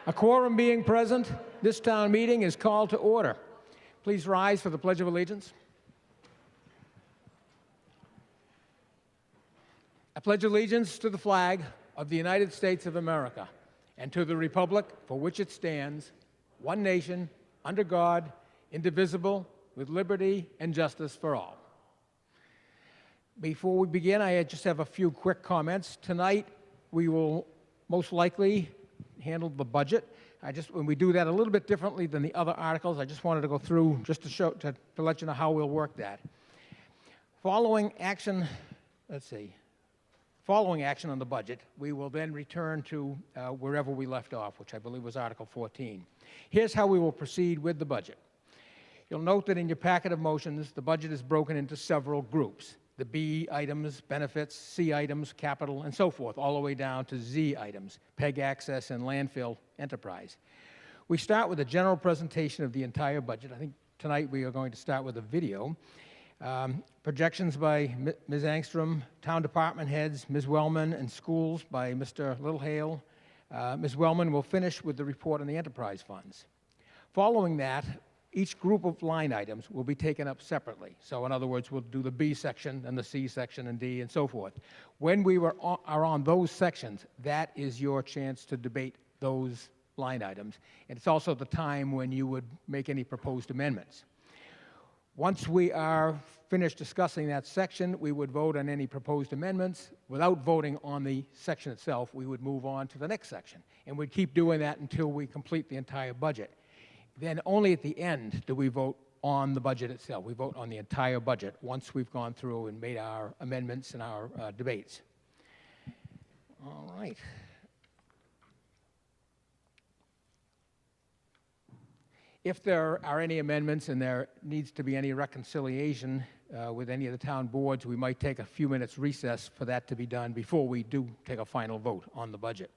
A quorum being present, this town meeting is called to order. Please rise for the Pledge of Allegiance. I pledge allegiance to the flag of the United States of America and to the republic for which it stands, one nation, under God, indivisible, with liberty and justice for all. Before we begin, I just have a few quick comments. Tonight, we will most likely handle the budget. When we do that a little bit differently than the other articles, I just wanted to go through just to let you know how we'll work that. Following action on the budget, we will then return to wherever we left off, which I believe was Article 14. Here's how we will proceed with the budget. You'll note that in your packet of motions, the budget is broken into several groups. The B items, benefits, C items, capital, and so forth, all the way down to Z items, PEG access and landfill enterprise. We start with a general presentation of the entire budget. I think tonight we are going to start with a video. Projections by Ms. Angstrom, town department heads, Ms. Wellman, and schools by Mr. Littlehale. Ms. Wellman will finish with the report on the enterprise funds. Following that, each group of line items will be taken up separately. So in other words, we'll do the B section and the C section and D and so forth. When we are on those sections, that is your chance to debate those line items. And it's also the time when you would make any proposed amendments. Once we are finished discussing that section, we would vote on any proposed amendments. Without voting on the section itself, we would move on to the next section. And we'd keep doing that until we complete the entire budget. Then only at the end do we vote on the budget itself. We vote on the entire budget once we've gone through and made our amendments and our debates. All right. If there are any amendments and there needs to be any reconciliation with any of the town boards, we might take a few minutes recess for that to be done before we do take a final vote on the budget.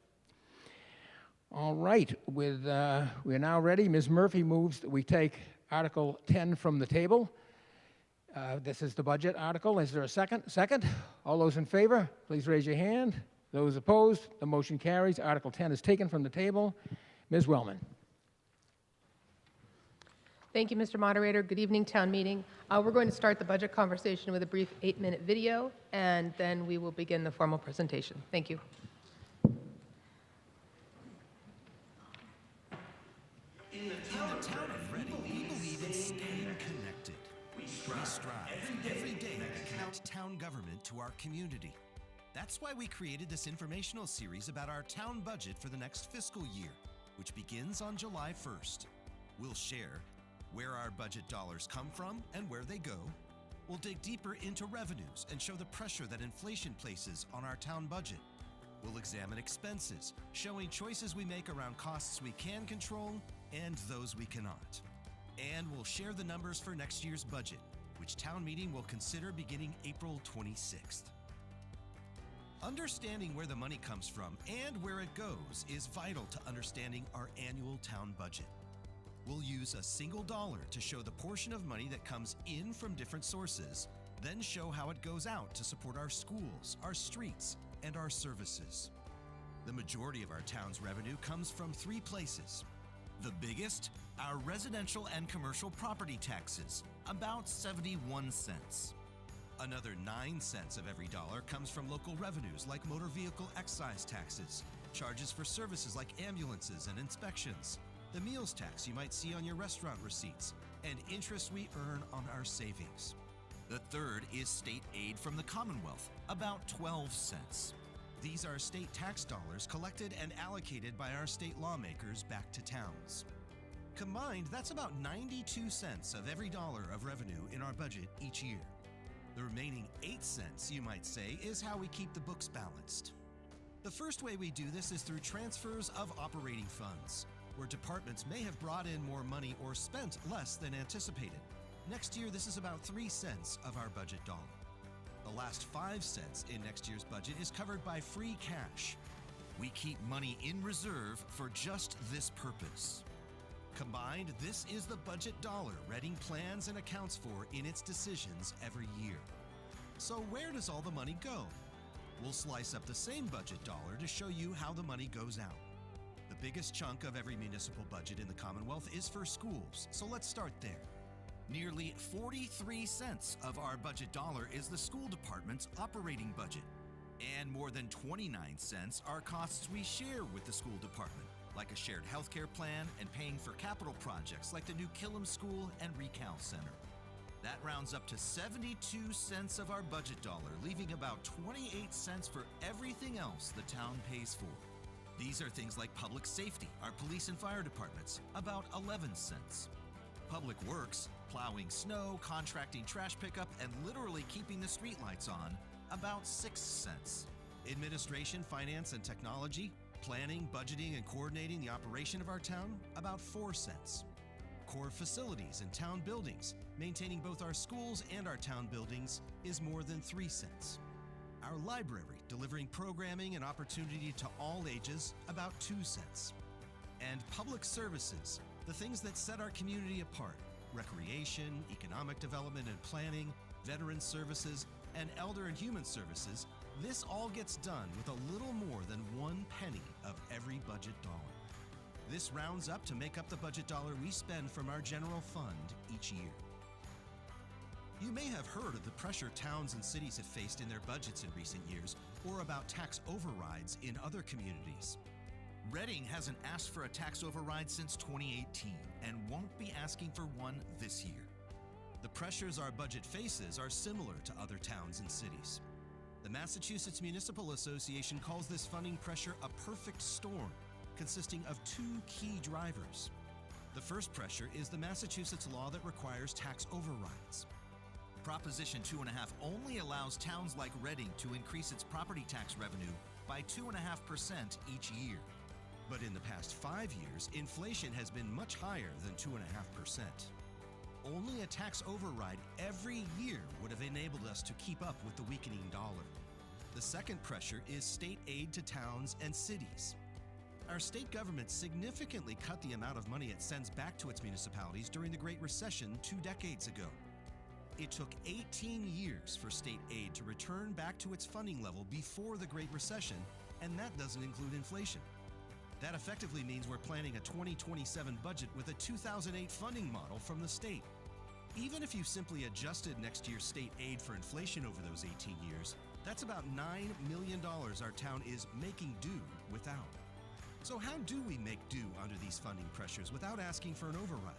All right, we are now ready. Ms. Murphy moves that we take Article 10 from the table. This is the budget article. Is there a second? Second? All those in favor, please raise your hand. Those opposed, the motion carries. Article 10 is taken from the table. Ms. Wellman. Thank you, Mr. Moderator. Good evening, town meeting. We're going to start the budget conversation with a brief 8-minute video, and then we will begin the formal presentation. Thank you. In the town of Reading, we believe in staying connected. We strive every day to connect town government to our community. That's why we created this informational series about our town budget for the next fiscal year, which begins on July 1st. We'll share where our budget dollars come from and where they go. We'll dig deeper into revenues and show the pressure that inflation places on our town budget. We'll examine expenses, showing choices we make around costs we can control and those we cannot. And we'll share the numbers for next year's budget, which town meeting will consider beginning April 26th. Understanding where the money comes from and where it goes is vital to understanding our annual town budget. We'll use a single dollar to show the portion of money that comes in from different sources, then show how it goes out to support our schools, our streets, and our services. The majority of our town's revenue comes from 3 places. The biggest, our residential and commercial property taxes, about 71 cents. Another 9 cents of every dollar comes from local revenues like motor vehicle excise taxes, charges for services like ambulances and inspections, the meals tax you might see on your restaurant receipts, and interest we earn on our savings. The third is state aid from the Commonwealth, about 12 cents. These are state tax dollars collected and allocated by our state lawmakers back to towns. Combined, that's about 92 cents of every dollar of revenue in our budget each year. The remaining 8 cents, you might say, is how we keep the books balanced. The first way we do this is through transfers of operating funds, where departments may have brought in more money or spent less than anticipated. Next year, this is about 3 cents of our budget dollar. The last 5 cents in next year's budget is covered by free cash. We keep money in reserve for just this purpose. Combined, this is the budget dollar Reading plans and accounts for in its decisions every year. So where does all the money go? We'll slice up the same budget dollar to show you how the money goes out. The biggest chunk of every municipal budget in the Commonwealth is for schools, so let's start there. Nearly 43 cents of our budget dollar is the school department's operating budget, and more than 29 cents are costs we share with the school department, like a shared healthcare plan and paying for capital projects like the new Killam School and Recal Center. That rounds up to 72 cents of our budget dollar, leaving about 28 cents for everything else the town pays for. These are things like public safety, our police and fire departments, about 11 cents. Public works, plowing snow, contracting trash pickup, and literally keeping the streetlights on, about 6 cents. Administration, finance, and technology, planning, budgeting, and coordinating the operation of our town, about 4 cents. Core facilities and town buildings, maintaining both our schools and our town buildings, is more than 3 cents. Our library, delivering programming and opportunity to all ages, about 2 cents. And public services, the things that set our community apart, recreation, economic development and planning, veteran services, and elder and human services, this all gets done with a little more than 1 penny of every budget dollar. This rounds up to make up the budget dollar we spend from our general fund each year. You may have heard of the pressure towns and cities have faced in their budgets in recent years, or about tax overrides in other communities. Reading hasn't asked for a tax override since 2018 and won't be asking for one this year. The pressures our budget faces are similar to other towns and cities. The Massachusetts Municipal Association calls this funding pressure a perfect storm, consisting of 2 key drivers. The first pressure is the Massachusetts law that requires tax overrides. Proposition 2.5 only allows towns like Reading to increase its property tax revenue by 2.5% each year. But in the past 5 years, inflation has been much higher than 2.5%. Only a tax override every year would have enabled us to keep up with the weakening dollar. The second pressure is state aid to towns and cities. Our state government significantly cut the amount of money it sends back to its municipalities during the Great Recession 2 decades ago. It took 18 years for state aid to return back to its funding level before the Great Recession, and that doesn't include inflation. That effectively means we're planning a 2027 budget with a 2008 funding model from the state. Even if you simply adjusted next year's state aid for inflation over those 18 years, that's about $9 million our town is making do without. So how do we make do under these funding pressures without asking for an override?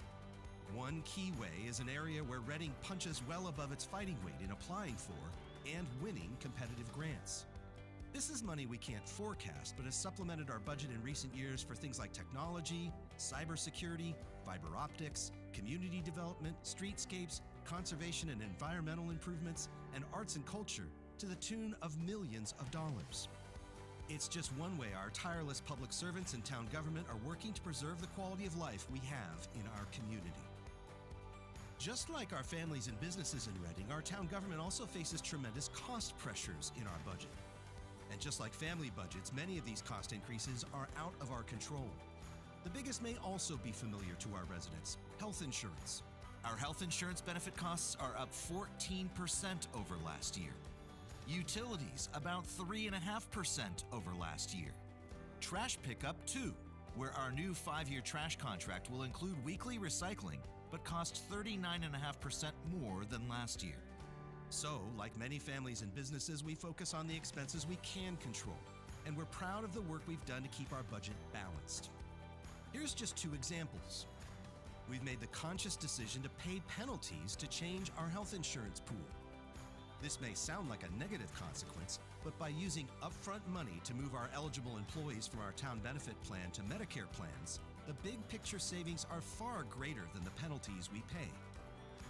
One key way is an area where Reading punches well above its fighting weight in applying for and winning competitive grants. This is money we can't forecast, but has supplemented our budget in recent years for things like technology, cybersecurity, fiber optics, community development, streetscapes, conservation and environmental improvements, and arts and culture to the tune of millions of dollars. It's just one way our tireless public servants and town government are working to preserve the quality of life we have in our community. Just like our families and businesses in Reading, our town government also faces tremendous cost pressures in our budget. And just like family budgets, many of these cost increases are out of our control. The biggest may also be familiar to our residents: health insurance. Our health insurance benefit costs are up 14% over last year. Utilities, about 3.5% over last year. Trash pickup, too, where our new 5-year trash contract will include weekly recycling, but cost 39.5% more than last year. So, like many families and businesses, we focus on the expenses we can control, and we're proud of the work we've done to keep our budget balanced. Here's just 2 examples. We've made the conscious decision to pay penalties to change our health insurance pool. This may sound like a negative consequence, but by using upfront money to move our eligible employees from our town benefit plan to Medicare plans, the big picture savings are far greater than the penalties we pay.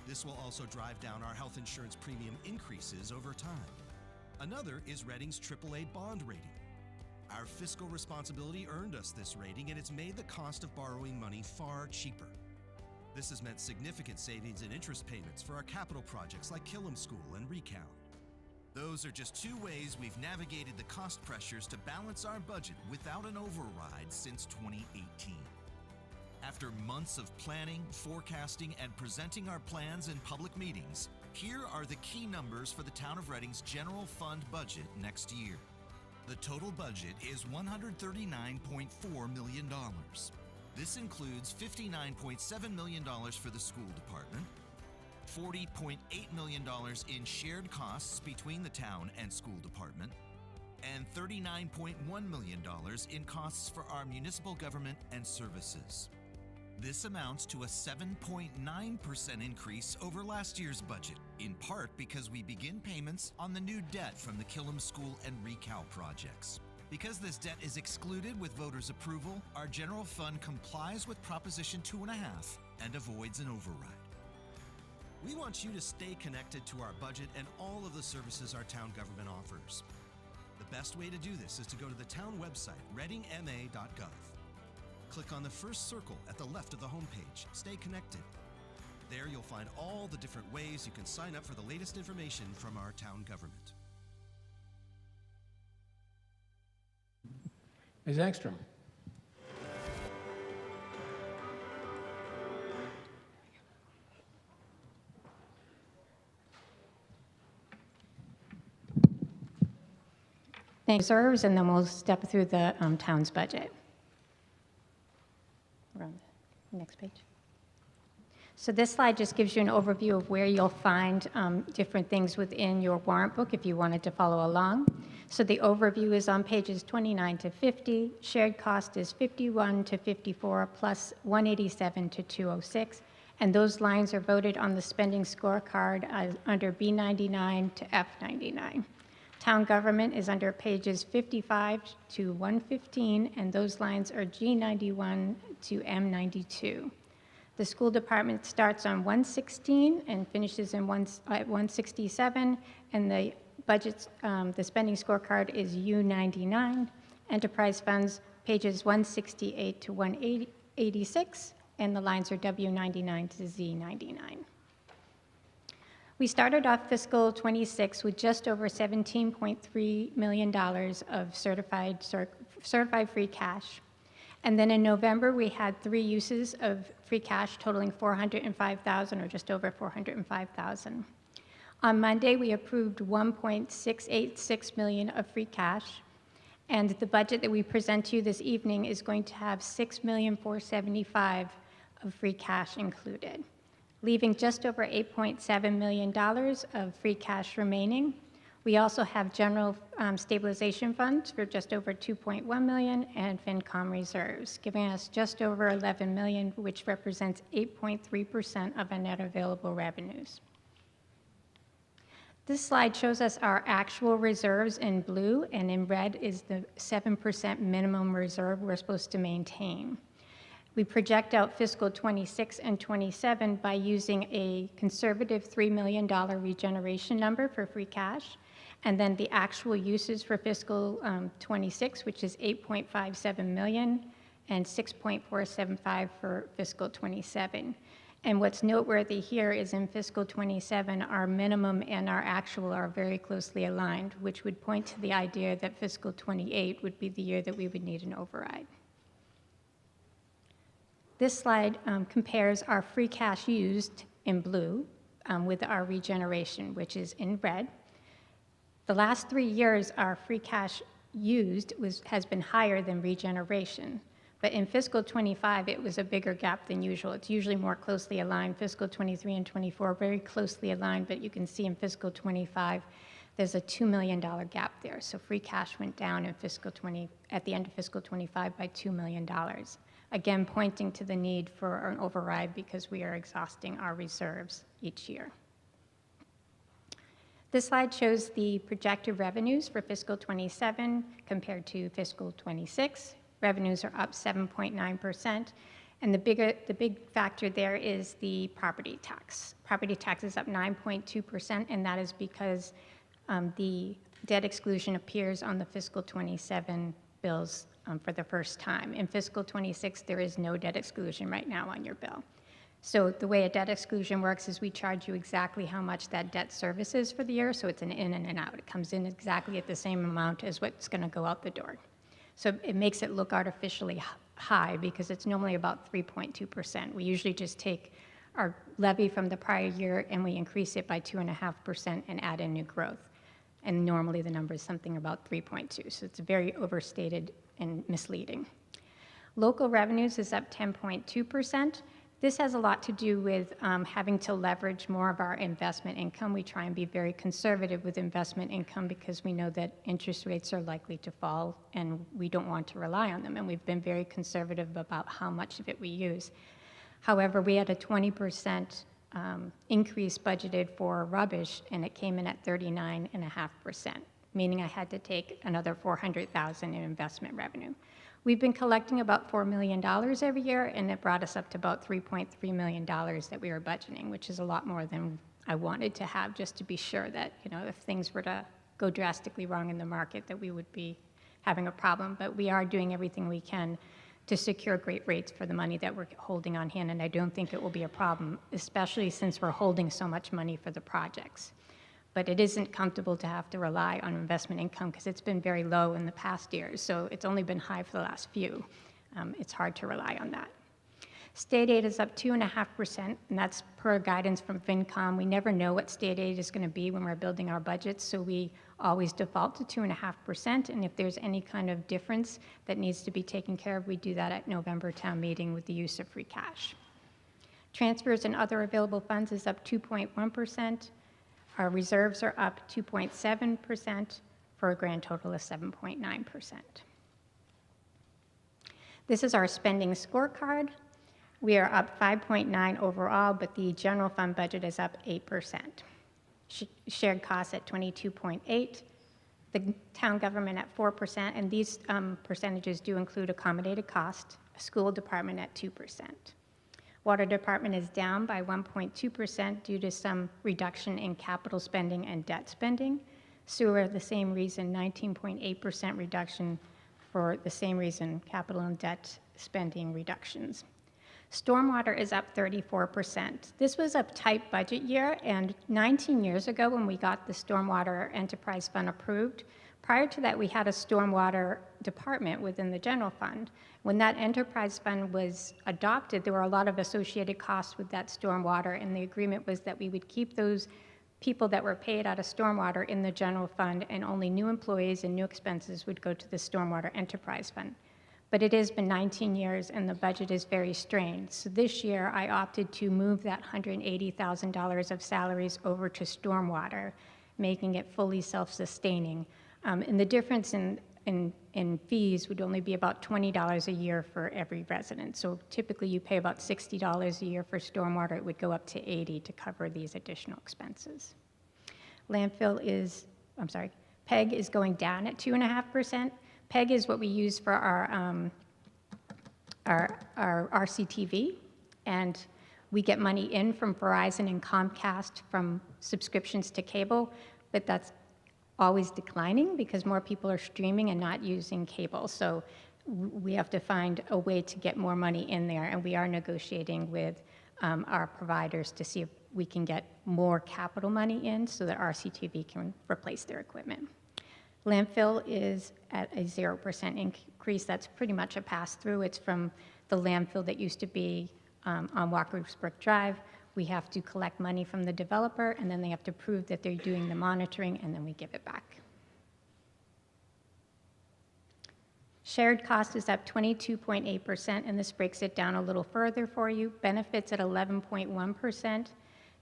This will also drive down our health insurance premium increases over time. Another is Reading's AAA bond rating. Our fiscal responsibility earned us this rating, and it's made the cost of borrowing money far cheaper. This has meant significant savings in interest payments for our capital projects like Killam School and Recal. Those are just 2 ways we've navigated the cost pressures to balance our budget without an override since 2018. After months of planning, forecasting, and presenting our plans in public meetings, here are the key numbers for the Town of Reading's general fund budget next year. The total budget is $139.4 million. This includes $59.7 million for the school department, $40.8 million in shared costs between the town and school department, and $39.1 million in costs for our municipal government and services. This amounts to a 7.9% increase over last year's budget, in part because we begin payments on the new debt from the Killam School and Recal projects. Because this debt is excluded with voters' approval, our general fund complies with Proposition 2.5 and avoids an override. We want you to stay connected to our budget and all of the services our town government offers. The best way to do this is to go to the town website, readingma.gov. Click on the first circle at the left of the homepage. Stay connected. There you'll find all the different ways you can sign up for the latest information from our town government. Ms. Engstrom. Thanks, reserves, and then we'll step through the town's budget. We're on the next page. So this slide just gives you an overview of where you'll find different things within your warrant book if you wanted to follow along. So the overview is on pages 29 to 50. Shared cost is 51 to 54 plus 187 to 206. And those lines are voted on the spending scorecard under B99 to F99. Town government is under pages 55 to 115, and those lines are G91 to M92. The school department starts on 116 and finishes at 167, and the budget's, the spending scorecard is U99. Enterprise funds, pages 168 to 186, and the lines are W99 to Z99. We started off fiscal 26 with just over $17.3 million of certified free cash. And then in November, we had 3 uses of free cash totaling $405,000, or just over $405,000. On Monday, we approved $1.686 million of free cash, and the budget that we present to you this evening is going to have $6,475,000 of free cash included, leaving just over $8.7 million of free cash remaining. We also have general stabilization funds for just over $2.1 million and FinCom reserves, giving us just over $11 million, which represents 8.3% of our net available revenues. This slide shows us our actual reserves in blue, and in red is the 7% minimum reserve we're supposed to maintain. We project out fiscal 26 and 27 by using a conservative $3 million regeneration number for free cash, and then the actual uses for fiscal 26, which is $8.57 million, and $6.475 for fiscal 27. And what's noteworthy here is in fiscal 27, our minimum and our actual are very closely aligned, which would point to the idea that fiscal 28 would be the year that we would need an override. This slide compares our free cash used in blue with our regeneration, which is in red. The last 3 years, our free cash used has been higher than regeneration. But in fiscal 25, it was a bigger gap than usual. It's usually more closely aligned. Fiscal 23 and 24 very closely aligned, but you can see in fiscal 25, there's a $2 million gap there. So free cash went down in at the end of fiscal 25 by $2 million. Again, pointing to the need for an override because we are exhausting our reserves each year. This slide shows the projected revenues for fiscal 27 compared to fiscal 26. Revenues are up 7.9%, and the big factor there is the property tax. Property tax is up 9.2%, and that is because the debt exclusion appears on the fiscal 27 bills for the first time. In fiscal 26, there is no debt exclusion right now on your bill. So the way a debt exclusion works is we charge you exactly how much that debt service is for the year, so it's an in and an out. It comes in exactly at the same amount as what's going to go out the door. So it makes it look artificially high because it's normally about 3.2%. We usually just take our levy from the prior year and we increase it by 2.5% and add in new growth. and normally the number is something about 3.2, so it's very overstated and misleading. Local revenues is up 10.2%. This has a lot to do with having to leverage more of our investment income. We try and be very conservative with investment income because we know that interest rates are likely to fall and we don't want to rely on them. And we've been very conservative about how much of it we use. However, we had a 20% increase budgeted for rubbish and it came in at 39.5%, meaning I had to take another $400,000 in investment revenue. We've been collecting about $4 million every year, and it brought us up to about $3.3 million that we were budgeting, which is a lot more than I wanted to have, just to be sure that, you know, if things were to go drastically wrong in the market, that we would be having a problem. But we are doing everything we can to secure great rates for the money that we're holding on hand, and I don't think it will be a problem, especially since we're holding so much money for the projects. But it isn't comfortable to have to rely on investment income because it's been very low in the past years, so it's only been high for the last few. It's hard to rely on that. State aid is up 2.5%, and that's per guidance from FinCom. We never know what state aid is going to be when we're building our budgets, so we always default to 2.5%, and if there's any kind of difference that needs to be taken care of, we do that at November town meeting with the use of free cash. Transfers and other available funds is up 2.1%. Our reserves are up 2.7% for a grand total of 7.9%. This is our spending scorecard. We are up 5.9 overall, but the general fund budget is up 8%. Shared costs at 22.8, the town government at 4%, and these percentages do include accommodated cost, school department at 2%. Water department is down by 1.2% due to some reduction in capital spending and debt spending. Sewer, the same reason, 19.8% reduction for the same reason, capital and debt spending reductions. Stormwater is up 34%. This was a tight budget year, and 19 years ago when we got the Stormwater Enterprise Fund approved, prior to that we had a stormwater department within the general fund. When that enterprise fund was adopted, there were a lot of associated costs with that stormwater, and the agreement was that we would keep those people that were paid out of stormwater in the general fund, and only new employees and new expenses would go to the stormwater enterprise fund. But it has been 19 years, and the budget is very strained. So this year, I opted to move that $180,000 of salaries over to stormwater, making it fully self-sustaining. And the difference in fees would only be about $20 a year for every resident. So typically you pay about $60 a year for stormwater. It would go up to $80 to cover these additional expenses. Landfill is, PEG is going down at 2.5%. PEG is what we use for our RCTV, and we get money in from Verizon and Comcast from subscriptions to cable, but that's always declining because more people are streaming and not using cable. So we have to find a way to get more money in there, and we are negotiating with our providers to see if we can get more capital money in so that RCTV can replace their equipment. Landfill is at a 0% increase. That's pretty much a pass-through. It's from the landfill that used to be on Walker's Brook Drive. We have to collect money from the developer, and then they have to prove that they're doing the monitoring, and then we give it back. Shared cost is up 22.8%, and this breaks it down a little further for you. Benefits at 11.1%.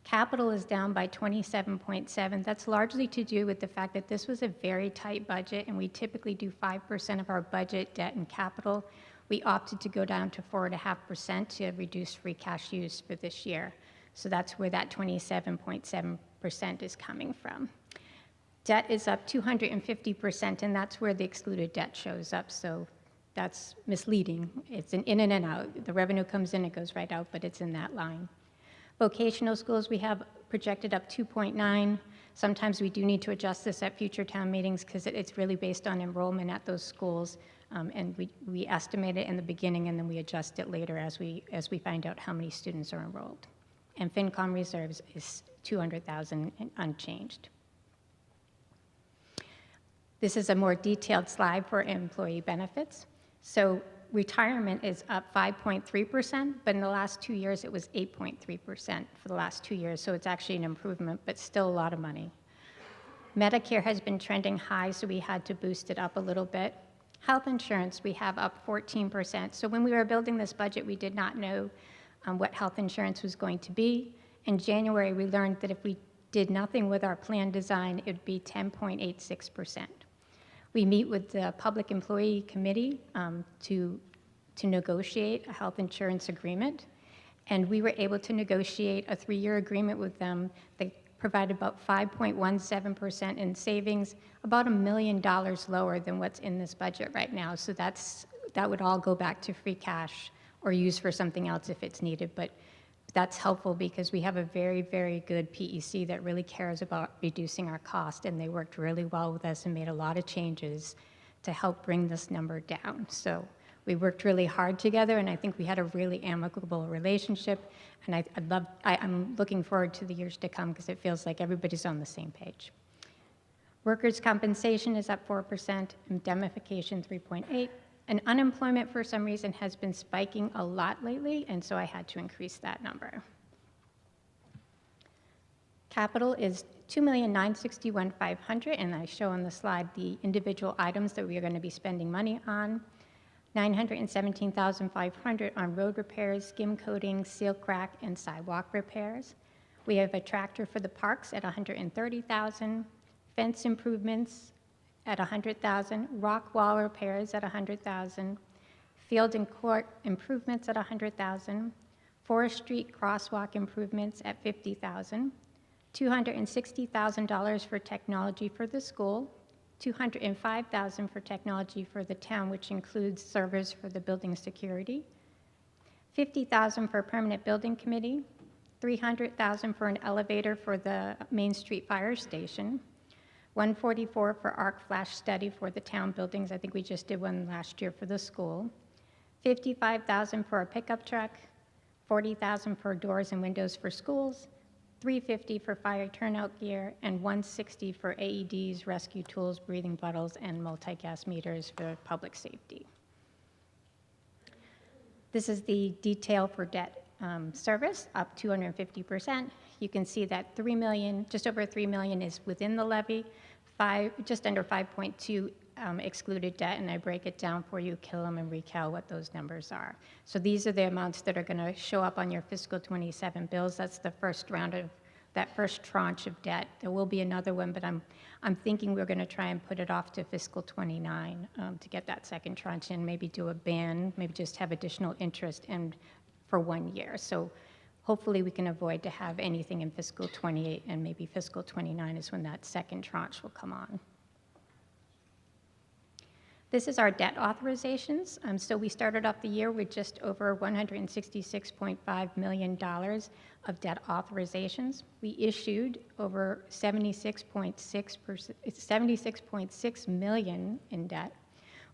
Capital is down by 27.7%. That's largely to do with the fact that this was a very tight budget, and we typically do 5% of our budget debt and capital. We opted to go down to 4.5% to reduce free cash use for this year. So that's where that 27.7% is coming from. Debt is up 250%, and that's where the excluded debt shows up. So that's misleading. It's an in and an out. The revenue comes in, it goes right out, but it's in that line. Vocational schools, we have projected up 2.9. Sometimes we do need to adjust this at future town meetings because it's really based on enrollment at those schools. And we estimate it in the beginning, and then we adjust it later as we find out how many students are enrolled. And FinCom reserves is $200,000 unchanged. This is a more detailed slide for employee benefits. So retirement is up 5.3%, but in the last 2 years, it was 8.3% for the last 2 years. So it's actually an improvement, but still a lot of money. Medicare has been trending high, so we had to boost it up a little bit. Health insurance, we have up 14%. So when we were building this budget, we did not know what health insurance was going to be. In January, we learned that if we did nothing with our plan design, it would be 10.86%. We meet with the Public Employee Committee to negotiate a health insurance agreement, and we were able to negotiate a 3-year agreement with them that provided about 5.17% in savings, about $1 million lower than what's in this budget right now. So that would all go back to free cash or used for something else if it's needed. But that's helpful because we have a very, very good PEC that really cares about reducing our cost, and they worked really well with us and made a lot of changes to help bring this number down. So we worked really hard together, and I think we had a really amicable relationship, and I'm looking forward to the years to come because it feels like everybody's on the same page. Workers' compensation is up 4%, indemnification 3.8%, and unemployment for some reason has been spiking a lot lately, and so I had to increase that number. Capital is $2,961,500, and I show on the slide the individual items that we are going to be spending money on. $917,500 on road repairs, skim coating, seal crack, and sidewalk repairs. We have a tractor for the parks at $130,000, fence improvements at $100,000, rock wall repairs at $100,000, field and court improvements at $100,000, Forest Street crosswalk improvements at $50,000, $260,000 for technology for the school, $205,000 for technology for the town, which includes servers for the building security, $50,000 for a permanent building committee, $300,000 for an elevator for the Main Street Fire Station, $144,000 for arc flash study for the town buildings. I think we just did one last year for the school, $55,000 for a pickup truck, $40,000 for doors and windows for schools, $350,000 for fire turnout gear, and $160,000 for AEDs, rescue tools, breathing bottles, and multi-gas meters for public safety. This is the detail for debt service, up 250%. You can see that $3 million, just over $3 million is within the levy, just under 5.2 excluded debt, and I break it down for you, Killam and Recal, what those numbers are. So these are the amounts that are going to show up on your fiscal 27 bills. That's the first round of that first tranche of debt. There will be another one, but I'm thinking we're going to try and put it off to fiscal 29 to get that second tranche in, maybe do a ban, maybe just have additional interest and for 1 year. So hopefully we can avoid to have anything in fiscal 28, and maybe fiscal 29 is when that second tranche will come on. This is our debt authorizations. So we started off the year with just over $166.5 million of debt authorizations. We issued over $76.6 million in debt.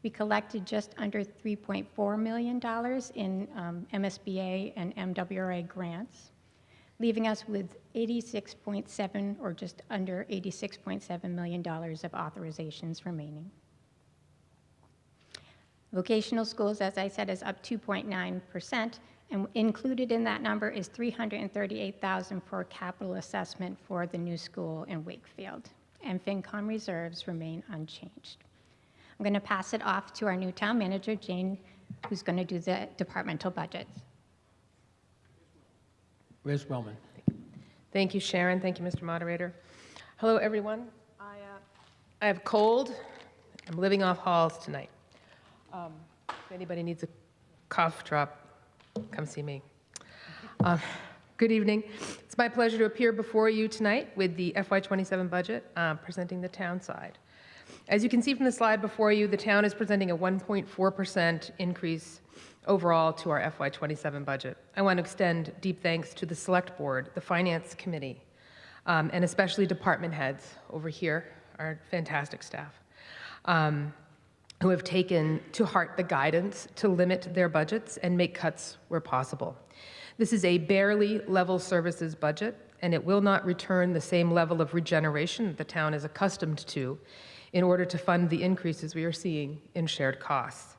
We collected just under $3.4 million in MSBA and MWRA grants, leaving us with 86.7 or just under $86.7 million of authorizations remaining. Vocational schools, as I said, is up 2.9%, and included in that number is $338,000 for capital assessment for the new school in Wakefield, and FinCom reserves remain unchanged. I'm going to pass it off to our new town manager, Jane, who's going to do the departmental budgets. Ms. Wellman. Thank you, Sharon. Thank you, Mr. Moderator. Hello, everyone. I have a cold. I'm living off halls tonight. If anybody needs a cough drop, come see me. Good evening. It's my pleasure to appear before you tonight with the FY27 budget, presenting the town side. As you can see from the slide before you, the town is presenting a 1.4% increase overall to our FY27 budget. I want to extend deep thanks to the Select Board, the Finance Committee, and especially department heads over here, our fantastic staff, who have taken to heart the guidance to limit their budgets and make cuts where possible. This is a barely level services budget, and it will not return the same level of regeneration that the town is accustomed to in order to fund the increases we are seeing in shared costs.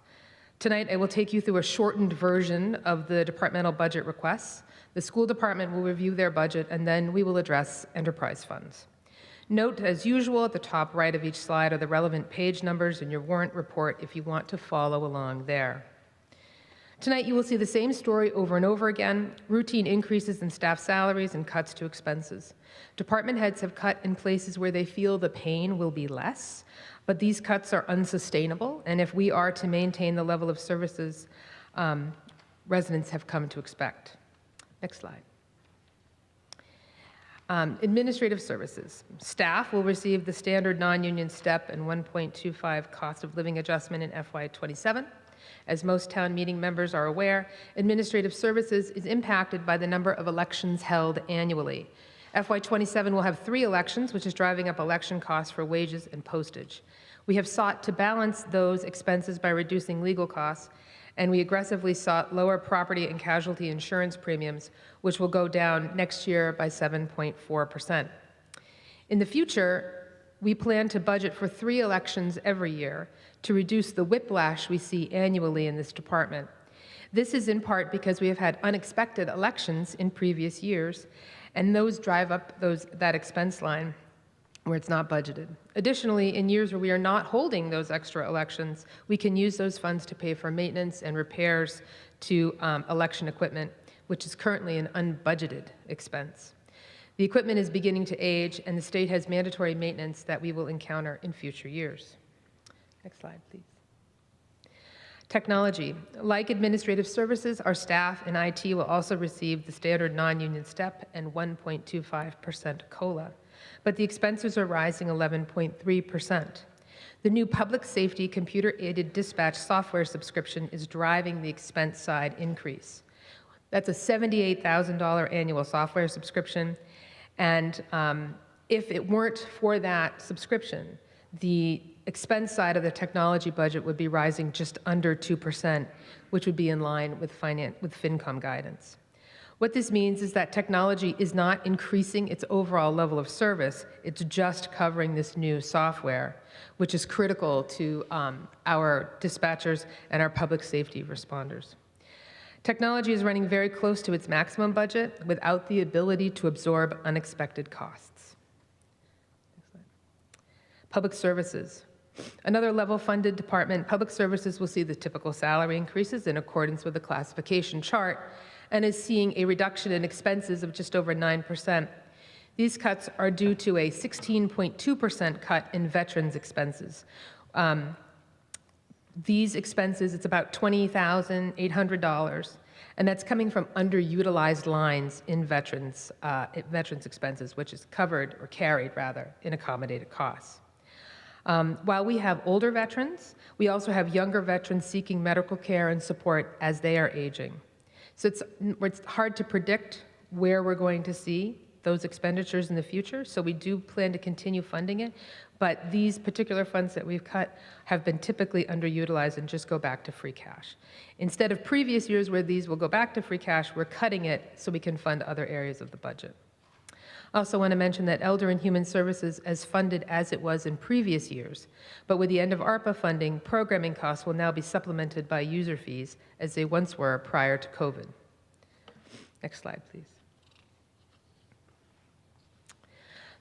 Tonight, I will take you through a shortened version of the departmental budget requests. The school department will review their budget, and then we will address enterprise funds. Note, as usual, at the top right of each slide are the relevant page numbers in your warrant report if you want to follow along there. Tonight, you will see the same story over and over again, routine increases in staff salaries and cuts to expenses. Department heads have cut in places where they feel the pain will be less, but these cuts are unsustainable, and if we are to maintain the level of services residents have come to expect. Next slide. Administrative services. Staff will receive the standard non-union step and 1.25 cost of living adjustment in FY27. As most town meeting members are aware, administrative services is impacted by the number of elections held annually. FY27 will have 3 elections, which is driving up election costs for wages and postage. We have sought to balance those expenses by reducing legal costs, and we aggressively sought lower property and casualty insurance premiums, which will go down next year by 7.4%. In the future, we plan to budget for 3 elections every year to reduce the whiplash we see annually in this department. This is in part because we have had unexpected elections in previous years, and those drive up that expense line where it's not budgeted. Additionally, in years where we are not holding those extra elections, we can use those funds to pay for maintenance and repairs to election equipment, which is currently an unbudgeted expense. The equipment is beginning to age, and the state has mandatory maintenance that we will encounter in future years. Next slide, please. Technology. Like administrative services, our staff and IT will also receive the standard non-union step and 1.25% COLA, but the expenses are rising 11.3%. The new public safety computer-aided dispatch software subscription is driving the expense side increase. That's a $78,000 annual software subscription, and if it weren't for that subscription, the expense side of the technology budget would be rising just under 2%, which would be in line with FinCom guidance. What this means is that technology is not increasing its overall level of service, it's just covering this new software, which is critical to our dispatchers and our public safety responders. Technology is running very close to its maximum budget without the ability to absorb unexpected costs. Public services. Another level-funded department, public services will see the typical salary increases in accordance with the classification chart and is seeing a reduction in expenses of just over 9%. These cuts are due to a 16.2% cut in veterans expenses. These expenses, it's about $20,800, and that's coming from underutilized lines in veterans expenses, which is covered, or carried rather, in accommodated costs. While we have older veterans, we also have younger veterans seeking medical care and support as they are aging. So it's hard to predict where we're going to see those expenditures in the future, so we do plan to continue funding it, but these particular funds that we've cut have been typically underutilized and just go back to free cash. Instead of previous years where these will go back to free cash, we're cutting it so we can fund other areas of the budget. I also want to mention that Elder and Human Services is funded as it was in previous years, but with the end of ARPA funding, programming costs will now be supplemented by user fees as they once were prior to COVID. Next slide, please.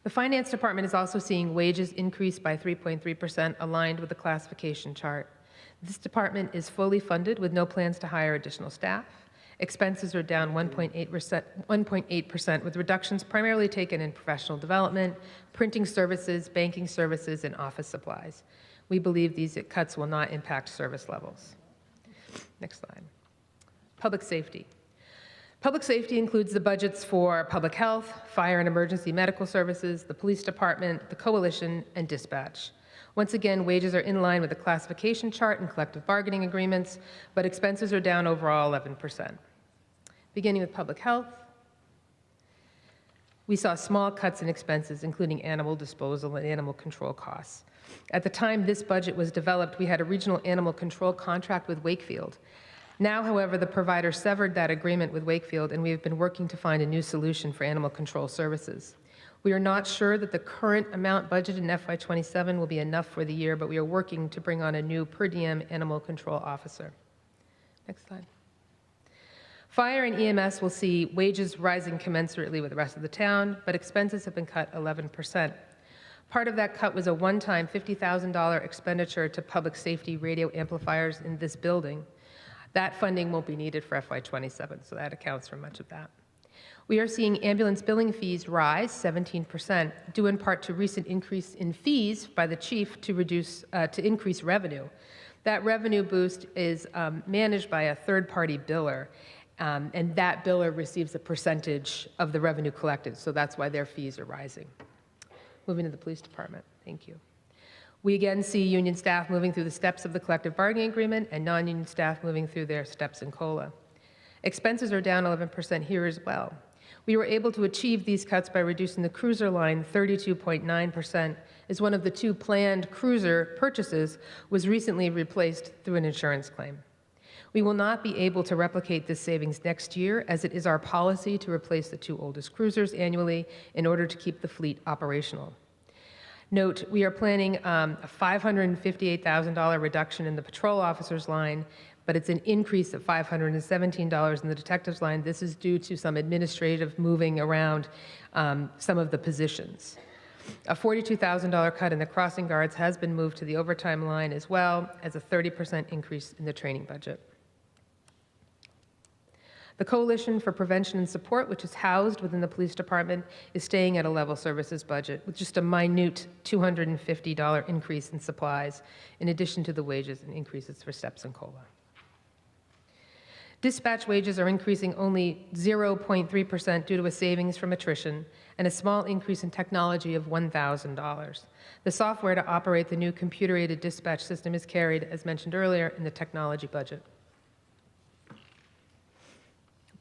The Finance Department is also seeing wages increase by 3.3%, aligned with the classification chart. This department is fully funded with no plans to hire additional staff. Expenses are down 1.8%, with reductions primarily taken in professional development, printing services, banking services, and office supplies. We believe these cuts will not impact service levels. Next slide. Public safety. Public safety includes the budgets for public health, fire and emergency medical services, the police department, the coalition, and dispatch. Once again, wages are in line with the classification chart and collective bargaining agreements, but expenses are down overall 11%. Beginning with public health, we saw small cuts in expenses, including animal disposal and animal control costs. At the time this budget was developed, we had a regional animal control contract with Wakefield. Now, however, the provider severed that agreement with Wakefield, and we have been working to find a new solution for animal control services. We are not sure that the current amount budgeted in FY27 will be enough for the year, but we are working to bring on a new per diem animal control officer. Next slide. Fire and EMS will see wages rising commensurately with the rest of the town, but expenses have been cut 11%. Part of that cut was a one-time $50,000 expenditure to public safety radio amplifiers in this building. That funding won't be needed for FY27, so that accounts for much of that. We are seeing ambulance billing fees rise 17%, due in part to recent increase in fees by the chief to increase revenue. That revenue boost is managed by a third-party biller, and that biller receives a percentage of the revenue collected, so that's why their fees are rising. Moving to the police department, thank you. We again see union staff moving through the steps of the collective bargaining agreement and non-union staff moving through their steps in COLA. Expenses are down 11% here as well. We were able to achieve these cuts by reducing the cruiser line 32.9%, as one of the 2 planned cruiser purchases was recently replaced through an insurance claim. We will not be able to replicate this savings next year, as it is our policy to replace the 2 oldest cruisers annually in order to keep the fleet operational. Note, we are planning a $558,000 reduction in the patrol officers line, but it's an increase of $517 in the detectives line. This is due to some administrative moving around some of the positions. A $42,000 cut in the crossing guards has been moved to the overtime line, as well as a 30% increase in the training budget. The Coalition for Prevention and Support, which is housed within the police department, is staying at a level services budget with just a minute $250 increase in supplies, in addition to the wages and increases for steps and COLA. Dispatch wages are increasing only 0.3% due to a savings from attrition and a small increase in technology of $1,000. The software to operate the new computer-aided dispatch system is carried, as mentioned earlier, in the technology budget.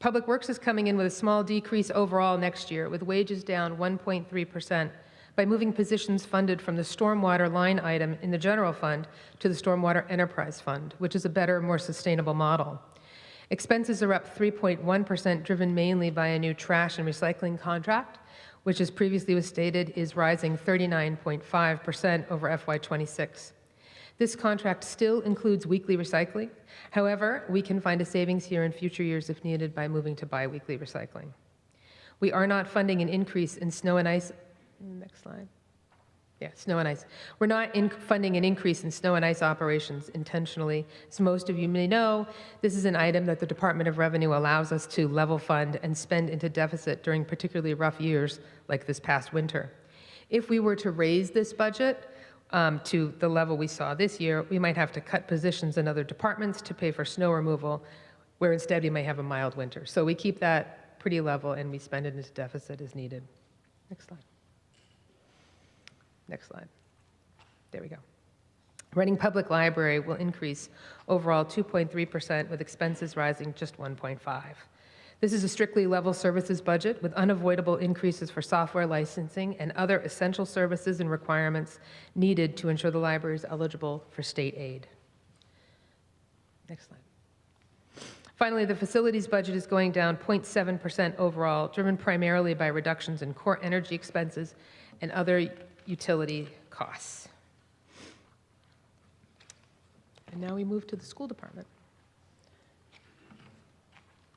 Public Works is coming in with a small decrease overall next year, with wages down 1.3% by moving positions funded from the stormwater line item in the general fund to the Stormwater Enterprise Fund, which is a better, more sustainable model. Expenses are up 3.1%, driven mainly by a new trash and recycling contract, which, as previously was stated, is rising 39.5% over FY26. This contract still includes weekly recycling. However, we can find a savings here in future years if needed by moving to bi-weekly recycling. We are not funding an increase in snow and ice. Next slide. Yeah, snow and ice. We're not funding an increase in snow and ice operations intentionally. As most of you may know, this is an item that the Department of Revenue allows us to level fund and spend into deficit during particularly rough years like this past winter. If we were to raise this budget to the level we saw this year, we might have to cut positions in other departments to pay for snow removal, where instead we may have a mild winter. So we keep that pretty level and we spend it into deficit as needed. Next slide. Next slide. There we go. Reading Public Library will increase overall 2.3%, with expenses rising just 1.5%. This is a strictly level services budget with unavoidable increases for software licensing and other essential services and requirements needed to ensure the library is eligible for state aid. Next slide. Finally, the facilities budget is going down 0.7% overall, driven primarily by reductions in core energy expenses and other utility costs. And now we move to the school department.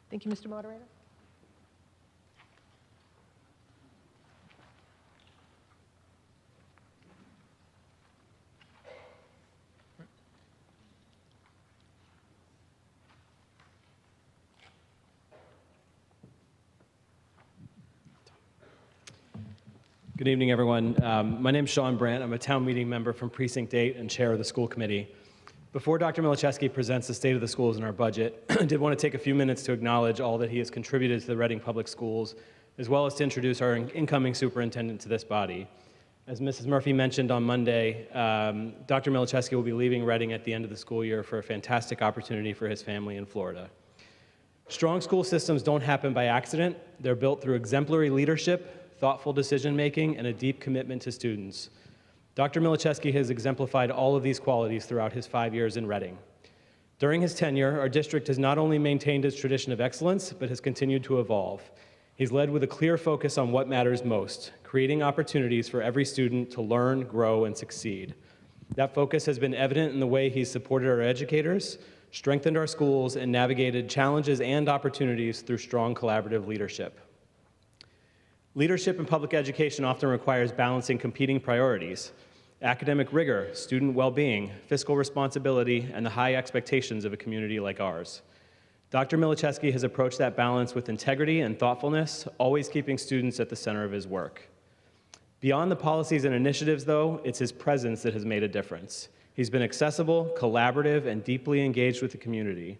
Thank you, Mr. Moderator. Good evening, everyone. My name is Sean Brandt. I'm a town meeting member from Precinct 8 and chair of the school committee. Before Dr. Milichewski presents the state of the schools and our budget, I did want to take a few minutes to acknowledge all that he has contributed to the Reading Public Schools, as well as to introduce our incoming superintendent to this body. As Mrs. Murphy mentioned on Monday, Dr. Milichewski will be leaving Reading at the end of the school year for a fantastic opportunity for his family in Florida. Strong school systems don't happen by accident. They're built through exemplary leadership, thoughtful decision-making, and a deep commitment to students. Dr. Milichewski has exemplified all of these qualities throughout his 5 years in Reading. During his tenure, our district has not only maintained its tradition of excellence, but has continued to evolve. He's led with a clear focus on what matters most, creating opportunities for every student to learn, grow, and succeed. That focus has been evident in the way he's supported our educators, strengthened our schools, and navigated challenges and opportunities through strong collaborative leadership. Leadership in public education often requires balancing competing priorities: academic rigor, student well-being, fiscal responsibility, and the high expectations of a community like ours. Dr. Milichewski has approached that balance with integrity and thoughtfulness, always keeping students at the center of his work. Beyond the policies and initiatives, though, it's his presence that has made a difference. He's been accessible, collaborative, and deeply engaged with the community.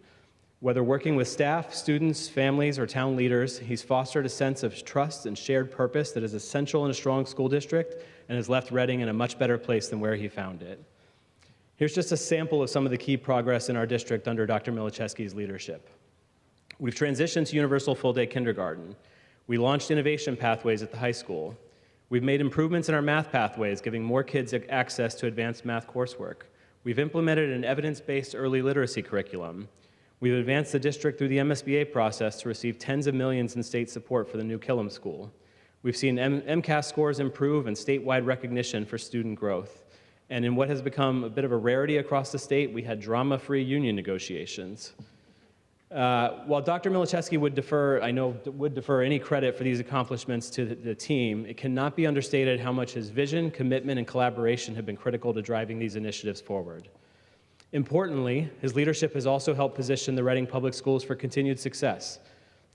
Whether working with staff, students, families, or town leaders, he's fostered a sense of trust and shared purpose that is essential in a strong school district and has left Reading in a much better place than where he found it. Here's just a sample of some of the key progress in our district under Dr. Milichewski's leadership. We've transitioned to universal full-day kindergarten. We launched innovation pathways at the high school. We've made improvements in our math pathways, giving more kids access to advanced math coursework. We've implemented an evidence-based early literacy curriculum. We've advanced the district through the MSBA process to receive tens of millions in state support for the new Killam School. We've seen MCAS scores improve and statewide recognition for student growth. And in what has become a bit of a rarity across the state, we had drama-free union negotiations. While Dr. Milichewski would defer any credit for these accomplishments to the team, it cannot be understated how much his vision, commitment, and collaboration have been critical to driving these initiatives forward. Importantly, his leadership has also helped position the Reading Public Schools for continued success.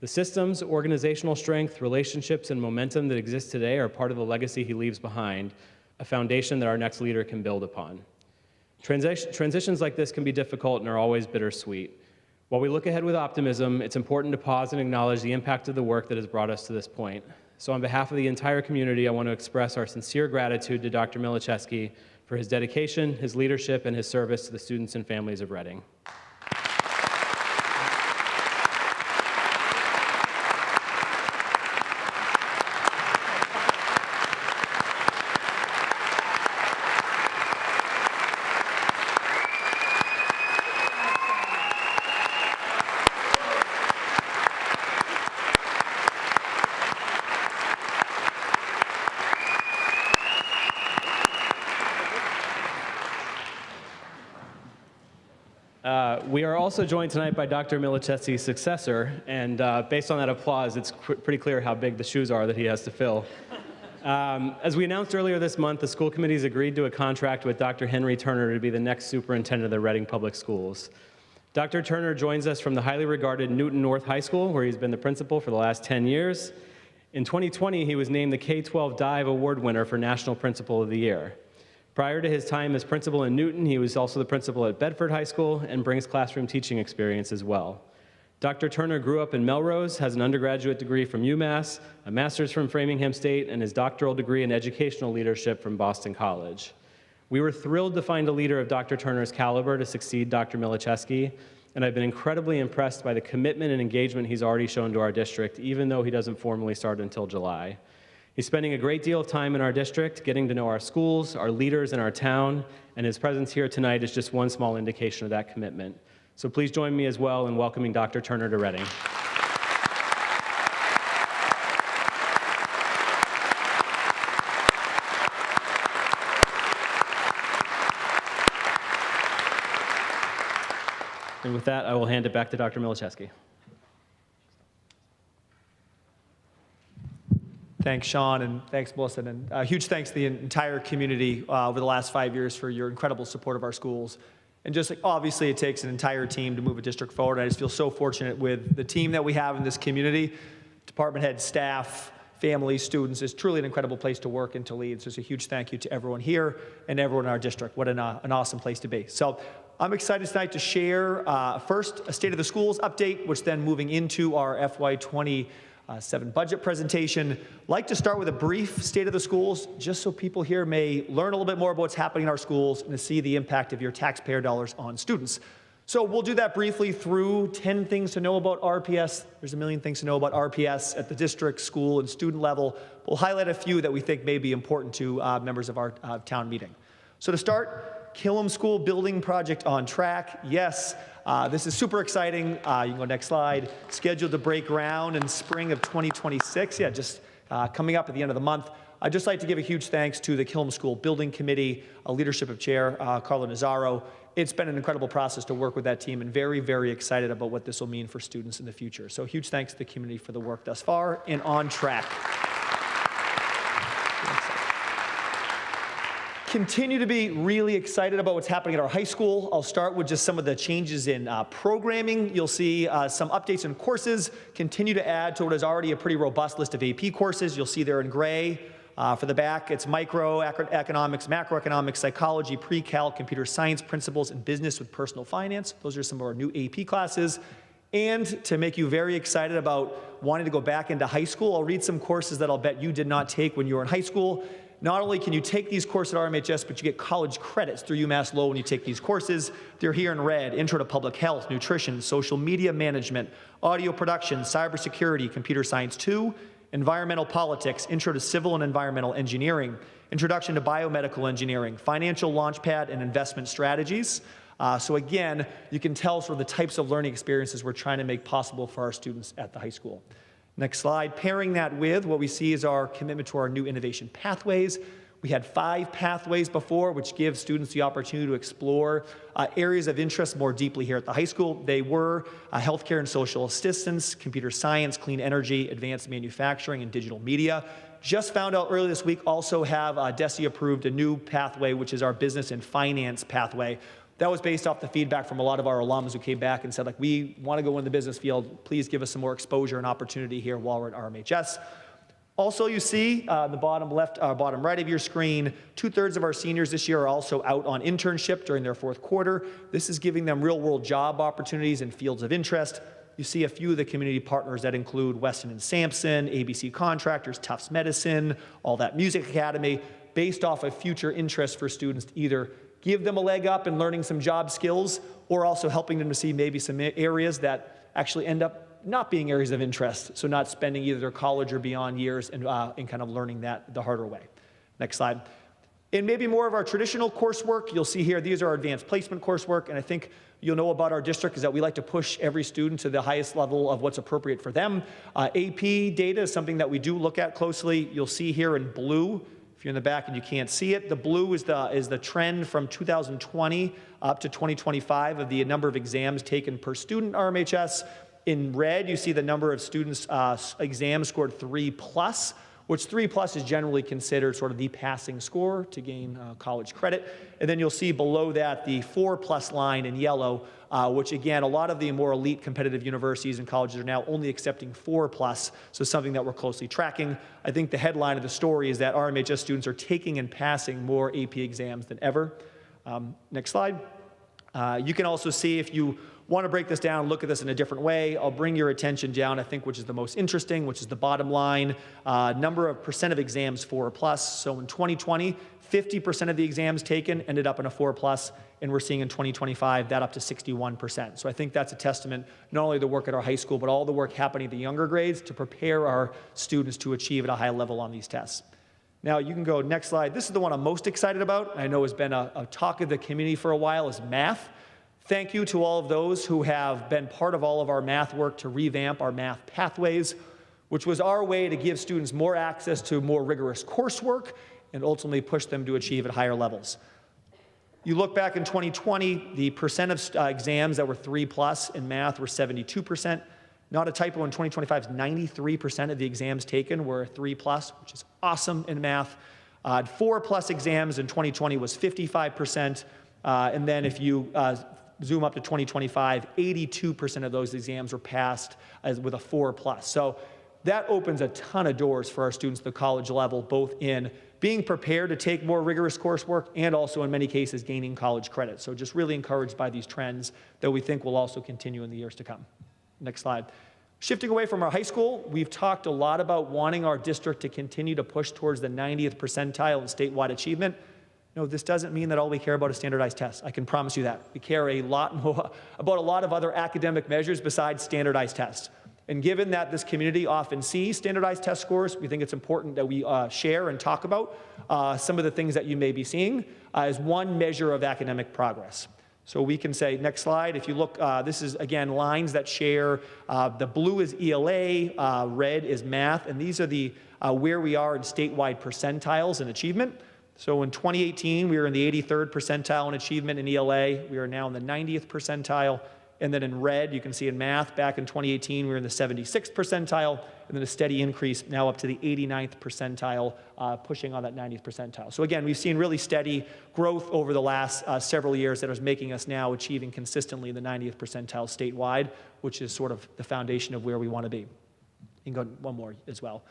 The systems, organizational strength, relationships, and momentum that exist today are part of the legacy he leaves behind, a foundation that our next leader can build upon. Transitions like this can be difficult and are always bittersweet. While we look ahead with optimism, it's important to pause and acknowledge the impact of the work that has brought us to this point. So on behalf of the entire community, I want to express our sincere gratitude to Dr. Milichewski for his dedication, his leadership, and his service to the students and families of Reading. We are also joined tonight by Dr. Milichewski's successor, and based on that applause, it's pretty clear how big the shoes are that he has to fill. As we announced earlier this month, the school committee has agreed to a contract with Dr. Henry Turner to be the next superintendent of the Reading Public Schools. Dr. Turner joins us from the highly regarded Newton North High School, where he's been the principal for the last 10 years. In 2020, he was named the K-12 Dive Award winner for National Principal of the Year. Prior to his time as principal in Newton, he was also the principal at Bedford High School and brings classroom teaching experience as well. Dr. Turner grew up in Melrose, has an undergraduate degree from UMass, a master's from Framingham State, and his doctoral degree in educational leadership from Boston College. We were thrilled to find a leader of Dr. Turner's caliber to succeed Dr. Milichewski, and I've been incredibly impressed by the commitment and engagement he's already shown to our district, even though he doesn't formally start until July. He's spending a great deal of time in our district, getting to know our schools, our leaders, and our town, and his presence here tonight is just one small indication of that commitment. So please join me as well in welcoming Dr. Turner to Reading. And with that, I will hand it back to Dr. Milichewski. Thanks, Sean, and thanks, Melissa, and huge thanks to the entire community over the last 5 years for your incredible support of our schools. And just like, obviously, it takes an entire team to move a district forward. I just feel so fortunate with the team that we have in this community, department heads, staff, families, students. It's truly an incredible place to work and to lead. So it's a huge thank you to everyone here and everyone in our district. What an awesome place to be. So I'm excited tonight to share first a State of the Schools update, which then moving into our FY27 budget presentation. I'd like to start with a brief State of the Schools, just so people here may learn a little bit more about what's happening in our schools and to see the impact of your taxpayer dollars on students. So we'll do that briefly through 10 things to know about RPS. There's a million things to know about RPS at the district, school, and student level. We'll highlight a few that we think may be important to members of our town meeting. So to start, Killam School building project on track. Yes, this is super exciting. You can go next slide. Scheduled to break ground in spring of 2026. Yeah, just coming up at the end of the month. I'd just like to give a huge thanks to the Killam School Building Committee, leadership of Chair Carla Nazaro. It's been an incredible process to work with that team and very, very excited about what this will mean for students in the future. So huge thanks to the community for the work thus far and on track. continue to be really excited about what's happening at our high school. I'll start with just some of the changes in programming. You'll see some updates in courses, continue to add to what is already a pretty robust list of AP courses. You'll see there in gray. For the back, it's microeconomics, macroeconomics, psychology, pre-calc, computer science principles, and business with personal finance. Those are some of our new AP classes. And to make you very excited about wanting to go back into high school, I'll read some courses that I'll bet you did not take when you were in high school. Not only can you take these courses at RMHS, but you get college credits through UMass Lowell when you take these courses. They're here in red: Intro to Public Health, Nutrition, Social Media Management, Audio Production, Cybersecurity, Computer Science 2, Environmental Politics, Intro to Civil and Environmental Engineering, Introduction to Biomedical Engineering, Financial Launchpad and Investment Strategies. So again, you can tell sort of the types of learning experiences we're trying to make possible for our students at the high school. Next slide. Pairing that with what we see is our commitment to our new innovation pathways. We had 5 pathways before, which give students the opportunity to explore areas of interest more deeply here at the high school. They were healthcare and social assistance, computer science, clean energy, advanced manufacturing, and digital media. Just found out earlier this week, also have DESE approved a new pathway, which is our business and finance pathway. That was based off the feedback from a lot of our alums who came back and said, like, we want to go in the business field. Please give us some more exposure and opportunity here while we're at RMHS. Also, you see the bottom left, bottom right of your screen, 2/3 of our seniors this year are also out on internship during their 4th quarter. This is giving them real-world job opportunities in fields of interest. You see a few of the community partners that include Weston and Sampson, ABC Contractors, Tufts Medicine, All That Music Academy, based off of future interest for students to either give them a leg up in learning some job skills, or also helping them to see maybe some areas that actually end up not being areas of interest, so not spending either their college or beyond years in kind of learning that the harder way. Next slide. In maybe more of our traditional coursework, you'll see here, these are our advanced placement coursework, and I think you'll know about our district is that we like to push every student to the highest level of what's appropriate for them. AP data is something that we do look at closely. You'll see here in blue, if you're in the back and you can't see it, the blue is the trend from 2020 up to 2025 of the number of exams taken per student RMHS. In red, you see the number of students exams scored 3+, which 3+ is generally considered sort of the passing score to gain college credit. And then you'll see below that the 4+ line in yellow, which again, a lot of the more elite competitive universities and colleges are now only accepting 4+, so something that we're closely tracking. I think the headline of the story is that RMHS students are taking and passing more AP exams than ever. Next slide. You can also see, if you want to break this down, look at this in a different way, I'll bring your attention down, I think, which is the most interesting, which is the bottom line, number of % of exams 4+. So in 2020, 50% of the exams taken ended up in a 4+, and we're seeing in 2025 that up to 61%. So I think that's a testament, not only the work at our high school, but all the work happening at the younger grades to prepare our students to achieve at a high level on these tests. Now you can go next slide. This is the one I'm most excited about. I know has been a talk of the community for a while, is math. Thank you to all of those who have been part of all of our math work to revamp our math pathways, which was our way to give students more access to more rigorous coursework and ultimately push them to achieve at higher levels. You look back in 2020, the % of exams that were 3+ in math were 72%. Not a typo, in 2025, 93% of the exams taken were 3+, which is awesome in math. 4+ exams in 2020 was 55%. And then if you zoom up to 2025, 82% of those exams were passed with a 4+. So that opens a ton of doors for our students at the college level, both in being prepared to take more rigorous coursework and also in many cases gaining college credit. So just really encouraged by these trends that we think will also continue in the years to come. Next slide. Shifting away from our high school, we've talked a lot about wanting our district to continue to push towards the 90th percentile in statewide achievement. No, this doesn't mean that all we care about is standardized tests. I can promise you that. We care a lot more about a lot of other academic measures besides standardized tests. And given that this community often sees standardized test scores, we think it's important that we share and talk about some of the things that you may be seeing as one measure of academic progress. So we can say, next slide, if you look, this is, again, lines that share, the blue is ELA, red is math, and these are the where we are in statewide percentiles in achievement. So in 2018, we were in the 83rd percentile in achievement in ELA. We are now in the 90th percentile. And then in red, you can see in math, back in 2018, we were in the 76th percentile, and then a steady increase now up to the 89th percentile, pushing on that 90th percentile. So again, we've seen really steady growth over the last several years that is making us now achieving consistently the 90th percentile statewide, which is sort of the foundation of where we want to be. You can go one more as well.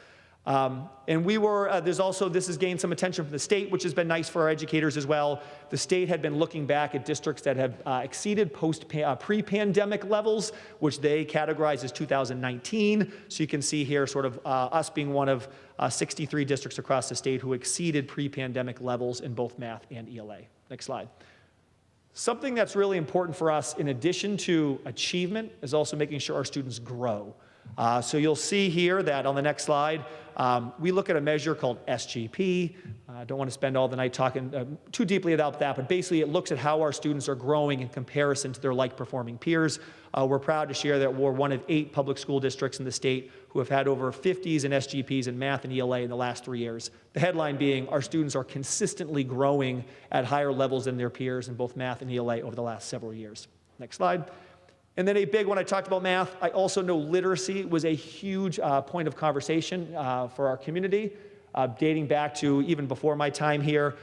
And we were, this has gained some attention from the state, which has been nice for our educators as well. The state had been looking back at districts that have exceeded pre-pandemic levels, which they categorize as 2019. So you can see here sort of us being one of 63 districts across the state who exceeded pre-pandemic levels in both math and ELA. Next slide. Something that's really important for us, in addition to achievement, is also making sure our students grow. So you'll see here that on the next slide, we look at a measure called SGP. I don't want to spend all the night talking too deeply about that, but basically it looks at how our students are growing in comparison to their like-performing peers. We're proud to share that we're one of 8 public school districts in the state who have had over 50s in SGPs in math and ELA in the last 3 years. The headline being, our students are consistently growing at higher levels than their peers in both math and ELA over the last several years. Next slide. And then a big one, I talked about math. I also know literacy was a huge point of conversation for our community, dating back to even before my time here.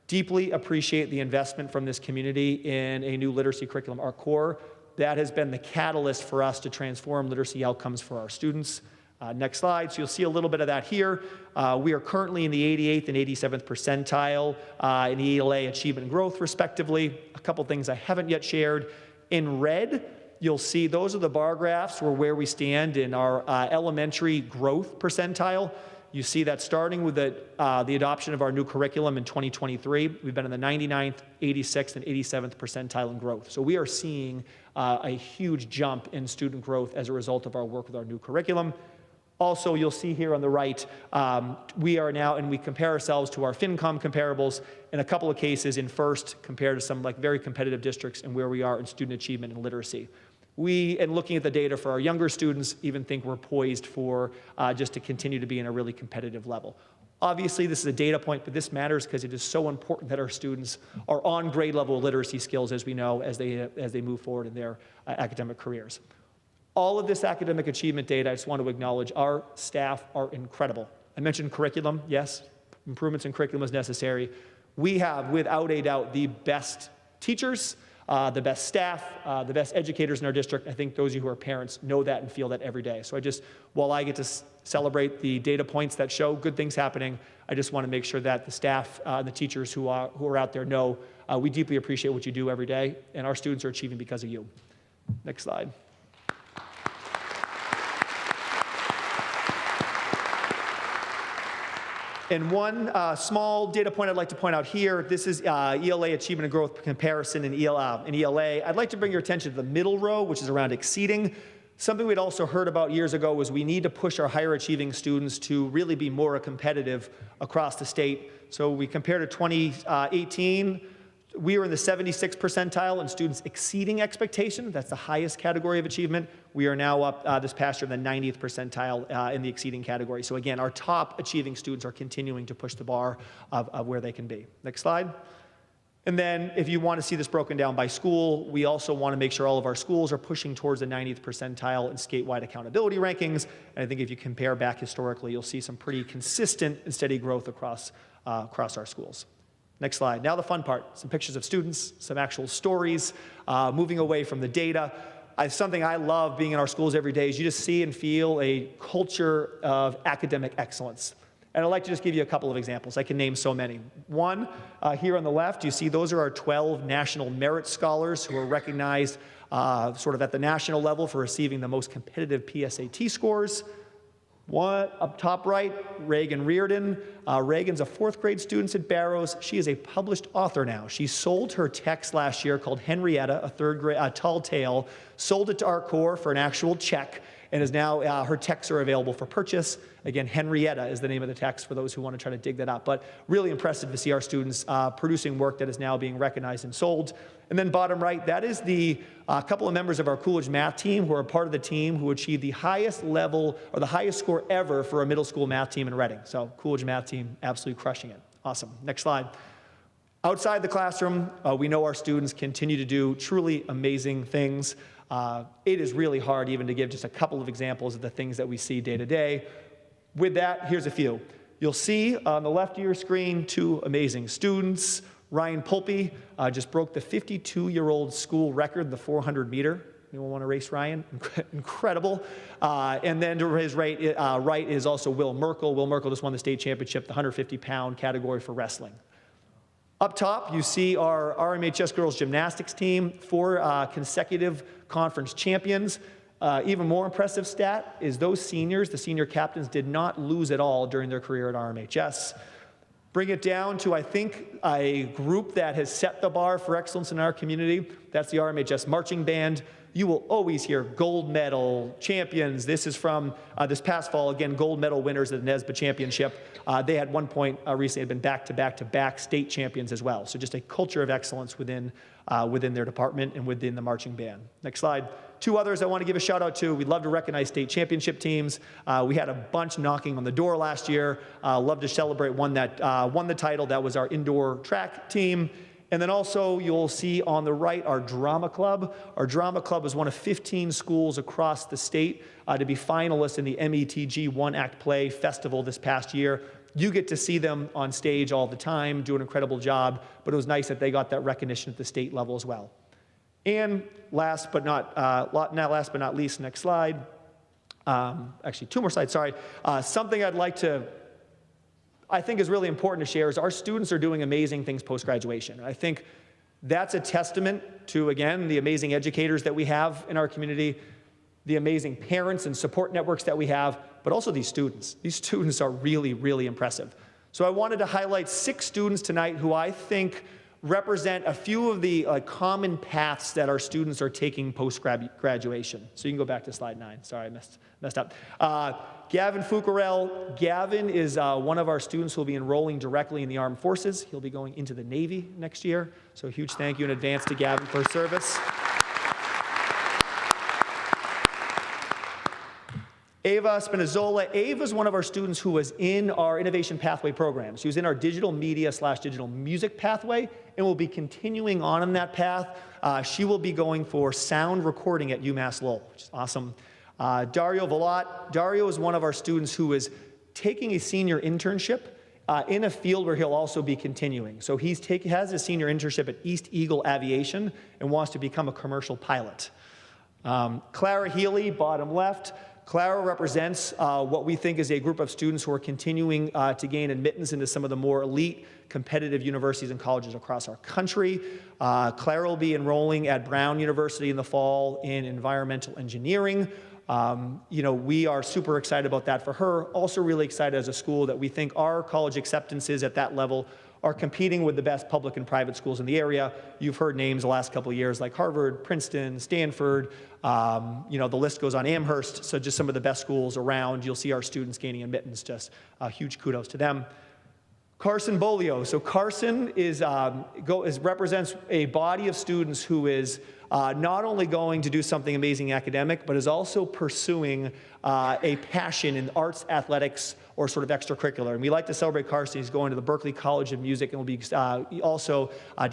Deeply appreciate the investment from this community in a new literacy curriculum, our core. That has been the catalyst for us to transform literacy outcomes for our students. Next slide. So you'll see a little bit of that here. We are currently in the 88th and 87th percentile in ELA achievement and growth, respectively. A couple things I haven't yet shared. In red, you'll see those are the bar graphs for where we stand in our elementary growth percentile. You see that starting with the adoption of our new curriculum in 2023, we've been in the 99th, 86th, and 87th percentile in growth. So we are seeing a huge jump in student growth as a result of our work with our new curriculum. Also, you'll see here on the right, we are now, and we compare ourselves to our FinCom comparables, in a couple of cases in first compared to some very competitive districts and where we are in student achievement and literacy. We, and looking at the data for our younger students, even think we're poised for just to continue to be in a really competitive level. Obviously, this is a data point, but this matters because it is so important that our students are on grade level literacy skills, as we know, as they move forward in their academic careers. All of this academic achievement data, I just want to acknowledge, our staff are incredible. I mentioned curriculum. Yes, improvements in curriculum is necessary. We have, without a doubt, the best teachers, the best staff, the best educators in our district. I think those of you who are parents know that and feel that every day. So while I get to celebrate the data points that show good things happening, I just want to make sure that the staff and the teachers who are out there know we deeply appreciate what you do every day, and our students are achieving because of you. Next slide. And one small data point I'd like to point out here, this is ELA achievement and growth comparison in ELA. I'd like to bring your attention to the middle row, which is around exceeding. Something we'd also heard about years ago was we need to push our higher achieving students to really be more competitive across the state. So we compared to 2018. We were in the 76th percentile in students exceeding expectation. That's the highest category of achievement. We are now up this past year in the 90th percentile in the exceeding category. So again, our top achieving students are continuing to push the bar of where they can be. Next slide. And then if you want to see this broken down by school, we also want to make sure all of our schools are pushing towards the 90th percentile in statewide accountability rankings. And I think if you compare back historically, you'll see some pretty consistent and steady growth across our schools. Next slide. Now the fun part, some pictures of students, some actual stories, moving away from the data. Something I love being in our schools every day is you just see and feel a culture of academic excellence. And I'd like to just give you a couple of examples. I can name so many. One, here on the left, you see those are our 12 national merit scholars who are recognized sort of at the national level for receiving the most competitive PSAT scores. One up top right, Reagan Reardon. Reagan's a 4th grade student at Barrows. She is a published author now. She sold her text last year called Henrietta, a 3rd grade tall tale, sold it to our core for an actual check, and is now, her texts are available for purchase. Again, Henrietta is the name of the text for those who want to try to dig that up. But really impressive to see our students producing work that is now being recognized and sold. And then bottom right, that is the couple of members of our Coolidge math team who are part of the team who achieved the highest level or the highest score ever for a middle school math team in Reading. So Coolidge math team absolutely crushing it. Awesome. Next slide. Outside the classroom, we know our students continue to do truly amazing things. it is really hard even to give just a couple of examples of the things that we see day to day. With that, here's a few. You'll see on the left of your screen 2 amazing students. Ryan Pulpe just broke the 52-year-old school record, the 400 meter. Anyone want to race Ryan? Incredible. And then to his right is also Will Merkel. Will Merkel just won the state championship, the 150-pound category for wrestling. Up top, you see our RMHS girls gymnastics team, 4 consecutive conference champions. Even more impressive stat is those seniors, the senior captains, did not lose at all during their career at RMHS. Bring it down to, I think, a group that has set the bar for excellence in our community. That's the RMHS marching band. You will always hear gold medal champions. This is from this past fall, again, gold medal winners at the NESBA championship. They had one point recently had been back-to-back state champions as well. So just a culture of excellence within their department and within the marching band. Next slide. 2 others I want to give a shout out to. We'd love to recognize state championship teams. We had a bunch knocking on the door last year. Love to celebrate one that won the title. That was our indoor track team. And then also you'll see on the right our drama club. Our drama club is one of 15 schools across the state to be finalists in the METG One Act Play Festival this past year. You get to see them on stage all the time, do an incredible job, but it was nice that they got that recognition at the state level as well. And last but not least, next slide. Actually, 2 more slides, sorry. Something I think is really important to share is our students are doing amazing things post-graduation. I think that's a testament to, again, the amazing educators that we have in our community, the amazing parents and support networks that we have, but also these students. These students are really, really impressive. So I wanted to highlight 6 students tonight who I think represent a few of the common paths that our students are taking post-graduation. So you can go back to slide 9. Sorry, I messed up. Gavin Fucarell. Gavin is one of our students who will be enrolling directly in the Armed Forces. He'll be going into the Navy next year. So a huge thank you in advance to Gavin for his service. Ava Spinazzola. Ava is one of our students who was in our Innovation Pathway program. She was in our digital media / digital music pathway and will be continuing on in that path. She will be going for sound recording at UMass Lowell, which is awesome. Dario Velat. Dario is one of our students who is taking a senior internship in a field where he'll also be continuing. So he has a senior internship at East Eagle Aviation and wants to become a commercial pilot. Clara Healy, bottom left. Clara represents what we think is a group of students who are continuing to gain admittance into some of the more elite competitive universities and colleges across our country. Clara will be enrolling at Brown University in the fall in environmental engineering. We are super excited about that for her. Also really excited as a school that we think our college acceptances at that level are competing with the best public and private schools in the area. You've heard names the last couple of years like Harvard, Princeton, Stanford, the list goes on, Amherst, so just some of the best schools around. You'll see our students gaining admittance, just huge kudos to them. Carson Bolio. So Carson represents a body of students who is not only going to do something amazing academic, but is also pursuing a passion in arts, athletics, or sort of extracurricular. And we like to celebrate Carson. He's going to the Berklee College of Music and will be also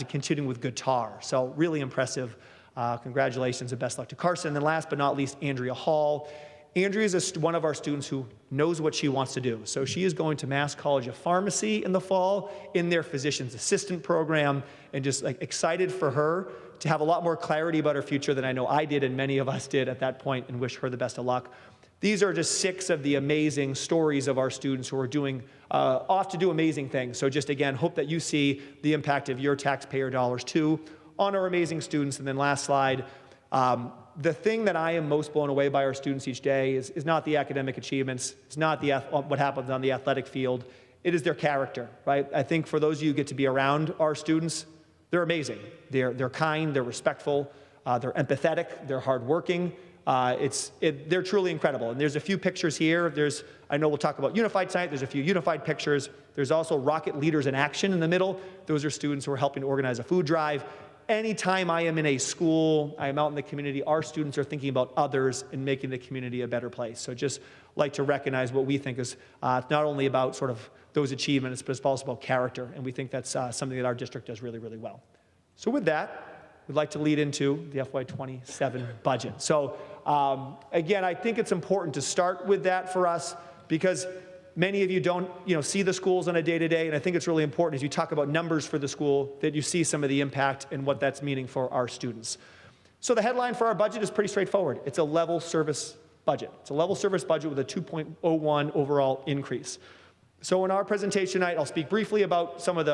continuing with guitar. So really impressive. Congratulations and best luck to Carson. And then last but not least, Andrea Hall. Andrea is one of our students who knows what she wants to do. So she is going to Mass College of Pharmacy in the fall in their physician's assistant program, and just excited for her to have a lot more clarity about her future than I know I did and many of us did at that point, and wish her the best of luck. These are just 6 of the amazing stories of our students who are doing, off to do amazing things. So just again, hope that you see the impact of your taxpayer dollars too on our amazing students. And then last slide, the thing that I am most blown away by our students each day is not the academic achievements, it's not what happens on the athletic field, it is their character, right? I think for those of you who get to be around our students, they're amazing. They're kind, they're respectful, they're empathetic, they're hardworking. They're truly incredible. And there's a few pictures here. I know we'll talk about unified science. There's a few unified pictures. There's also Rocket Leaders in Action in the middle. Those are students who are helping to organize a food drive. Anytime I am in a school, I am out in the community, our students are thinking about others and making the community a better place. So just like to recognize what we think is not only about sort of those achievements, but it's also about character. And we think that's something that our district does really, really well. So with that, we'd like to lead into the FY27 budget. So again, I think it's important to start with that for us because many of you don't see the schools on a day-to-day, and I think it's really important as you talk about numbers for the school that you see some of the impact and what that's meaning for our students. So the headline for our budget is pretty straightforward. It's a level service budget. It's a level service budget with a 2.01 overall increase. So in our presentation tonight, I'll speak briefly about some of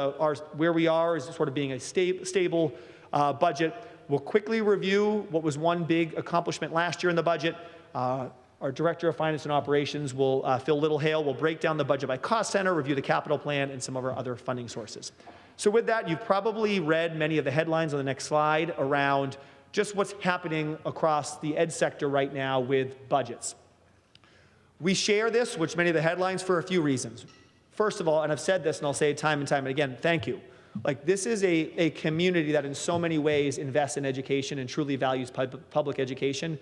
where we are as sort of being a stable budget. We'll quickly review what was one big accomplishment last year in the budget. Our Director of Finance and Operations, Phil Littlehale, will break down the budget by cost center, review the capital plan, and some of our other funding sources. So with that, you've probably read many of the headlines on the next slide around just what's happening across the ed sector right now with budgets. We share this, which many of the headlines, for a few reasons. First of all, and I've said this and I'll say it time and time again, thank you. Like, this is a community that in so many ways invests in education and truly values public education,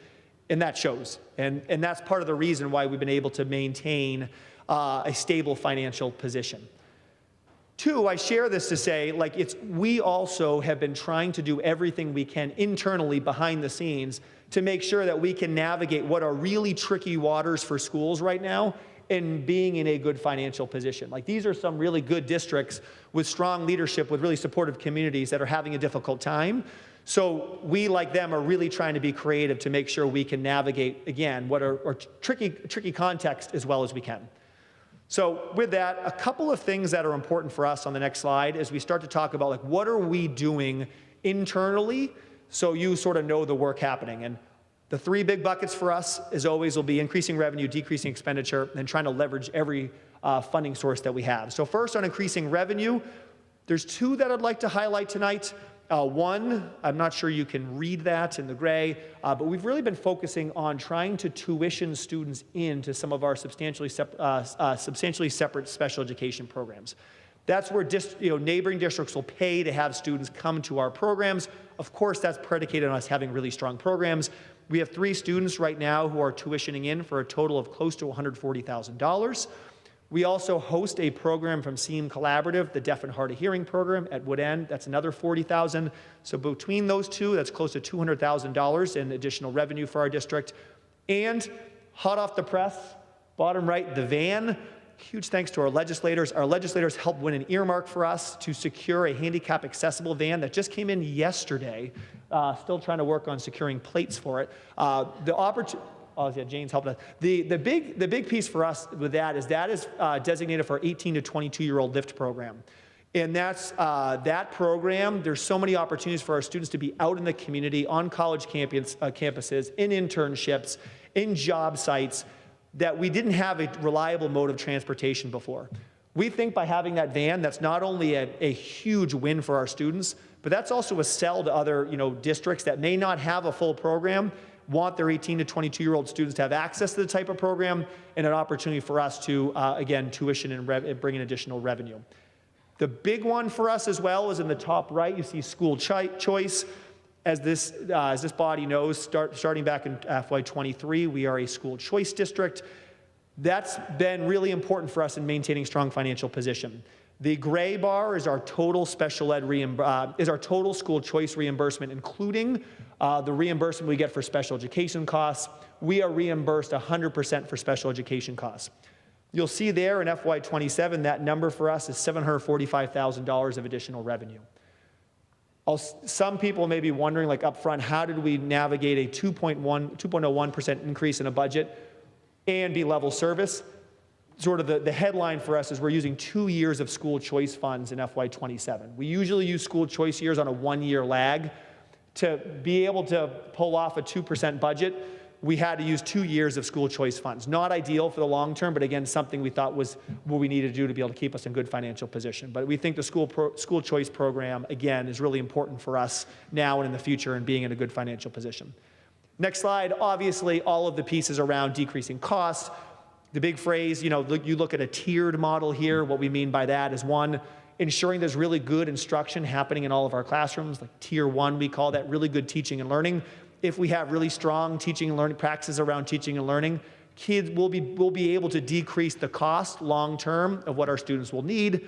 and that shows. And that's part of the reason why we've been able to maintain a stable financial position. Two, I share this to say, we also have been trying to do everything we can internally behind the scenes to make sure that we can navigate what are really tricky waters for schools right now and being in a good financial position. These are some really good districts with strong leadership, with really supportive communities that are having a difficult time. So we, like them, are really trying to be creative to make sure we can navigate, again, what are tricky context as well as we can. So with that, a couple of things that are important for us on the next slide as we start to talk about what are we doing internally so you sort of know the work happening. And the three big buckets for us, as always, will be increasing revenue, decreasing expenditure, and trying to leverage every funding source that we have. So first, on increasing revenue, there's two that I'd like to highlight tonight. One, I'm not sure you can read that in the gray, but we've really been focusing on trying to tuition students into some of our substantially separate special education programs. That's where neighboring districts will pay to have students come to our programs. Of course, that's predicated on us having really strong programs. We have 3 students right now who are tuitioning in for a total of close to $140,000. We also host a program from SEAM Collaborative, the Deaf and Hard of Hearing program at Wood End. That's another $40,000. So between those two, that's close to $200,000 in additional revenue for our district. And hot off the press, bottom right, the van. Huge thanks to our legislators. Our legislators helped win an earmark for us to secure a handicap accessible van that just came in yesterday. Still trying to work on securing plates for it. Oh, yeah, Jane's helped us. The big piece for us with that is designated for our 18 to 22-year-old LIFT program. And that's that program. There's so many opportunities for our students to be out in the community, on college campuses, in internships, in job sites, that we didn't have a reliable mode of transportation before. We think by having that van, that's not only a huge win for our students, but that's also a sell to other districts that may not have a full program, want their 18 to 22-year-old students to have access to the type of program, and an opportunity for us to, again, tuition and bring in additional revenue. The big one for us as well is in the top right. You see school choice. As this body knows, starting back in FY23, we are a school choice district. That's been really important for us in maintaining strong financial position. The gray bar is our total special ed total school choice reimbursement, including the reimbursement we get for special education costs. We are reimbursed 100% for special education costs. You'll see there in FY27, that number for us is $745,000 of additional revenue. Some people may be wondering, up front, how did we navigate a 2.01% increase in a budget and be level service? Sort of the headline for us is we're using 2 years of school choice funds in FY27. We usually use school choice years on a 1-year lag. To be able to pull off a 2% budget, we had to use 2 years of school choice funds. Not ideal for the long term, but again, something we thought was what we needed to do to be able to keep us in good financial position. But we think the school choice program, again, is really important for us now and in the future and being in a good financial position. Next slide, obviously, all of the pieces around decreasing costs. The big phrase, you look at a tiered model here. What we mean by that is, one, ensuring there's really good instruction happening in all of our classrooms, like tier 1, we call that, really good teaching and learning. If we have really strong teaching and learning practices around teaching and learning, kids will be able to decrease the cost long term of what our students will need.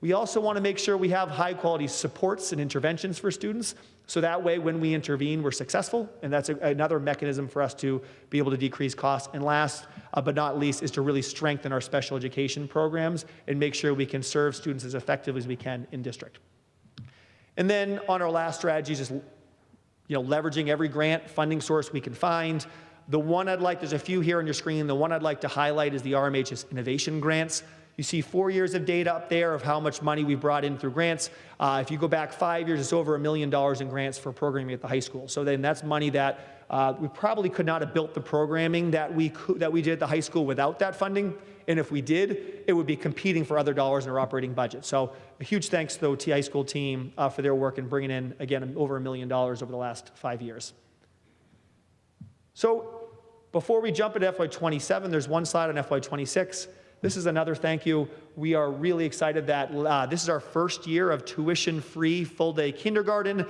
We also want to make sure we have high quality supports and interventions for students, so that way when we intervene, we're successful, and that's another mechanism for us to be able to decrease costs. And last but not least is to really strengthen our special education programs and make sure we can serve students as effectively as we can in district. And then on our last strategy is just leveraging every grant funding source we can find. The one there's a few here on your screen. The one I'd like to highlight is the RMHS Innovation Grants. You see 4 years of data up there of how much money we brought in through grants. If you go back 5 years, it's over $1 million in grants for programming at the high school. So then that's money that we probably could not have built the programming that we did at the high school without that funding. And if we did, it would be competing for other dollars in our operating budget. So a huge thanks to the OT high school team for their work in bringing in, again, over $1 million over the last 5 years. So before we jump into FY27, there's one slide on FY26. This is another thank you. We are really excited that this is our first year of tuition-free full-day kindergarten.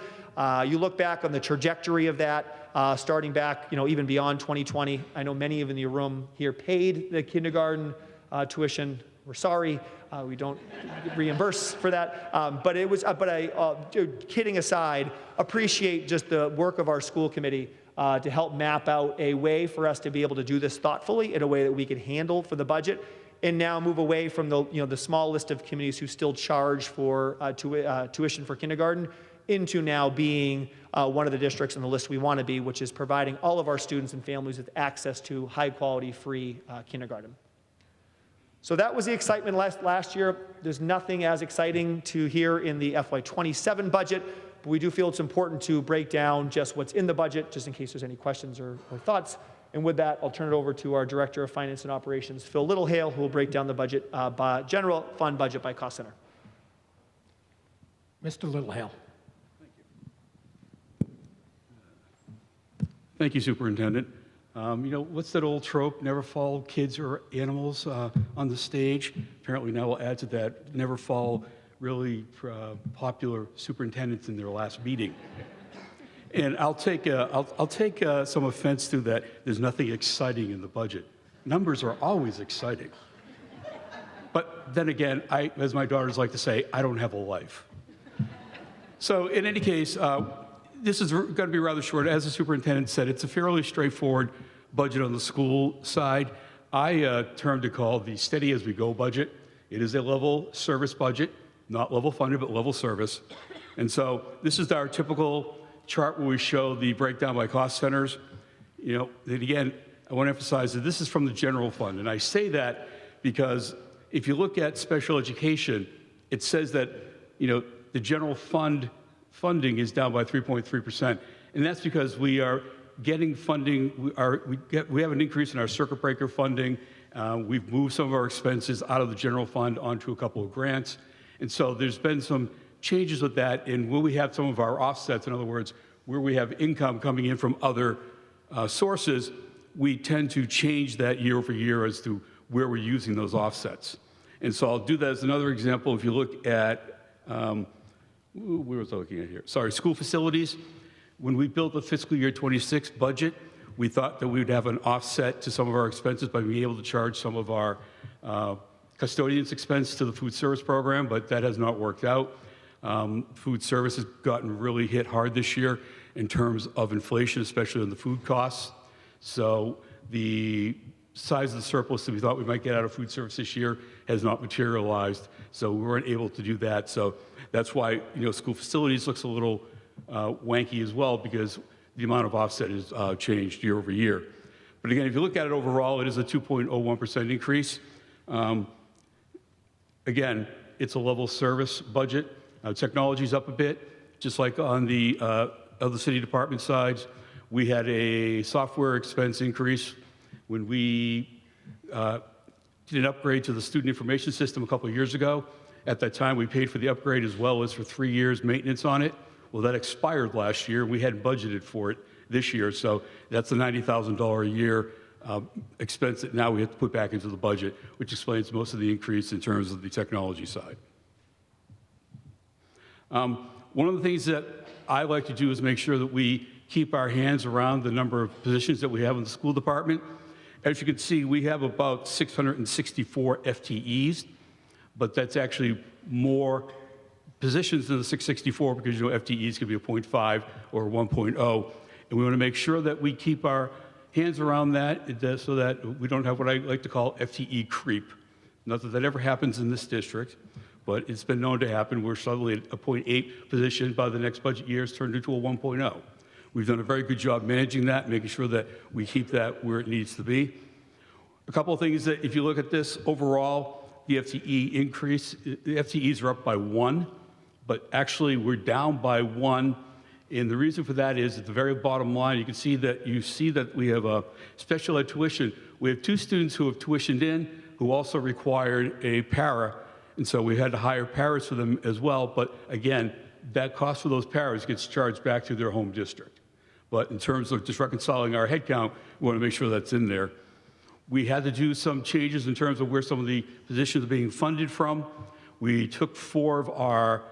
You look back on the trajectory of that, starting back, even beyond 2020. I know many of you in the room here paid the kindergarten tuition. We're sorry, we don't reimburse for that. Kidding aside, appreciate just the work of our school committee to help map out a way for us to be able to do this thoughtfully in a way that we could handle for the budget, and now move away from the small list of communities who still charge for tuition for kindergarten into now being one of the districts on the list we want to be, which is providing all of our students and families with access to high-quality, free kindergarten. So that was the excitement last year. There's nothing as exciting to hear in the FY27 budget, but we do feel it's important to break down just what's in the budget, just in case there's any questions or thoughts. And with that, I'll turn it over to our Director of Finance and Operations, Phil Littlehale, who will break down the budget by general fund budget by cost center. Mr. Littlehale. Thank you, Superintendent. What's that old trope? Never follow kids or animals on the stage. Apparently now we'll add to that, never follow really popular superintendents in their last meeting. And I'll take some offense to that. There's nothing exciting in the budget. Numbers are always exciting. But then again, as my daughters like to say, I don't have a life. So in any case, this is going to be rather short. As the superintendent said, it's a fairly straightforward budget on the school side. I termed it called the steady as we go budget. It is a level service budget, not level funded, but level service. And so this is our typical chart where we show the breakdown by cost centers. And again, I want to emphasize that this is from the general fund. And I say that because if you look at special education, it says that, the general funding is down by 3.3%. And that's because we are getting funding. We have an increase in our circuit breaker funding. We've moved some of our expenses out of the general fund onto a couple of grants. And so there's been some changes with that, and where we have some of our offsets, in other words, where we have income coming in from other sources, we tend to change that year over year as to where we're using those offsets. And so I'll do that as another example. If you look at, where was I looking at here? Sorry, school facilities. When we built the fiscal year 26 budget, we thought that we would have an offset to some of our expenses by being able to charge some of our custodians' expense to the food service program, but that has not worked out. Food service has gotten really hit hard this year in terms of inflation, especially on the food costs. So the size of the surplus that we thought we might get out of food service this year has not materialized. So we weren't able to do that. So that's why, school facilities looks a little wanky as well, because the amount of offset has changed year over year. But again, if you look at it overall, it is a 2.01% increase. Again, it's a level service budget. Technology's up a bit, just like on the other city department sides. We had a software expense increase when we did an upgrade to the student information system a couple of years ago. At that time, we paid for the upgrade as well as for 3 years maintenance on it. Well, that expired last year. We hadn't budgeted for it this year, so that's a $90,000 a year expense that now we have to put back into the budget, which explains most of the increase in terms of the technology side. One of the things that I like to do is make sure that we keep our hands around the number of positions that we have in the school department. As you can see, we have about 664 FTEs, but that's actually more positions than the 664 because, you know, FTEs could be a 0.5 or 1.0. And we want to make sure that we keep our hands around that so that we don't have what I like to call FTE creep. Not that that ever happens in this district, but it's been known to happen where suddenly a 0.8 position by the next budget year is turned into a 1.0. We've done a very good job managing that, making sure that we keep that where it needs to be. A couple of things that if you look at this overall, the FTE increase, the FTEs are up by 1, but actually we're down by 1. And the reason for that is at the very bottom line, you see that we have a special ed tuition. We have 2 students who have tuitioned in who also required a para, and so we had to hire paras for them as well. But again, that cost for those paras gets charged back to their home district. But in terms of just reconciling our headcount, we want to make sure that's in there. We had to do some changes in terms of where some of the positions are being funded from. We took 4 of our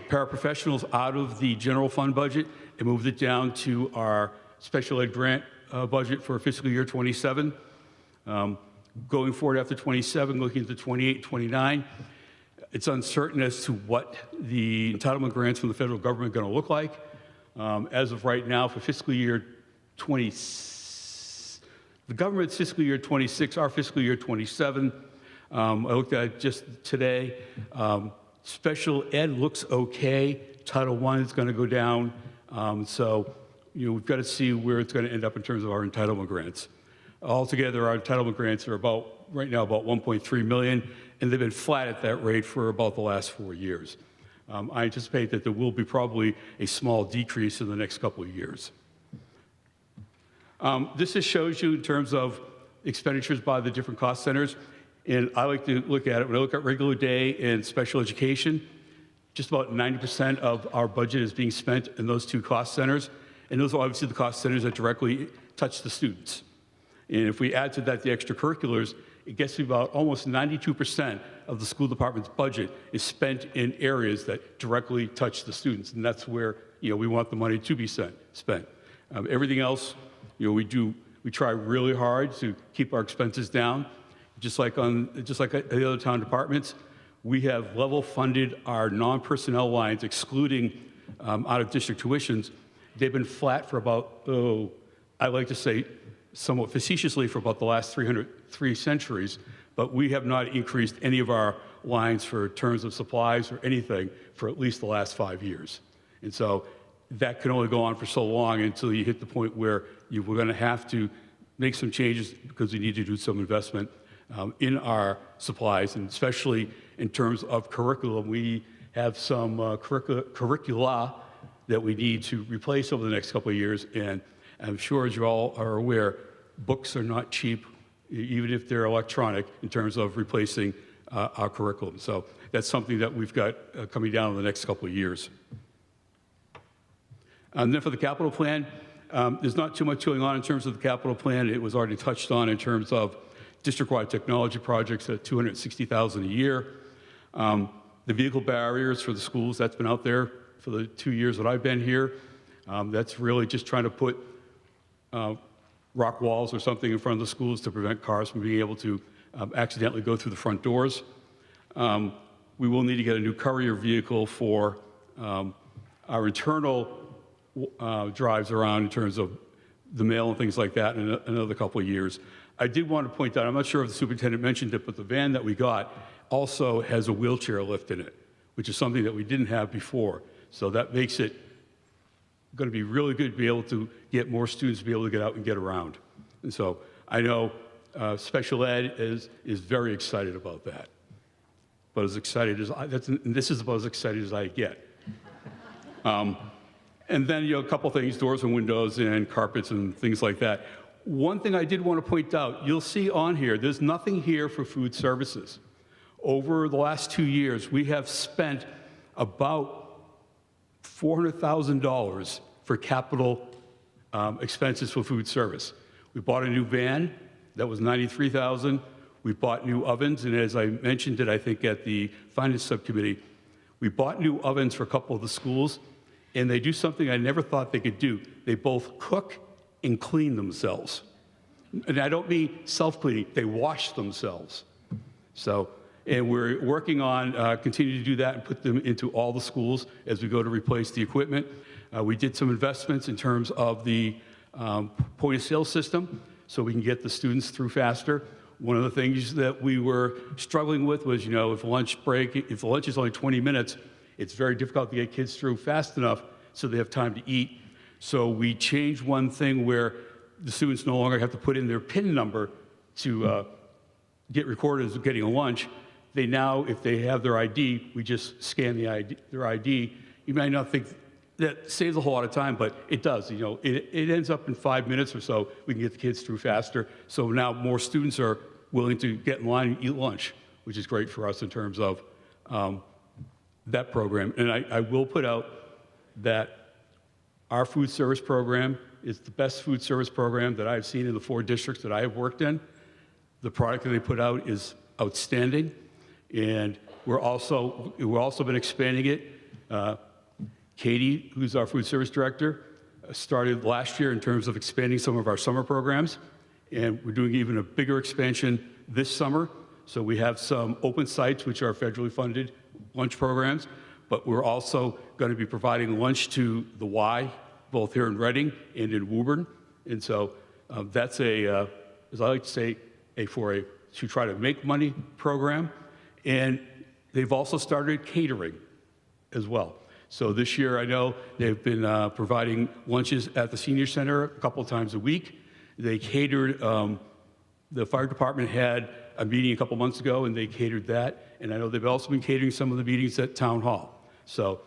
paraprofessionals out of the general fund budget and moved it down to our special ed grant budget for fiscal year 27. Going forward after 27, looking into 28, 29, it's uncertain as to what the entitlement grants from the federal government are going to look like. As of right now, for fiscal year 26, the government's fiscal year 26, our fiscal year 27, I looked at it just today. Special ed looks okay. Title I is going to go down. So, you know, we've got to see where it's going to end up in terms of our entitlement grants. Altogether, our entitlement grants are right now about 1.3 million, and they've been flat at that rate for about the last 4 years. I anticipate that there will be probably a small decrease in the next couple of years. This just shows you in terms of expenditures by the different cost centers. And I like to look at it, when I look at regular day and special education, just about 90% of our budget is being spent in those 2 cost centers. And those are obviously the cost centers that directly touch the students. And if we add to that the extracurriculars, it gets to about almost 92% of the school department's budget is spent in areas that directly touch the students. And that's where, you know, we want the money to be spent. Everything else, you know, we try really hard to keep our expenses down. Just like the other town departments, we have level funded our non-personnel lines, excluding out-of-district tuitions. They've been flat for about, I like to say, somewhat facetiously, for about the last 3 centuries, but we have not increased any of our lines for terms of supplies or anything for at least the last 5 years. And so that can only go on for so long until you hit the point where we're going to have to make some changes because we need to do some investment in our supplies, and especially in terms of curriculum. We have some curricula that we need to replace over the next couple of years, and I'm sure, as you all are aware, books are not cheap, even if they're electronic, in terms of replacing our curriculum. So that's something that we've got coming down in the next couple of years. And then for the capital plan, there's not too much going on in terms of the capital plan. It was already touched on in terms of district-wide technology projects at $260,000 a year. The vehicle barriers for the schools, that's been out there for the 2 years that I've been here. That's really just trying to put rock walls or something in front of the schools to prevent cars from being able to accidentally go through the front doors. We will need to get a new courier vehicle for our internal drives around in terms of the mail and things like that in another couple of years. I did want to point out, I'm not sure if the superintendent mentioned it, but the van that we got also has a wheelchair lift in it, which is something that we didn't have before. So that makes it going to be really good to be able to get more students to be able to get out and get around. And so I know special ed is very excited about that. But as excited as this is about as excited as I get. And then, you know, a couple things, doors and windows and carpets and things like that. One thing I did want to point out, you'll see on here, there's nothing here for food services. Over the last 2 years, we have spent about $400,000 for capital expenses for food service. We bought a new van, that was $93,000. We bought new ovens, and as I mentioned it, I think at the finance subcommittee, we bought new ovens for a couple of the schools, and they do something I never thought they could do. They both cook and clean themselves. And I don't mean self-cleaning, they wash themselves. So And we're working on continuing to do that and put them into all the schools as we go to replace the equipment. We did some investments in terms of the point of sale system so we can get the students through faster. One of the things that we were struggling with was, if the lunch is only 20 minutes, it's very difficult to get kids through fast enough so they have time to eat. So we changed one thing where the students no longer have to put in their PIN number to get recorded as getting a lunch. They now, if they have their ID, we just scan their ID. You might not think that saves a whole lot of time, but it does. It ends up in 5 minutes or so. We can get the kids through faster. So now more students are willing to get in line and eat lunch, which is great for us in terms of that program. And I will put out that our food service program is the best food service program that I've seen in the 4 districts that I have worked in. The product that they put out is outstanding, and we're also been expanding it. Katie, who's our food service director, started last year in terms of expanding some of our summer programs, and we're doing even a bigger expansion this summer. So we have some open sites, which are federally funded lunch programs, but we're also going to be providing lunch to the Y, both here in Reading and in Woburn. And so that's as I like to say, to try to make money program. And they've also started catering as well. So this year, I know they've been providing lunches at the senior center a couple of times a week. They catered, the fire department had a meeting a couple months ago, and they catered that. And I know they've also been catering some of the meetings at Town Hall. So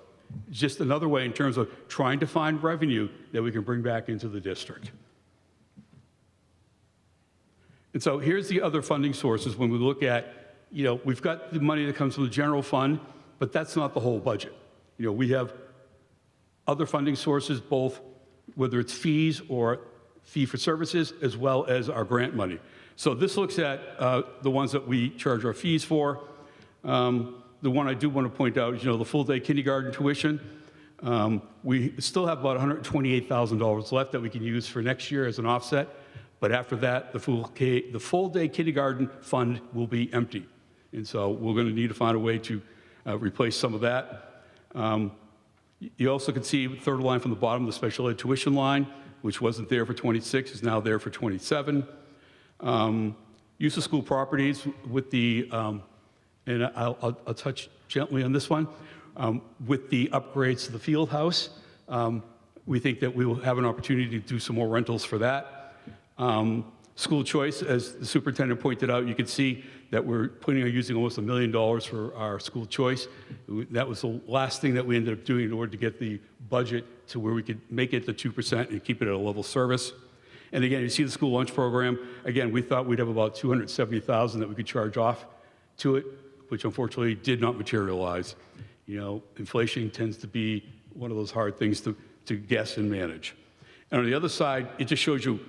just another way in terms of trying to find revenue that we can bring back into the district. And so here's the other funding sources when we look at, we've got the money that comes from the general fund, but that's not the whole budget. We have other funding sources, both whether it's fees or fee for services, as well as our grant money. So this looks at the ones that we charge our fees for. The one I do want to point out is, the full-day kindergarten tuition. We still have about $128,000 left that we can use for next year as an offset. But after that, the full-day kindergarten fund will be empty. And so we're going to need to find a way to replace some of that. You also can see third line from the bottom, the special ed tuition line, which wasn't there for 26, is now there for 27. Use of school properties with the, and I'll touch gently on this one, with the upgrades to the field house. We think that we will have an opportunity to do some more rentals for that. School choice, as the superintendent pointed out, you can see that we're using almost $1 million for our school choice. That was the last thing that we ended up doing in order to get the budget to where we could make it to 2% and keep it at a level service. And again, you see the school lunch program. Again, we thought we'd have about $270,000 that we could charge off to it, which unfortunately did not materialize. Inflation tends to be one of those hard things to guess and manage. And on the other side, it just shows you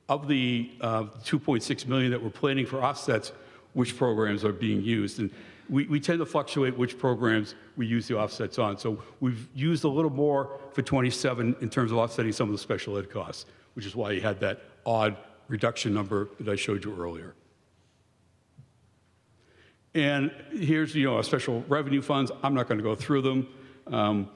of the $2.6 million that we're planning for offsets, which programs are being used. And we tend to fluctuate which programs we use the offsets on. So we've used a little more for 27 in terms of offsetting some of the special ed costs, which is why you had that odd reduction number that I showed you earlier. And here's, our special revenue funds. I'm not going to go through them,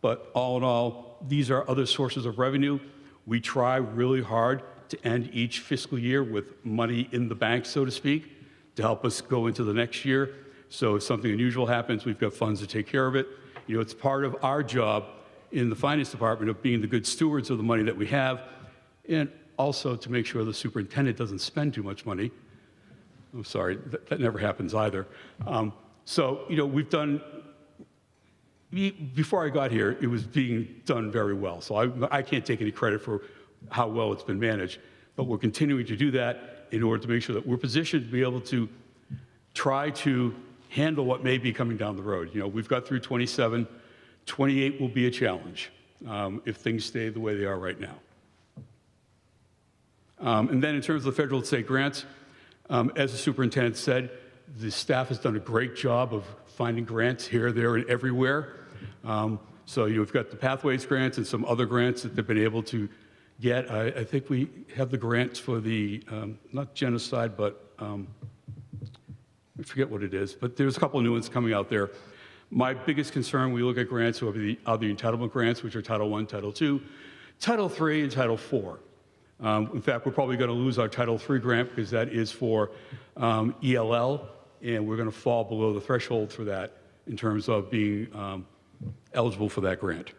but all in all, these are other sources of revenue. We try really hard to end each fiscal year with money in the bank, so to speak, to help us go into the next year. So if something unusual happens, we've got funds to take care of it. It's part of our job in the finance department of being the good stewards of the money that we have, and also to make sure the superintendent doesn't spend too much money. I'm sorry, that never happens either. We've done, before I got here, it was being done very well. So I can't take any credit for how well it's been managed, but we're continuing to do that in order to make sure that we're positioned to be able to try to handle what may be coming down the road. We've got through 27, 28 will be a challenge if things stay the way they are right now. And then in terms of the federal and state grants, as the superintendent said, the staff has done a great job of finding grants here, there, and everywhere. So we've got the Pathways grants and some other grants that they've been able to get. I think we have the grants for the, not genocide, but I forget what it is, but there's a couple of new ones coming out there. My biggest concern when we look at grants are the entitlement grants, which are Title I, Title II, Title III, and Title IV. In fact, we're probably going to lose our Title III grant because that is for ELL, and we're going to fall below the threshold for that in terms of being eligible for that grant.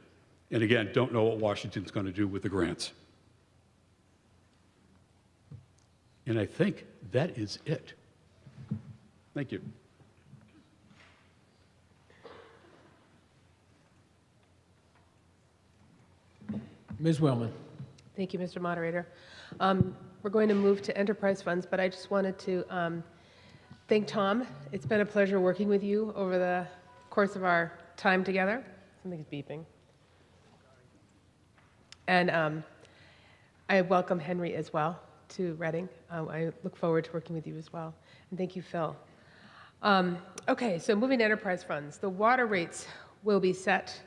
And again, don't know what Washington's going to do with the grants. And I think that is it. Thank you. Ms. Wellman. Thank you, Mr. Moderator. We're going to move to enterprise funds, but I just wanted to thank Tom. It's been a pleasure working with you over the course of our time together. Something's beeping. And I welcome Henry as well to Reading. I look forward to working with you as well. And thank you, Phil. Okay, so moving to enterprise funds. The water rates will be set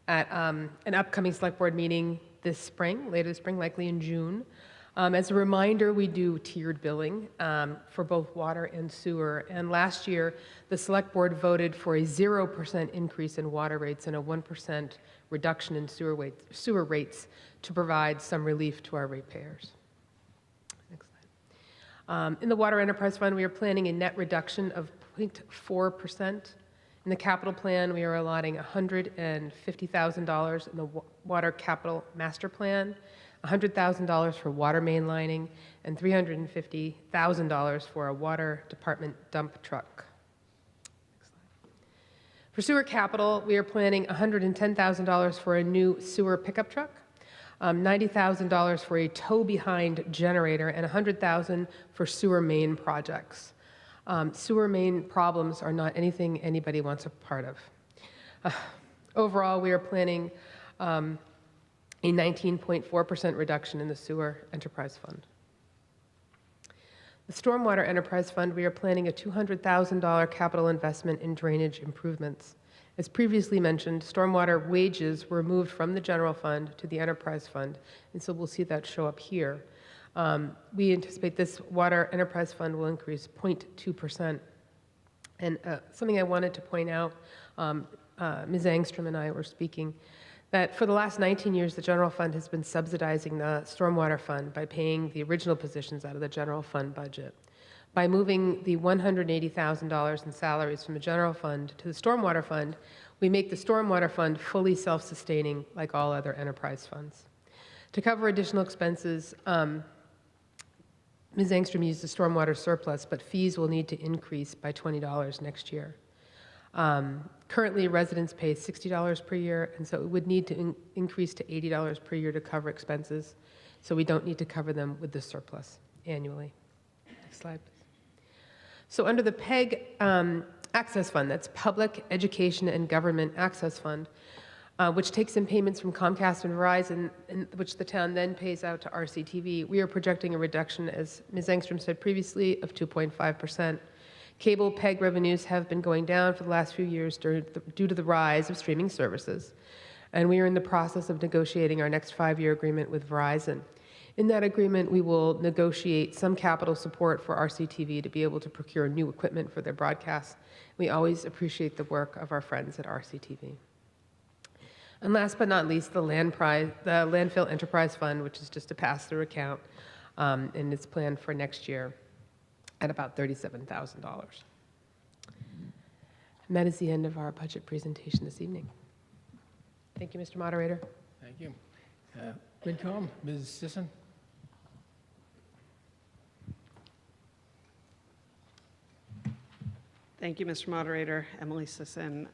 at an upcoming select board meeting this spring, later this spring, likely in June. As a reminder, we do tiered billing for both water and sewer. And last year, the select board voted for a 0% increase in water rates and a 1% reduction in sewer rates to provide some relief to our ratepayers. Next slide. In the Water Enterprise Fund, we are planning a net reduction of 0.4%. In the capital plan, we are allotting $150,000 in the Water Capital Master Plan, $100,000 for water main lining, and $350,000 for a water department dump truck. Next slide. For sewer capital, we are planning $110,000 for a new sewer pickup truck, $90,000 for a tow-behind generator, and $100,000 for sewer main projects. Sewer main problems are not anything anybody wants a part of. Overall, we are planning a 19.4% reduction in the sewer enterprise fund. The stormwater enterprise fund, we are planning a $200,000 capital investment in drainage improvements. As previously mentioned, stormwater wages were moved from the general fund to the enterprise fund, and so we'll see that show up here. We anticipate this water enterprise fund will increase 0.2%. And something I wanted to point out, Ms. Angstrom and I were speaking, that for the last 19 years, the general fund has been subsidizing the stormwater fund by paying the original positions out of the general fund budget. By moving the $180,000 in salaries from the general fund to the stormwater fund, we make the stormwater fund fully self-sustaining like all other enterprise funds. To cover additional expenses, Ms. Angstrom used the stormwater surplus, but fees will need to increase by $20 next year. Currently, residents pay $60 per year, and so it would need to increase to $80 per year to cover expenses, so we don't need to cover them with the surplus annually. Next slide, please. So under the PEG Access Fund, that's Public Education and Government Access Fund, which takes in payments from Comcast and Verizon, and which the town then pays out to RCTV, we are projecting a reduction, as Ms. Engstrom said previously, of 2.5%. Cable PEG revenues have been going down for the last few years due to the rise of streaming services, and we are in the process of negotiating our next 5-year agreement with Verizon. In that agreement, we will negotiate some capital support for RCTV to be able to procure new equipment for their broadcasts. We always appreciate the work of our friends at RCTV. And last but not least, the Landfill Enterprise Fund, which is just a pass-through account, and it's planned for next year at about $37,000. And that is the end of our budget presentation this evening. Thank you, Mr. Moderator. Thank you. FinCom, Ms. Sisson. Thank you, Mr. Moderator. Emily Sisson,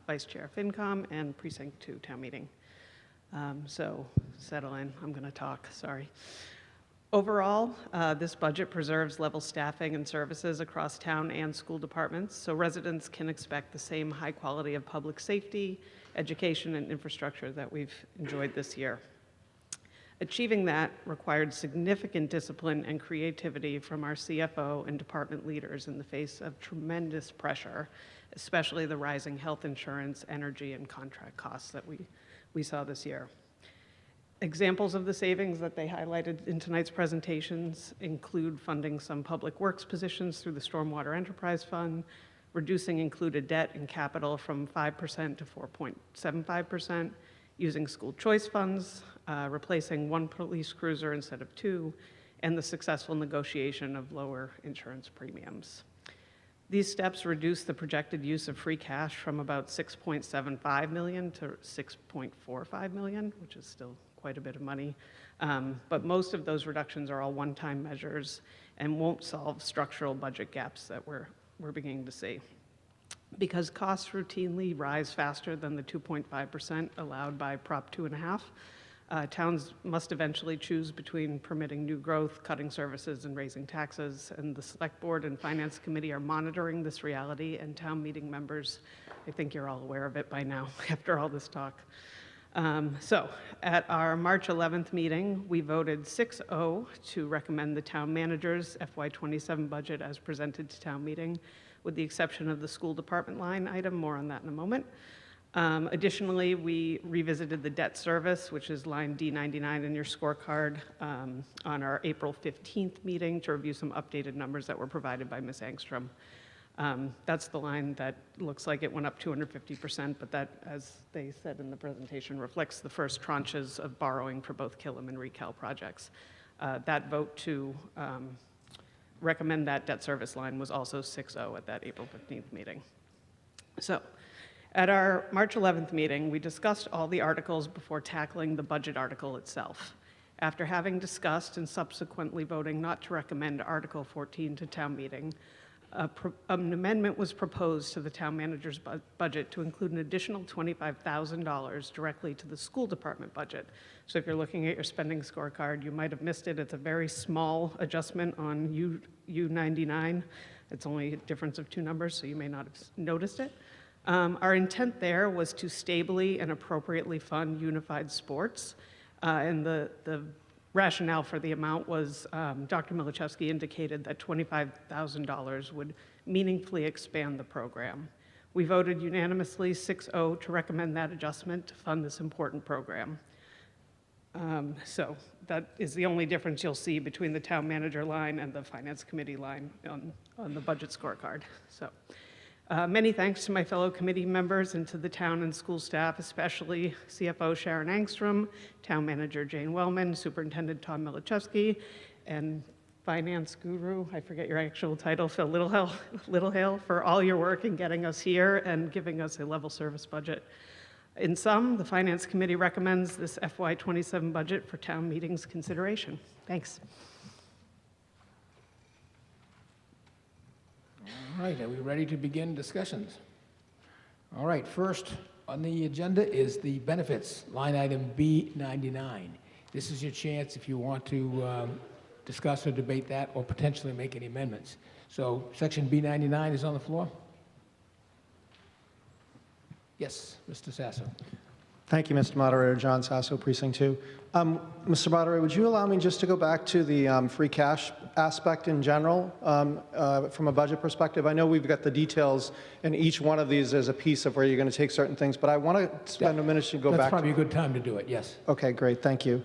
Vice Chair FinCom and Precinct 2 Town Meeting. So settle in, I'm going to talk, sorry. Overall, this budget preserves level staffing and services across town and school departments, so residents can expect the same high quality of public safety, education, and infrastructure that we've enjoyed this year. Achieving that required significant discipline and creativity from our CFO and department leaders in the face of tremendous pressure, especially the rising health insurance, energy, and contract costs that we saw this year. Examples of the savings that they highlighted in tonight's presentations include funding some public works positions through the Stormwater Enterprise Fund, reducing included debt and capital from 5% to 4.75%, using school choice funds, replacing one police cruiser instead of two, and the successful negotiation of lower insurance premiums. These steps reduce the projected use of free cash from about $6.75 million to $6.45 million, which is still quite a bit of money. But most of those reductions are all one-time measures and won't solve structural budget gaps that we're beginning to see. Because costs routinely rise faster than the 2.5% allowed by Prop 2.5, towns must eventually choose between permitting new growth, cutting services, and raising taxes. And the Select Board and Finance Committee are monitoring this reality, and town meeting members, I think you're all aware of it by now after all this talk. So at our March 11th meeting, we voted 6-0 to recommend the town manager's FY27 budget as presented to town meeting, with the exception of the school department line item. More on that in a moment. Additionally, we revisited the debt service, which is line D99 in your scorecard, on our April 15th meeting to review some updated numbers that were provided by Ms. Angstrom. That's the line that looks like it went up 250%, but that, as they said in the presentation, reflects the first tranches of borrowing for both Killam and Recal projects. That vote to recommend that debt service line was also 6-0 at that April 15th meeting. So, at our March 11th meeting, we discussed all the articles before tackling the budget article itself. After having discussed and subsequently voting not to recommend Article 14 to town meeting, an amendment was proposed to the town manager's budget to include an additional $25,000 directly to the school department budget. So if you're looking at your spending scorecard, you might have missed it. It's a very small adjustment on U99. It's only a difference of two numbers, so you may not have noticed it. Our intent there was to stably and appropriately fund unified sports, and the rationale for the amount was Dr. Milichewski indicated that $25,000 would meaningfully expand the program. We voted unanimously 6-0 to recommend that adjustment to fund this important program. So that is the only difference you'll see between the town manager line and the finance committee line on the budget scorecard. So. Many thanks to my fellow committee members and to the town and school staff, especially CFO Sharon Angstrom, Town Manager Jane Wellman, Superintendent Tom Milichewski, and Finance Guru, I forget your actual title, Phil Littlehale, for all your work in getting us here and giving us a level service budget. In sum, the Finance Committee recommends this FY27 budget for town meetings consideration. Thanks. All right, are we ready to begin discussions? All right, first on the agenda is the benefits, line item B99. This is your chance if you want to discuss or debate that or potentially make any amendments. So section B99 is on the floor. Yes, Mr. Sasso. Thank you, Mr. Moderator. John Sasso, Precinct 2. Mr. Moderator, would you allow me just to go back to the free cash aspect in general from a budget perspective? I know we've got the details, and each one of these is a piece of where you're going to take certain things, but I want to spend a minute to go back. That's probably a good time to do it, yes. Okay, great. Thank you.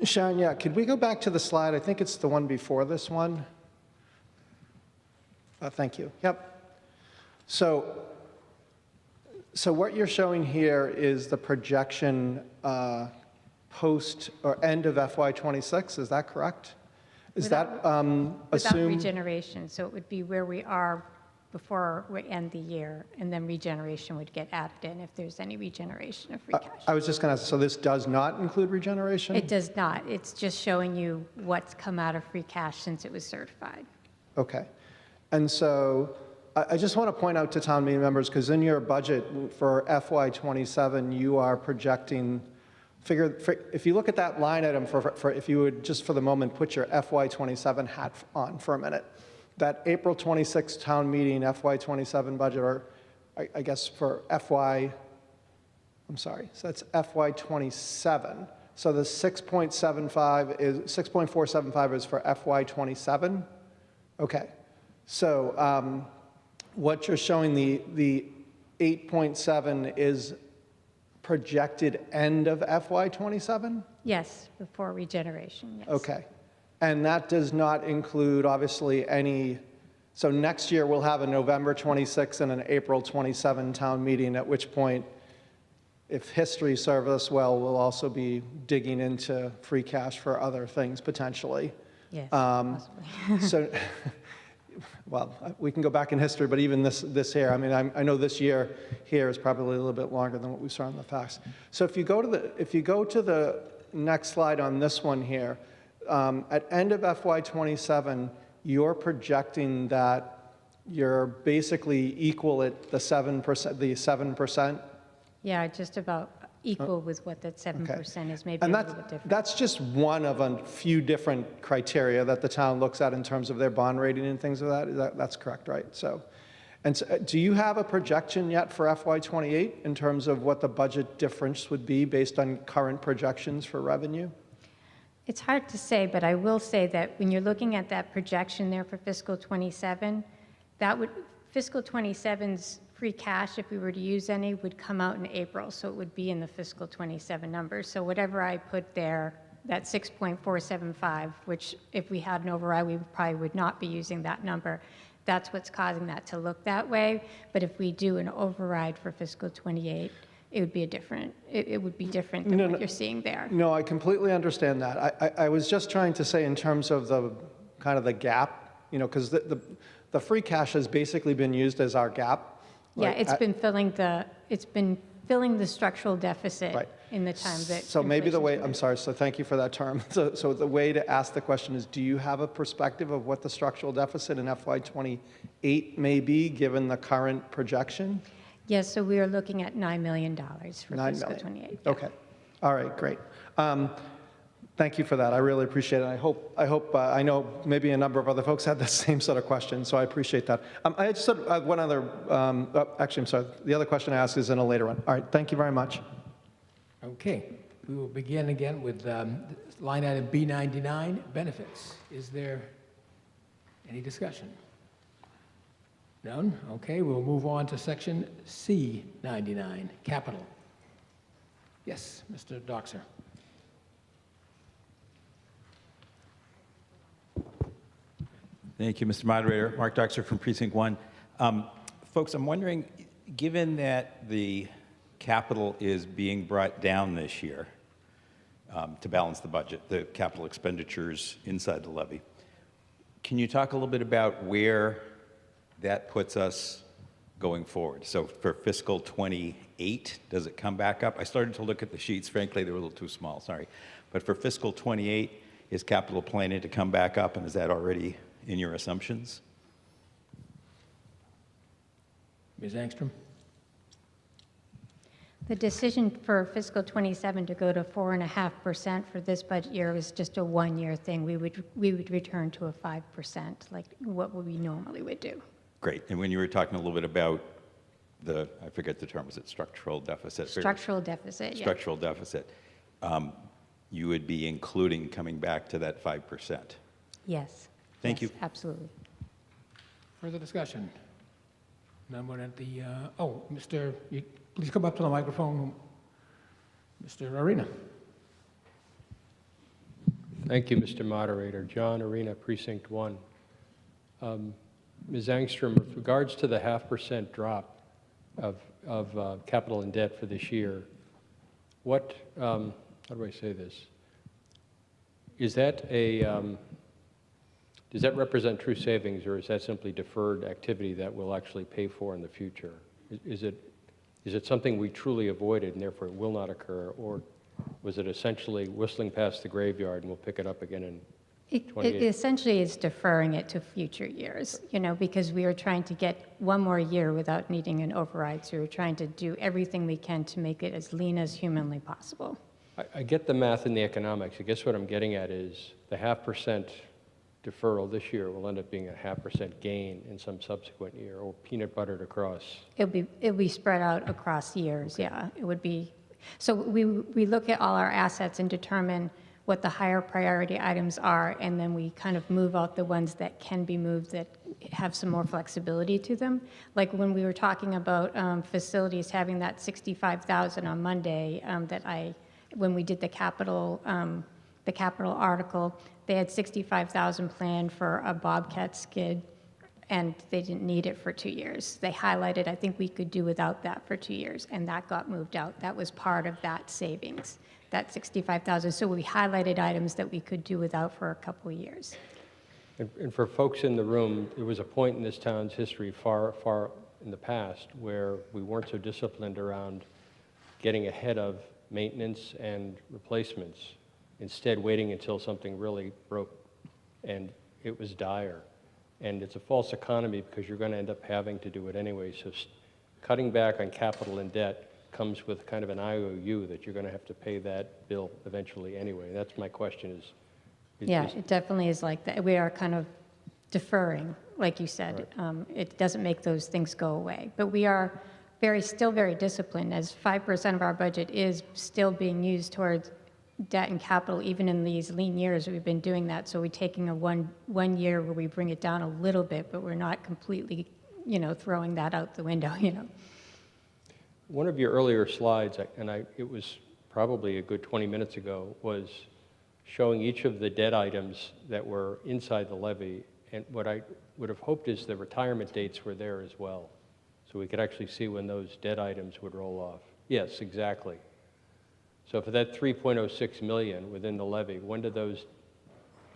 Sharon, yeah, could we go back to the slide? I think it's the one before this one. Thank you. Yep. So what you're showing here is the projection post or end of FY26, is that correct? Is that without regeneration, so it would be where we are before we end the year, and then regeneration would get added in if there's any regeneration of free cash. I was just going to ask, so this does not include regeneration? It does not. It's just showing you what's come out of free cash since it was certified. Okay. And so I just want to point out to town meeting members, because in your budget for FY27, you are projecting, if you look at that line item, if you would just for the moment put your FY27 hat on for a minute, that April 26th town meeting FY27 budget, or I guess for so that's FY27. So the 6.475 is for FY27. Okay. So what you're showing, the 8.7 is projected end of FY27? Yes, before regeneration, yes. Okay. And that does not include, obviously, any, so next year we'll have a November 26 and an April 27 town meeting, at which point, if history serves us well, we'll also be digging into free cash for other things potentially. Yes, possibly. So, well, we can go back in history, but even this year, I mean, I know this year here is probably a little bit longer than what we saw in the past. So if you go to the next slide on this one here, at end of FY27, you're projecting that you're basically equal at the 7%. Yeah, just about equal with what that 7% is, maybe And a little bit different. that's just one of a few different criteria that the town looks at in terms of their bond rating and things of that. That's correct, right? So, do you have a projection yet for FY28 in terms of what the budget difference would be based on current projections for revenue? It's hard to say, but I will say that when you're looking at that projection there for fiscal 27, fiscal 27's free cash, if we were to use any, would come out in April, so it would be in the fiscal 27 numbers. So whatever I put there, that 6.475, which if we had an override, we probably would not be using that number. That's what's causing that to look that way. But if we do an override for fiscal 28, it would be different than what you're seeing there. No, I completely understand that. I was just trying to say in terms of the kind of the gap, because the free cash has basically been used as our gap. Yeah, it's been filling the structural deficit Right. in the time that. So maybe the way, inflation's I'm sorry, so thank you for that term. So the way to ask the question is, do you have a perspective of what the structural deficit in FY28 may be, given the current projection? Yes, so we are looking at $9 million for $9 fiscal million. 28. Okay. All right, great. Thank you for that. I really appreciate it. I know maybe a number of other folks had the same sort of question, so I appreciate that. I just had one other, actually, I'm sorry. The other question I asked is in a later one. All right, thank you very much. Okay, we will begin again with line item B99, benefits. Is there any discussion? None? Okay, we'll move on to section C99, capital. Yes, Mr. Doxer. Thank you, Mr. Moderator. Mark Doxer from Precinct 1. Folks, I'm wondering, given that the capital is being brought down this year to balance the budget, the capital expenditures inside the levy, can you talk a little bit about where that puts us going forward? So for fiscal 28, does it come back up? I started to look at the sheets. Frankly, they were a little too small, sorry. But for fiscal 28, is capital planning to come back up, and is that already in your assumptions? Ms. Angstrom? The decision for fiscal 27 to go to 4.5% for this budget year was just a one-year thing. We would return to a 5%, like what we normally would do. Great. And when you were talking a little bit about I forget the term, was it structural deficit? Structural deficit, yeah. Structural deficit. You would be including coming back to that 5%. Yes. Thank Yes, you. absolutely. Further discussion? None one at the, please come up to the microphone. Mr. Arena. Thank you, Mr. Moderator. John Arena, Precinct 1. Ms. Angstrom, with regards to the 0.5% drop of capital and debt for this year, what, how do I say this? Is that does that represent true savings, or is that simply deferred activity that we'll actually pay for in the future? Is it something we truly avoided and therefore it will not occur, or was it essentially whistling past the graveyard and we'll pick it up again in It 28? essentially is deferring it to future years, because we are trying to get one more year without needing an override. So we're trying to do everything we can to make it as lean as humanly possible. I get the math and the economics. I guess what I'm getting at is the 0.5% deferral this year will end up being a 0.5% gain in some subsequent year, or peanut buttered across. It'll be spread out across years, yeah. It would be, so we look at all our assets and determine what the higher priority items are, and then we kind of move out the ones that can be moved that have some more flexibility to them. Like when we were talking about facilities having that 65,000 on Monday, when we did the capital article, they had 65,000 planned for a Bobcat skid, and they didn't need it for 2 years. They highlighted, I think we could do without that for 2 years, and that got moved out. That was part of that savings, that 65,000. So we highlighted items that we could do without for a couple of years. And for folks in the room, there was a point in this town's history far, far in the past where we weren't so disciplined around getting ahead of maintenance and replacements, instead waiting until something really broke, and it was dire. And it's a false economy because you're going to end up having to do it anyway. So cutting back on capital and debt comes with kind of an IOU that you're going to have to pay that bill eventually anyway. That's my question is. Yeah, it definitely is like that. We are kind of deferring, like you said. Right. It doesn't make those things go away. But we are still very disciplined, as 5% of our budget is still being used towards debt and capital, even in these lean years. We've been doing that. So we're taking a one year where we bring it down a little bit, but we're not completely, throwing that out the window, One of your earlier slides, it was probably a good 20 minutes ago, was showing each of the debt items that were inside the levy. And what I would have hoped is the retirement dates were there as well, so we could actually see when those debt items would roll off. Yes, exactly. So for that 3.06 million within the levy, when do those...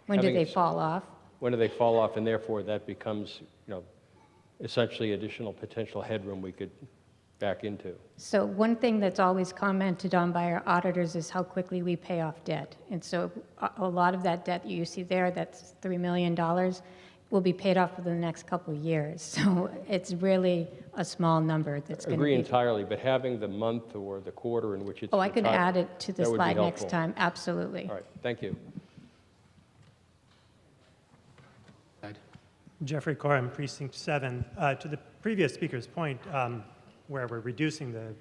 When do they fall off? When do they fall off, and therefore that becomes, essentially additional potential headroom we could back into? So one thing that's always commented on by our auditors is how quickly we pay off debt. And so a lot of that debt that you see there, that's $3 million, will be paid off within the next couple of years. So it's really a small number that's going to be... Agree entirely, but having the month or the quarter in which it's... Oh, I could add it to the that would be slide next helpful. time, absolutely. All right, thank you. Jeffrey Coram, Precinct 7. To the previous speaker's point, where we're reducing the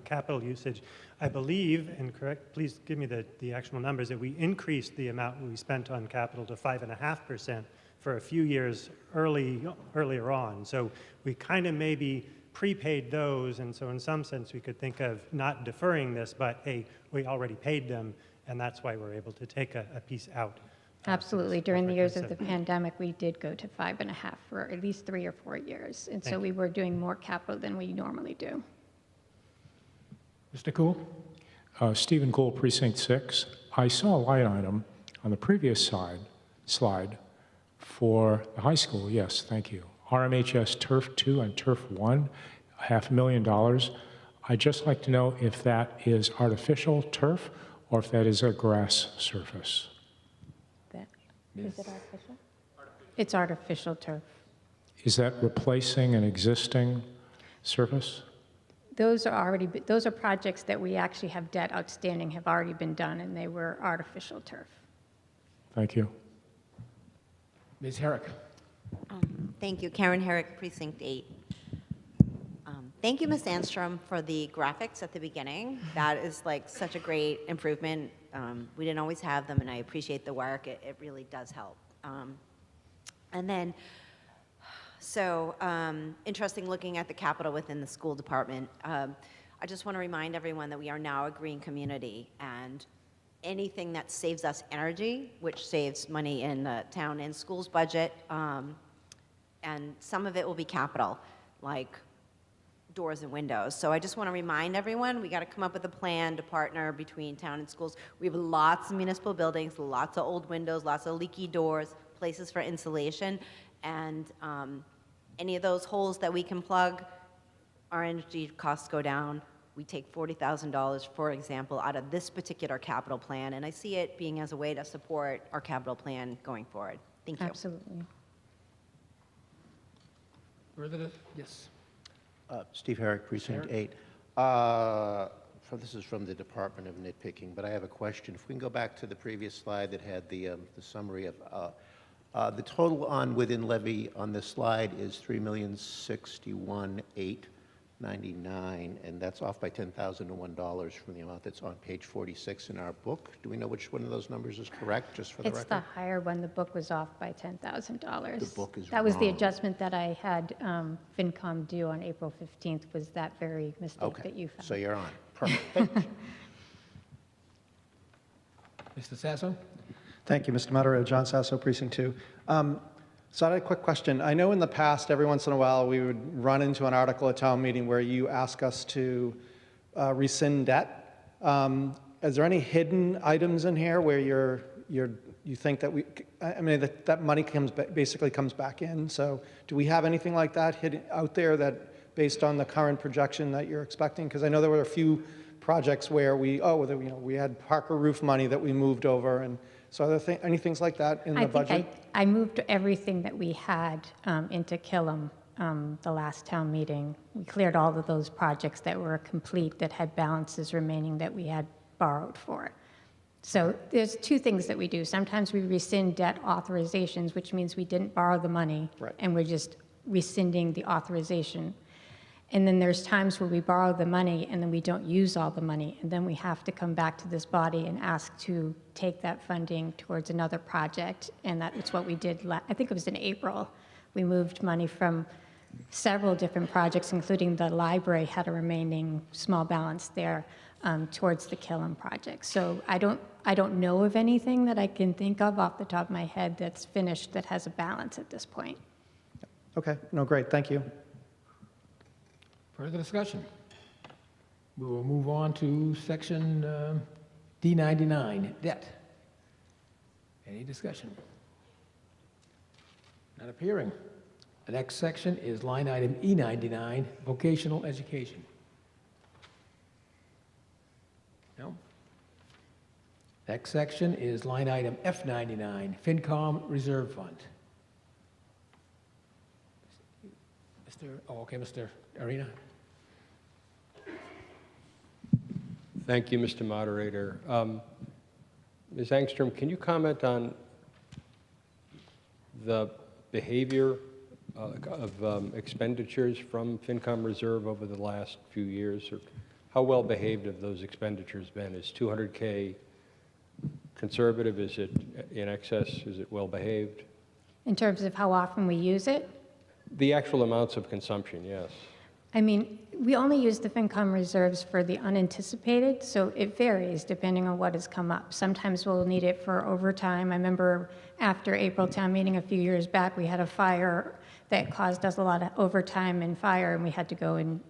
capital usage, I believe, and correct, please give me the actual numbers, that we increased the amount we spent on capital to 5.5% for a few years earlier on. So we kind of maybe prepaid those, and so in some sense we could think of not deferring this, but hey, we already paid them, and that's why we're able to take a piece out. Absolutely. During the years of the pandemic, we did go to 5.5 for at least 3 or 4 years. And so we were doing more capital than we normally do. Mr. Cool? Stephen Gould, Precinct 6. I saw a line item on the previous slide for the high school. Yes, thank you. RMHS Turf 2 and Turf 1, $500,000. I'd just like to know if that is artificial turf or if that is a grass surface. Is it artificial? It's artificial turf. Is that replacing an existing surface? Those are projects that we actually have debt outstanding, have already been done, and they were artificial turf. Thank you. Ms. Herrick? Thank you. Karen Herrick, Precinct 8. Thank you, Ms. Sandstrom, for the graphics at the beginning. That is like such a great improvement. We didn't always have them, and I appreciate the work. It really does help. And then, so interesting looking at the capital within the school department. I just want to remind everyone that we are now a green community, and anything that saves us energy, which saves money in the town and schools budget, and some of it will be capital, like doors and windows. So I just want to remind everyone, we got to come up with a plan to partner between town and schools. We have lots of municipal buildings, lots of old windows, lots of leaky doors, places for insulation, and any of those holes that we can plug, our energy costs go down. We take $40,000, for example, out of this particular capital plan, and I see it being as a way to support our capital plan going forward. Thank you. Absolutely. Further? Yes. Steve Herrick, Precinct 8. This is from the Department of Nitpicking, but I have a question. If we can go back to the previous slide that had the summary of the total on within levy on this slide is $3,061,800. 99, and that's off by $10,001 from the amount that's on page 46 in our book. Do we know which one of those numbers is correct, just for the It's record? the higher one. The book was off by $10,000. The book is That was the wrong. adjustment that I had FinCom do on April 15th, was that very mistake Okay, that you found. so you're on. Perfect. Thank you. Mr. Sasso? Thank you, Mr. Moderator. John Sasso, Precinct 2. So I had a quick question. I know in the past, every once in a while, we would run into an article at town meeting where you ask us to rescind debt. Is there any hidden items in here where you think that that money basically comes back in? So do we have anything like that hidden out there that, based on the current projection that you're expecting? Because I know there were a few projects where we had Parker roof money that we moved over, and so are there any things like that in the budget? I moved everything that we had into Killam the last town meeting. We cleared all of those projects that were complete, that had balances remaining that we had borrowed for. So there's two things that we do. Sometimes we rescind debt authorizations, which means we didn't borrow the money, and we're just rescinding the authorization. And then there's times where we borrow the money and then we don't use all the money, and then we have to come back to this body and ask to take that funding towards another project. And that's what we did, I think it was in April. We moved money from several different projects, including the library had a remaining small balance there, towards the Killam project. So I don't know of anything that I can think of off the top of my head that's finished that has a balance at this point. Okay, no, great, thank you. Further discussion? We will move on to section D99, debt. Any discussion? Not appearing. The next section is line item E99, vocational education. No? Next section is line item F99, FinCom Reserve Fund. Mr. Arena. Thank you, Mr. Moderator. Ms. Angstrom, can you comment on the behavior of expenditures from FinCom Reserve over the last few years? Or how well behaved have those expenditures been? Is 200K conservative? Is it in excess? Is it well behaved? In terms of how often we use it? The actual amounts of consumption, yes. I mean, we only use the FinCom reserves for the unanticipated, so it varies depending on what has come up. Sometimes we'll need it for overtime. I remember after April town meeting a few years back, we had a fire that caused us a lot of overtime and fire, and we had to go and,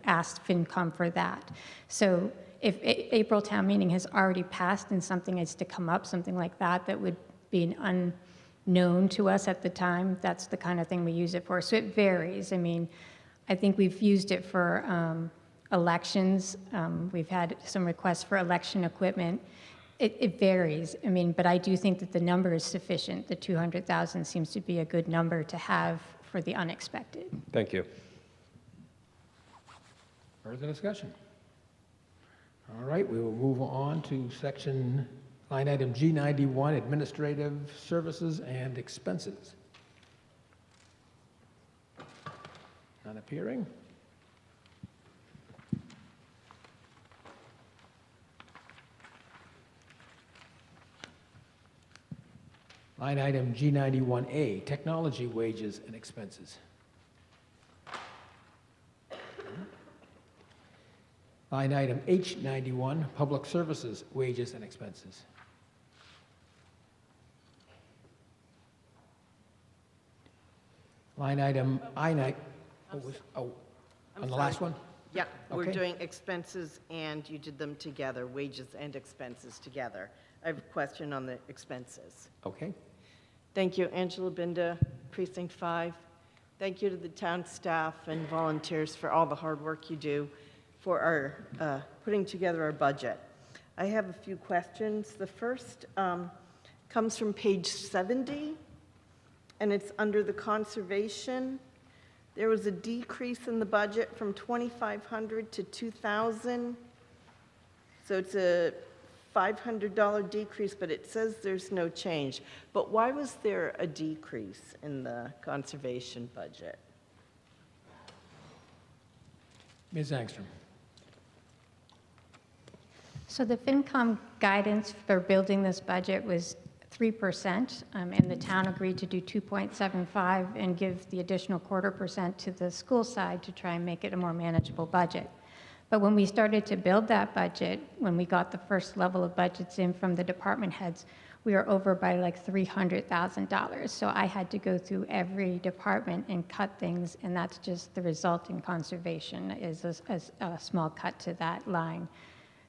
ask FinCom for that. So if April town meeting has already passed and something is to come up, something like that, that would be an unknown to us at the time, that's the kind of thing we use it for. So it varies. I mean, I think we've used it for elections. We've had some requests for election equipment. It varies. I mean, but I do think that the number is sufficient. The 200,000 seems to be a good number to have for the unexpected. Thank you. Further discussion? All right, we will move on to section line item G91, administrative services and expenses. Not appearing. Line item G91A, technology wages and expenses. Line item H91, public services wages and expenses. Line item I9. On the last one? Yeah, we're Okay. doing expenses and you did them together, wages and expenses together. I have a question on the expenses. Okay. Thank you, Angela Binda, Precinct 5. Thank you to the town staff and volunteers for all the hard work you do for our putting together our budget. I have a few questions. The first comes from page 70, and it's under the conservation. There was a decrease in the budget from 2,500 to 2,000. So it's a $500 decrease, but it says there's no change. But why was there a decrease in the conservation budget? Ms. Angstrom. So the FinCom guidance for building this budget was 3%, and the town agreed to do 2.75 and give the additional 0.25% to the school side to try and make it a more manageable budget. But when we started to build that budget, when we got the first level of budgets in from the department heads, we were over by like $300,000. So I had to go through every department and cut things, and that's just the result in conservation is a small cut to that line.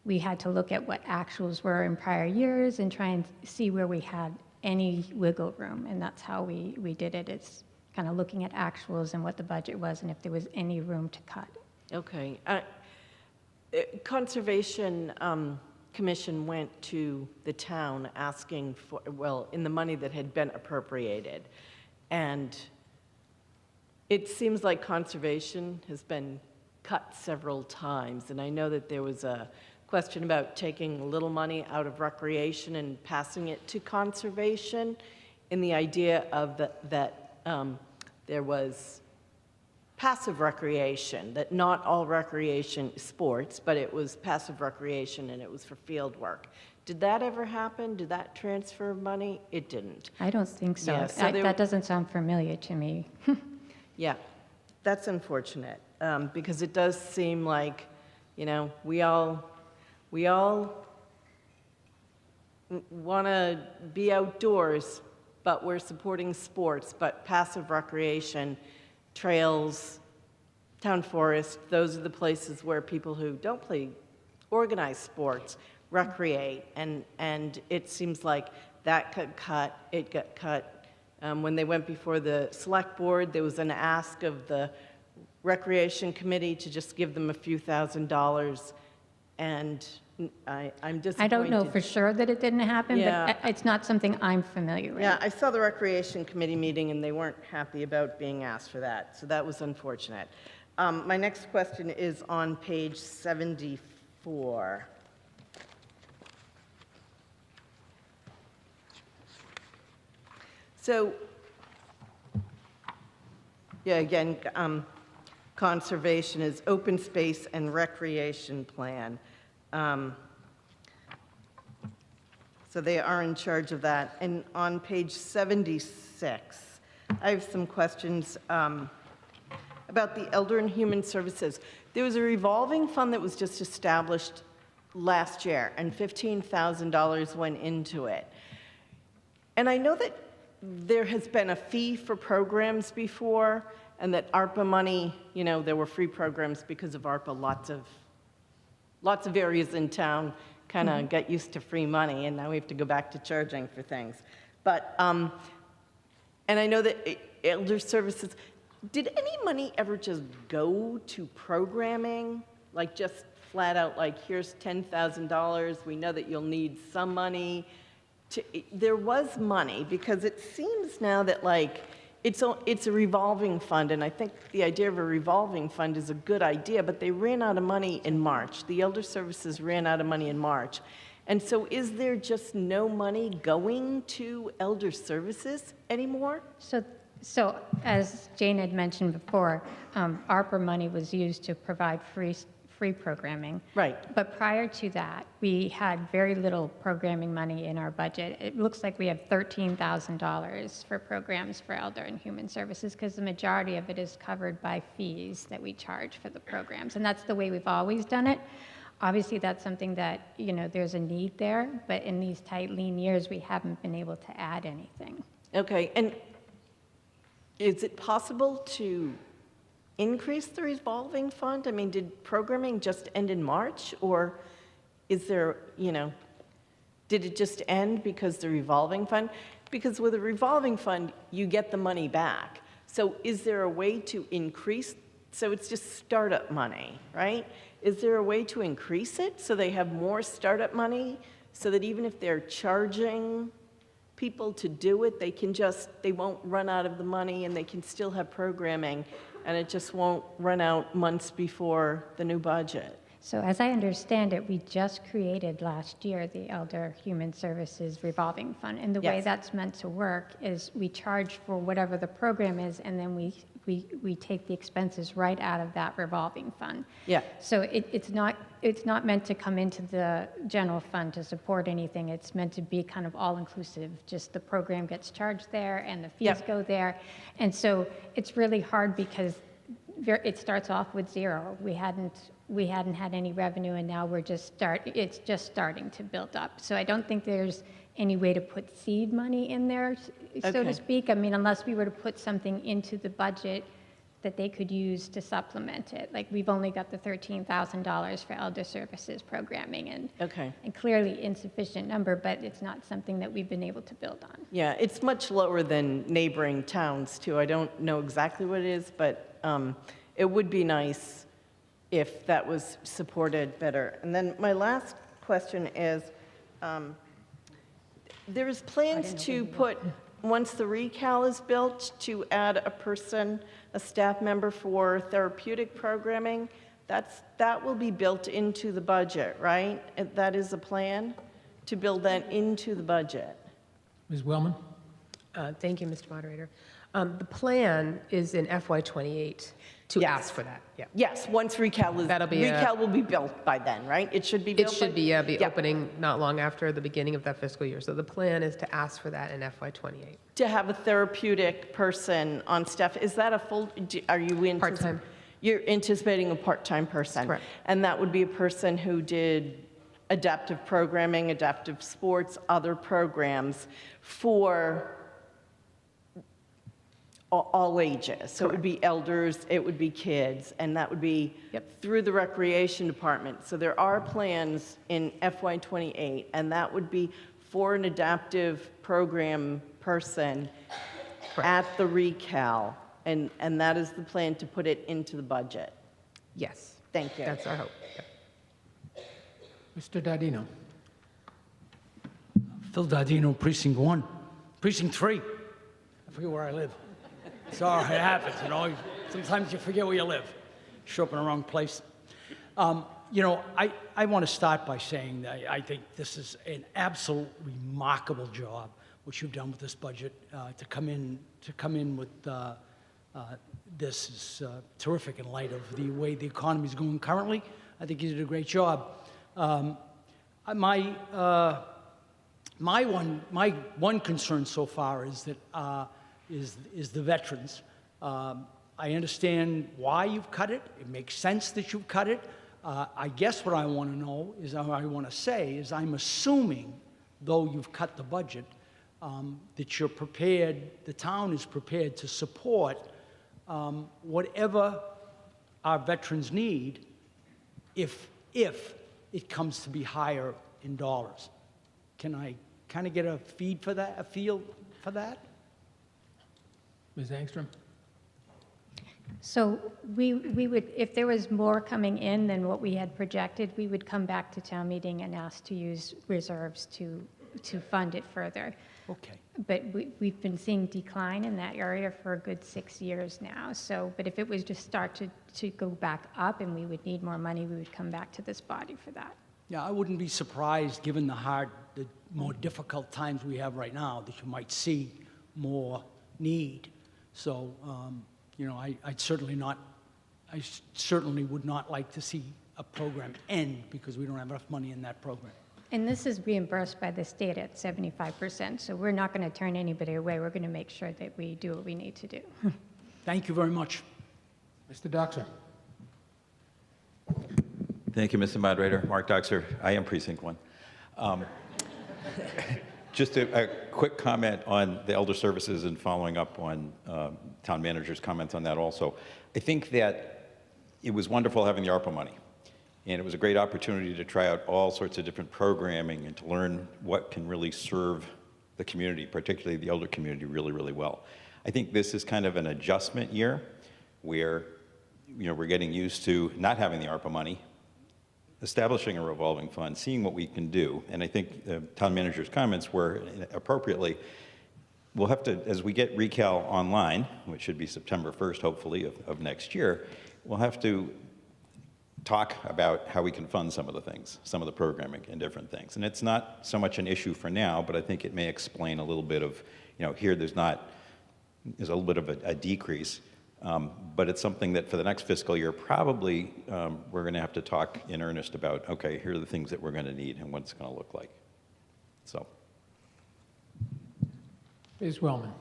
We had to look at what actuals were in prior years and try and see where we had any wiggle room, and that's how we did it. It's kind of looking at actuals and what the budget was and if there was any room to cut. Okay. Conservation Commission went to the town asking for, well, in the money that had been appropriated. And it seems like conservation has been cut several times. And I know that there was a question about taking a little money out of recreation and passing it to conservation, in the idea of that there was passive recreation, that not all recreation is sports, but it was passive recreation and it was for field work. Did that ever happen? Did that transfer of money? It didn't. I don't think so. Yeah, so That doesn't sound familiar to me. Yeah, that's unfortunate, because it does seem like, you know, we all want to be outdoors, but we're supporting sports, but passive recreation, trails, town forest, those are the places where people who don't play organized sports recreate, and it seems like that got cut. It got cut. When they went before the select board, there was an ask of the recreation committee to just give them a few $1,000s, and I'm disappointed. I don't know for sure that it didn't happen, Yeah. but it's not something I'm familiar with. Yeah, I saw the recreation committee meeting, and they weren't happy about being asked for that, so that was unfortunate. My next question is on page 74. So, yeah, again, conservation is open space and recreation plan. So they are in charge of that. And on page 76, I have some questions about the Elder and Human Services. There was a revolving fund that was just established last year, and $15,000 went into it. And I know that there has been a fee for programs before, and that ARPA money, you know, there were free programs because of ARPA. Lots of areas in town kind of got used to free money, and now we have to go back to charging for things. But, and I know that Elder Services, did any money ever just go to programming? Like just flat out, like, here's $10,000, we know that you'll need some money. There was money, because it seems now that, like, it's a revolving fund, and I think the idea of a revolving fund is a good idea, but they ran out of money in March. The Elder Services ran out of money in March. And so is there just no money going to Elder Services anymore? So as Jane had mentioned before, ARPA money was used to provide free programming. Right. But prior to that, we had very little programming money in our budget. It looks like we have $13,000 for programs for Elder and Human Services, because the majority of it is covered by fees that we charge for the programs. And that's the way we've always done it. Obviously, that's something that, you know, there's a need there, but in these tight, lean years, we haven't been able to add anything. Okay, and is it possible to increase the revolving fund? I mean, did programming just end in March, or is there, you know, did it just end because the revolving fund? Because with a revolving fund, you get the money back. So is there a way to increase, so it's just startup money, right? Is there a way to increase it so they have more startup money, so that even if they're charging people to do it, they won't run out of the money, and they can still have programming, and it just won't run out months before the new budget? So as I understand it, we just created last year the Elder Human Services Revolving Fund. And the way Yes. that's meant to work is we charge for whatever the program is, and then we we take the expenses right out of that revolving fund. Yeah. So it's not meant to come into the general fund to support anything. It's meant to be kind of all-inclusive. Just the program gets charged there and the fees go there. And so it's really hard because it starts off with zero. We hadn't had any revenue, and now it's just starting to build up. So I don't think there's any way to put seed money in there, so Okay. to speak. I mean, unless we were to put something into the budget that they could use to supplement it. Like, we've only got the $13,000 for elder services programming, and clearly insufficient number, but it's not something that we've been able to build on. Yeah, it's much lower than neighboring towns, too. I don't know exactly what it is, but it would be nice if that was supported better. And then my last question is, there's plans to put, once the recal is built, to add a person, a staff member for therapeutic programming. That will be built into the budget, right? That is a plan, to build that into the budget. Ms. Wellman? Thank you, Mr. Moderator. The plan is in FY28 to ask for that. Yeah. Yes, once recal will be built by then, right? It should be built. It should be opening not long after the beginning of that fiscal year. So the plan is to ask for that in FY28. To have a therapeutic person on staff, is that a full? Are you part-time? You're anticipating a part-time person, Correct. And that would be a person who did adaptive programming, adaptive sports, other programs for all ages. So it would be elders, it would be kids, and that would be through the recreation department. So there are plans in FY28, and that would be for an adaptive program person at the recal, and that is the plan, to put it into the budget. Yes. Thank you. That's our hope. Mr. Dardino? Phil Dardino, Precinct 1. Precinct 3. I forget where I live. Sorry, it happens, you know. Sometimes you forget where you live. Show up in the wrong place. You know, I want to start by saying that I think this is an absolute remarkable job, what you've done with this budget. To come in with this is terrific in light of the way the economy is going currently. I think you did a great job. My one concern so far is that is the veterans. I understand why you've cut it. It makes sense that you've cut it. I guess what I want to know is, I'm assuming, though you've cut the budget, that you're prepared, the town is prepared to support whatever our veterans need if it comes to be higher in dollars. Can I kind of get a feel for that? Ms. Angstrom? So we would, if there was more coming in than what we had projected, we would come back to town meeting and ask to use reserves to fund it further. Okay. But we've been seeing decline in that area for a good 6 years now. So, but if it was to start to go back up and we would need more money, we would come back to this body for that. Yeah, I wouldn't be surprised, given the more difficult times we have right now, that you might see more need. So, you know, I certainly would not like to see a program end because we don't have enough money in that program. And this is reimbursed by the state at 75%, so we're not going to turn anybody away. We're going to make sure that we do what we need to do. Thank you very much. Mr. Doxer? Thank you, Mr. Moderator. Mark Doxer. I am Precinct 1. Just a quick comment on the elder services and following up on town manager's comments on that also. I think that it was wonderful having the ARPA money. And it was a great opportunity to try out all sorts of different programming and to learn what can really serve the community, particularly the elder community, really, really well. I think this is kind of an adjustment year where, you know, we're getting used to not having the ARPA money, establishing a revolving fund, seeing what we can do. And I think the town manager's comments were appropriately, we'll have to, as we get recal online, which should be September 1st, hopefully, of next year, we'll have to talk about how we can fund some of the things, some of the programming and different things. And it's not so much an issue for now, but I think it may explain a little bit of, you know, here there's a little bit of a decrease. But it's something that for the next fiscal year, probably we're going to have to talk in earnest about, okay, here are the things that we're going to need and what it's going to look like. So. Ms. Wellman.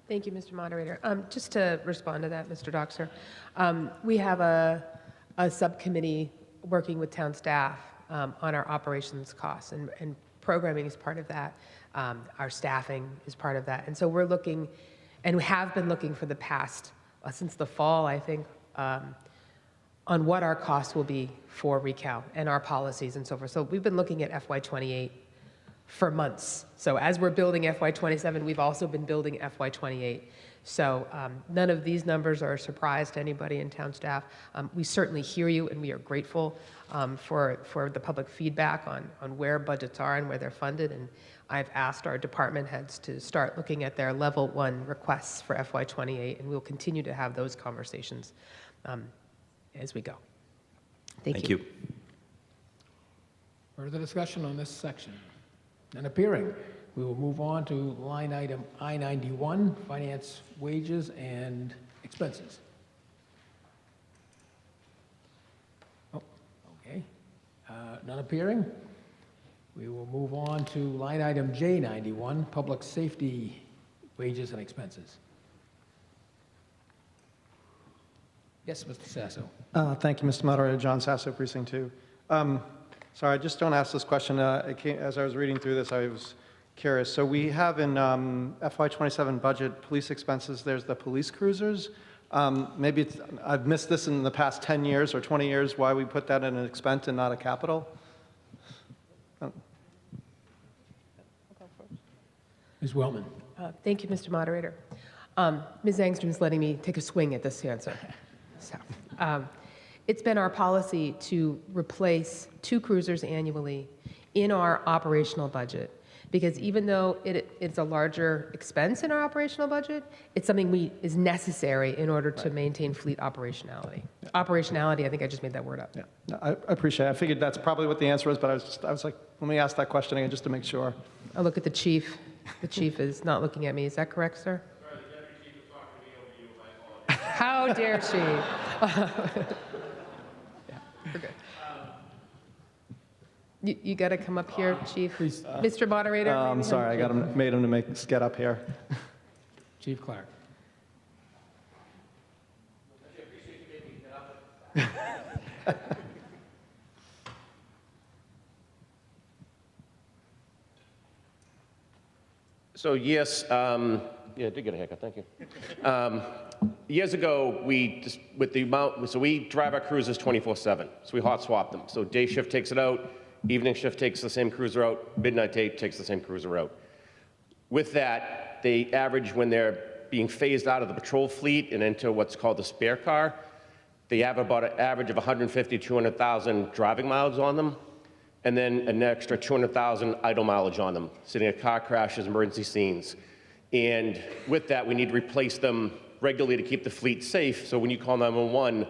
Thank you, Mr. Moderator. Just to respond to that, Mr. Doxer, we have a subcommittee working with town staff on our operations costs, and programming is part of that. Our staffing is part of that. And so we're looking, and we have been looking for the past, since the fall, I think, on what our costs will be for recount and our policies and so forth. So we've been looking at FY28 for months. So as we're building FY27, we've also been building FY28. So none of these numbers are a surprise to anybody in town staff. We certainly hear you, and we are grateful for the public feedback on where budgets are and where they're funded. And I've asked our department heads to start looking at their level 1 requests for FY28, and we'll continue to have those conversations as we go. Thank you. Further discussion on this section? None appearing. We will move on to line item I-91, finance, wages, and expenses. Oh, okay. None appearing. We will move on to line item J91, public safety, wages, and expenses. Yes, Mr. Sasso. Thank you, Mr. Moderator. John Sasso, Precinct 2. Sorry, I just don't ask this question. As I was reading through this, I was curious. So we have in FY27 budget police expenses, there's the police cruisers. Maybe I've missed this in the past 10 years or 20 years, why we put that in an expense and not a capital? Ms. Wellman. Thank you, Mr. Moderator. Ms. Angstrom's letting me take a swing at this answer. So, it's been our policy to replace 2 cruisers annually in our operational budget, because even though it's a larger expense in our operational budget, it's something is necessary in order to maintain fleet operationality. Operationality, I think I just made that word up. Yeah, no, I appreciate it. I figured that's probably what the answer was, but I was like, let me ask that question again just to make sure. I'll look at the chief. The chief is not looking at me. Is that correct, sir? Sorry, the deputy chief was talking to me over you. I apologize. How dare she? Yeah, we're good. You got to come up here, Chief. Mr. Moderator. I'm sorry, made him to get up here. Chief Clark. I appreciate you making me get up. So yes, yeah, I did get a haircut, thank you. Years ago, we drive our cruisers 24/7, so we hot swap them. So day shift takes it out, evening shift takes the same cruiser out, midnight tape takes the same cruiser out. With that, they average, when they're being phased out of the patrol fleet and into what's called the spare car, they have about an average of 150, 200,000 driving miles on them, and then an extra 200,000 idle mileage on them, sitting at car crashes, emergency scenes. And with that, we need to replace them regularly to keep the fleet safe, so when you call 911,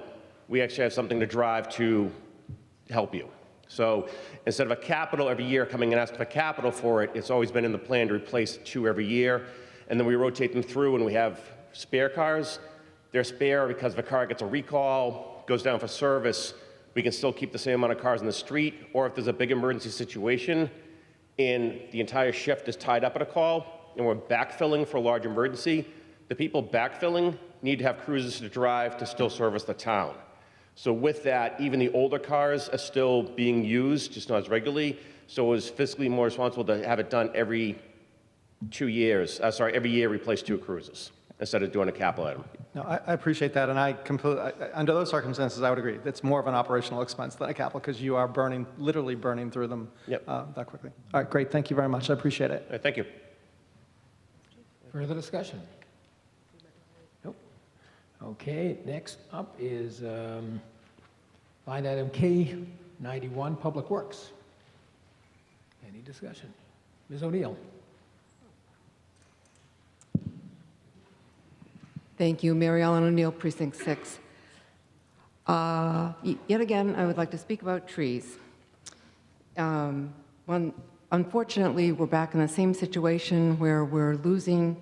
we actually have something to drive to help you. So instead of a capital every year coming and asking for capital for it, it's always been in the plan to replace 2 every year, and then we rotate them through when we have spare cars. They're spare because if a car gets a recall, goes down for service, we can still keep the same amount of cars in the street, or if there's a big emergency situation and the entire shift is tied up at a call and we're backfilling for a large emergency, the people backfilling need to have cruisers to drive to still service the town. So with that, even the older cars are still being used, just not as regularly, so it was fiscally more responsible to have it done every 2 years, every year replace 2 cruisers instead of doing a capital item. No, I appreciate that, and under those circumstances, I would agree. It's more of an operational expense than a capital because you are literally burning through them that quickly. All right, great. Thank you very much. I appreciate it. Thank you. Further discussion? Nope. Okay, next up is line item K91, Public Works. Any discussion? Ms. O'Neill. Thank you. Mary Ellen O'Neill, Precinct 6. Yet again, I would like to speak about trees. Unfortunately, we're back in the same situation where we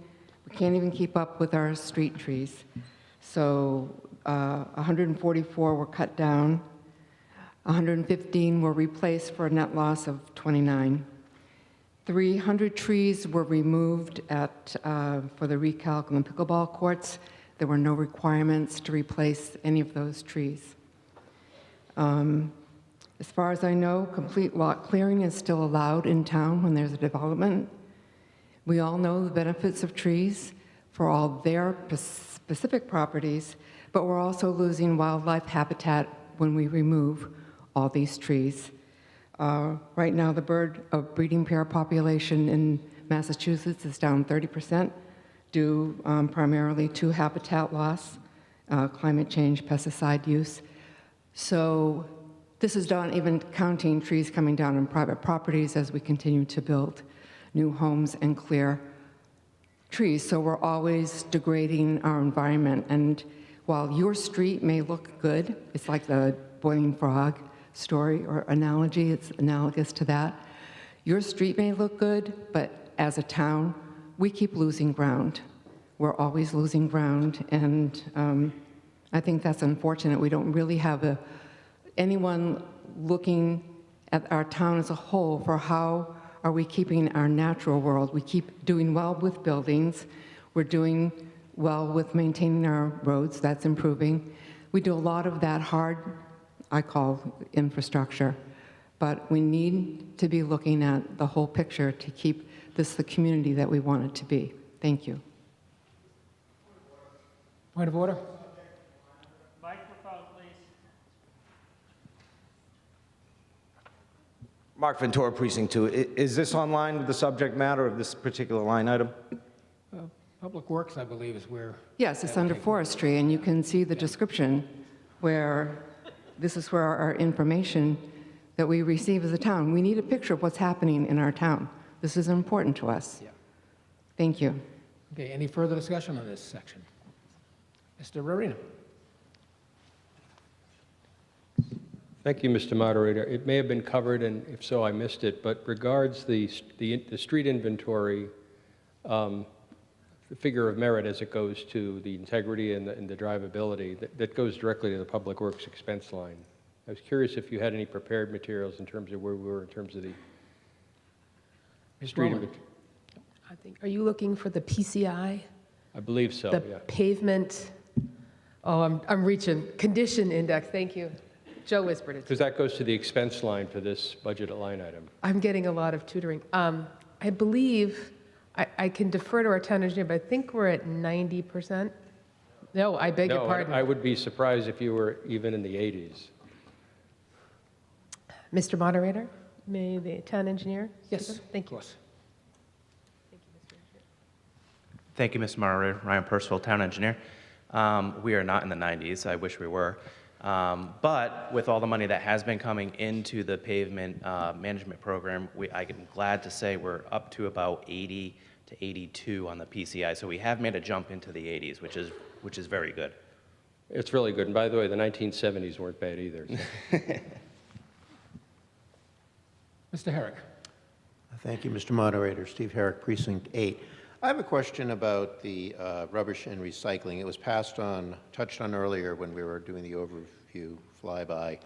can't even keep up with our street trees. So 144 were cut down, 115 were replaced for a net loss of 29. 300 trees were removed for the recalc on the pickleball courts. There were no requirements to replace any of those trees. As far as I know, complete lot clearing is still allowed in town when there's a development. We all know the benefits of trees for all their specific properties, but we're also losing wildlife habitat when we remove all these trees. Right now, the bird breeding pair population in Massachusetts is down 30%, due primarily to habitat loss, climate change, pesticide use. So this is not even counting trees coming down on private properties as we continue to build new homes and clear trees. So we're always degrading our environment. And while your street may look good, it's like the boiling frog story or analogy, it's analogous to that. Your street may look good, but as a town, we keep losing ground. We're always losing ground, and I think that's unfortunate. We don't really have anyone looking at our town as a whole for how are we keeping our natural world. We keep doing well with buildings. We're doing well with maintaining our roads. That's improving. We do a lot of that hard, I call infrastructure, but we need to be looking at the whole picture to keep this the community that we want it to be. Thank you. Point of order. Microphone, please. Mark Ventura, Precinct 2. Is this online with the subject matter of this particular line item? Public Works, I believe, is where. Yes, it's under forestry, and you can see the description where this is where our information that we receive as a town. We need a picture of what's happening in our town. This is important to us. Yeah. Thank you. Okay, any further discussion on this section? Mr. Rarina. Thank you, Mr. Moderator. It may have been covered, and if so, I missed it, but regards the street inventory, the figure of merit as it goes to the integrity and the drivability, that goes directly to the Public Works expense line. I was curious if you had any prepared materials in terms of where we were in terms of the street inventory. I think, are you looking for the PCI? I believe so, The yeah. pavement, I'm reaching, condition index, thank you. Joe whispered it. Because that goes to the expense line for this budget line item. I'm getting a lot of tutoring. I believe, I can defer to our town engineer, but I think we're at 90%. No, I beg your pardon. I would be surprised if you were even in the 80s. Mr. Moderator, may the town engineer? Yes, thank you. Thank you, Mr. Moderator. Ryan Percival, Town Engineer. We are not in the 90s. I wish we were. But with all the money that has been coming into the pavement management program, I'm glad to say we're up to about 80 to 82 on the PCI. So we have made a jump into the 80s, which is very good. It's really good. And by the way, the 1970s weren't bad either. So. Mr. Herrick. Thank you, Mr. Moderator. Steve Herrick, Precinct 8. I have a question about the rubbish and recycling. It was touched on earlier when we were doing the overview flyby.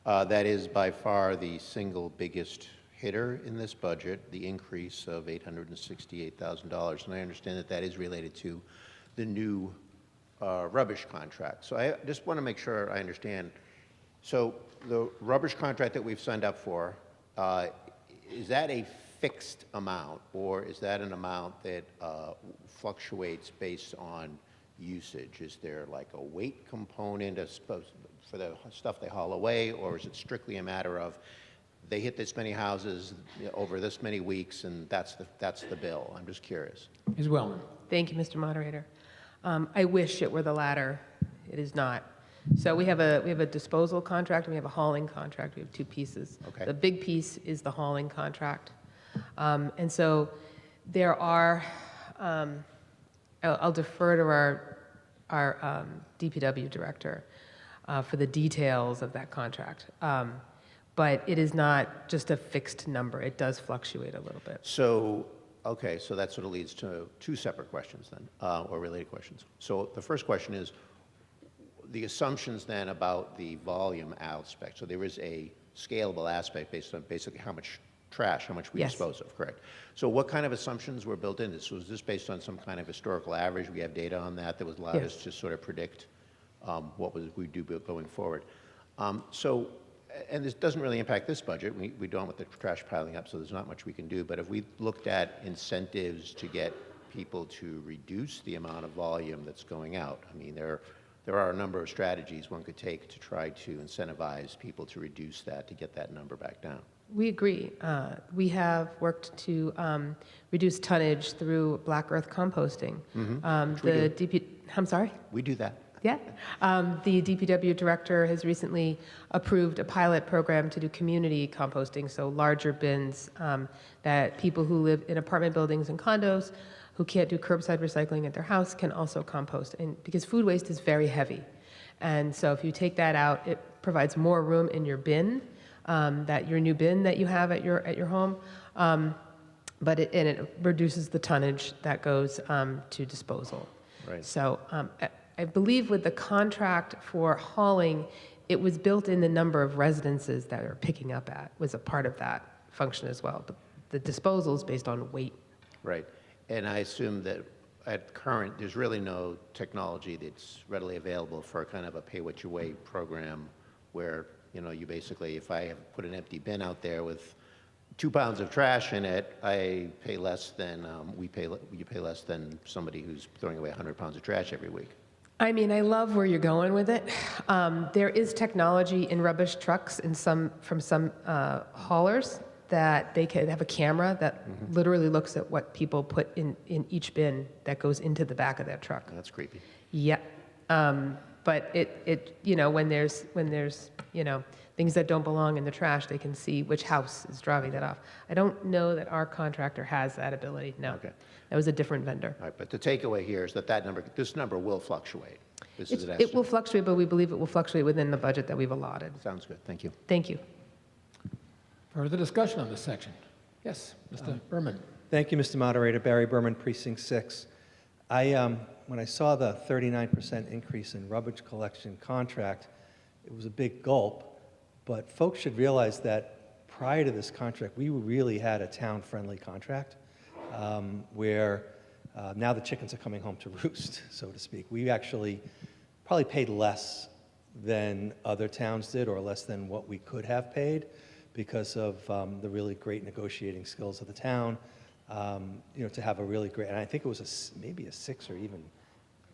That is by far the single biggest hitter in this budget, the increase of $868,000. And I understand that that is related to the new rubbish contract. So I just want to make sure I understand. So the rubbish contract that we've signed up for, is that a fixed amount, or is that an amount that fluctuates based on usage? Is there like a weight component for the stuff they haul away, or is it strictly a matter of they hit this many houses over this many weeks and that's the bill? I'm just curious. Ms. Wellman. Thank you, Mr. Moderator. I wish it were the latter. It is not. So we have a disposal contract and we have a hauling contract. We have two pieces. Okay. The big piece is the hauling contract. And so there are, I'll defer to our DPW director for the details of that contract. But it is not just a fixed number. It does fluctuate a little bit. So, okay, so that sort of leads to two separate questions then, or related questions. So the first question is, the assumptions then about the volume aspect. So there is a scalable aspect based on basically how much trash, how much we Yes. dispose of, correct? So what kind of assumptions were built in this? Was this based on some kind of historical average? We have data on that was allowed us Yes. to sort of predict what we do going forward. And this doesn't really impact this budget. We don't with the trash piling up, so there's not much we can do. But if we looked at incentives to get people to reduce the amount of volume that's going out, I mean, there are a number of strategies one could take to try to incentivize people to reduce that, to get that number back down. We agree. We have worked to reduce tonnage through black earth composting. Which we do. I'm sorry? We do that. Yeah. The DPW director has recently approved a pilot program to do community composting, so larger bins that people who live in apartment buildings and condos who can't do curbside recycling at their house can also compost. And because food waste is very heavy. And so if you take that out, it provides more room in your bin, that your new bin that you have at your home. But it reduces the tonnage that goes to disposal. Right. So I believe with the contract for hauling, it was built in the number of residences that are picking up at, was a part of that function as well. The disposal is based on weight. Right. And I assume that at current, there's really no technology that's readily available for kind of a pay-what-you-weigh program where, you basically, if I have put an empty bin out there with 2 pounds of trash in it, I pay less than, you pay less than somebody who's throwing away 100 pounds of trash every week. I mean, I love where you're going with it. There is technology in rubbish trucks from some haulers that they can have a camera that literally looks at what people put in each bin that goes into the back of their truck. That's creepy. Yeah. But when there's things that don't belong in the trash, they can see which house is driving that off. I don't know that our contractor has that ability. No. Okay. That was a different vendor. All right, but the takeaway here is that this number will fluctuate. This is an It will estimate. fluctuate, but we believe it will fluctuate within the budget that we've allotted. Sounds good. Thank you. Thank you. Further discussion on this section? Yes, Mr. Berman. Thank you, Mr. Moderator. Barry Berman, Precinct 6. When I saw the 39% increase in rubbish collection contract, it was a big gulp, but folks should realize that prior to this contract, we really had a town-friendly contract where now the chickens are coming home to roost, so to speak. We actually probably paid less than other towns did or less than what we could have paid because of the really great negotiating skills of the town, to have a really great, and I think it was maybe a 6 or even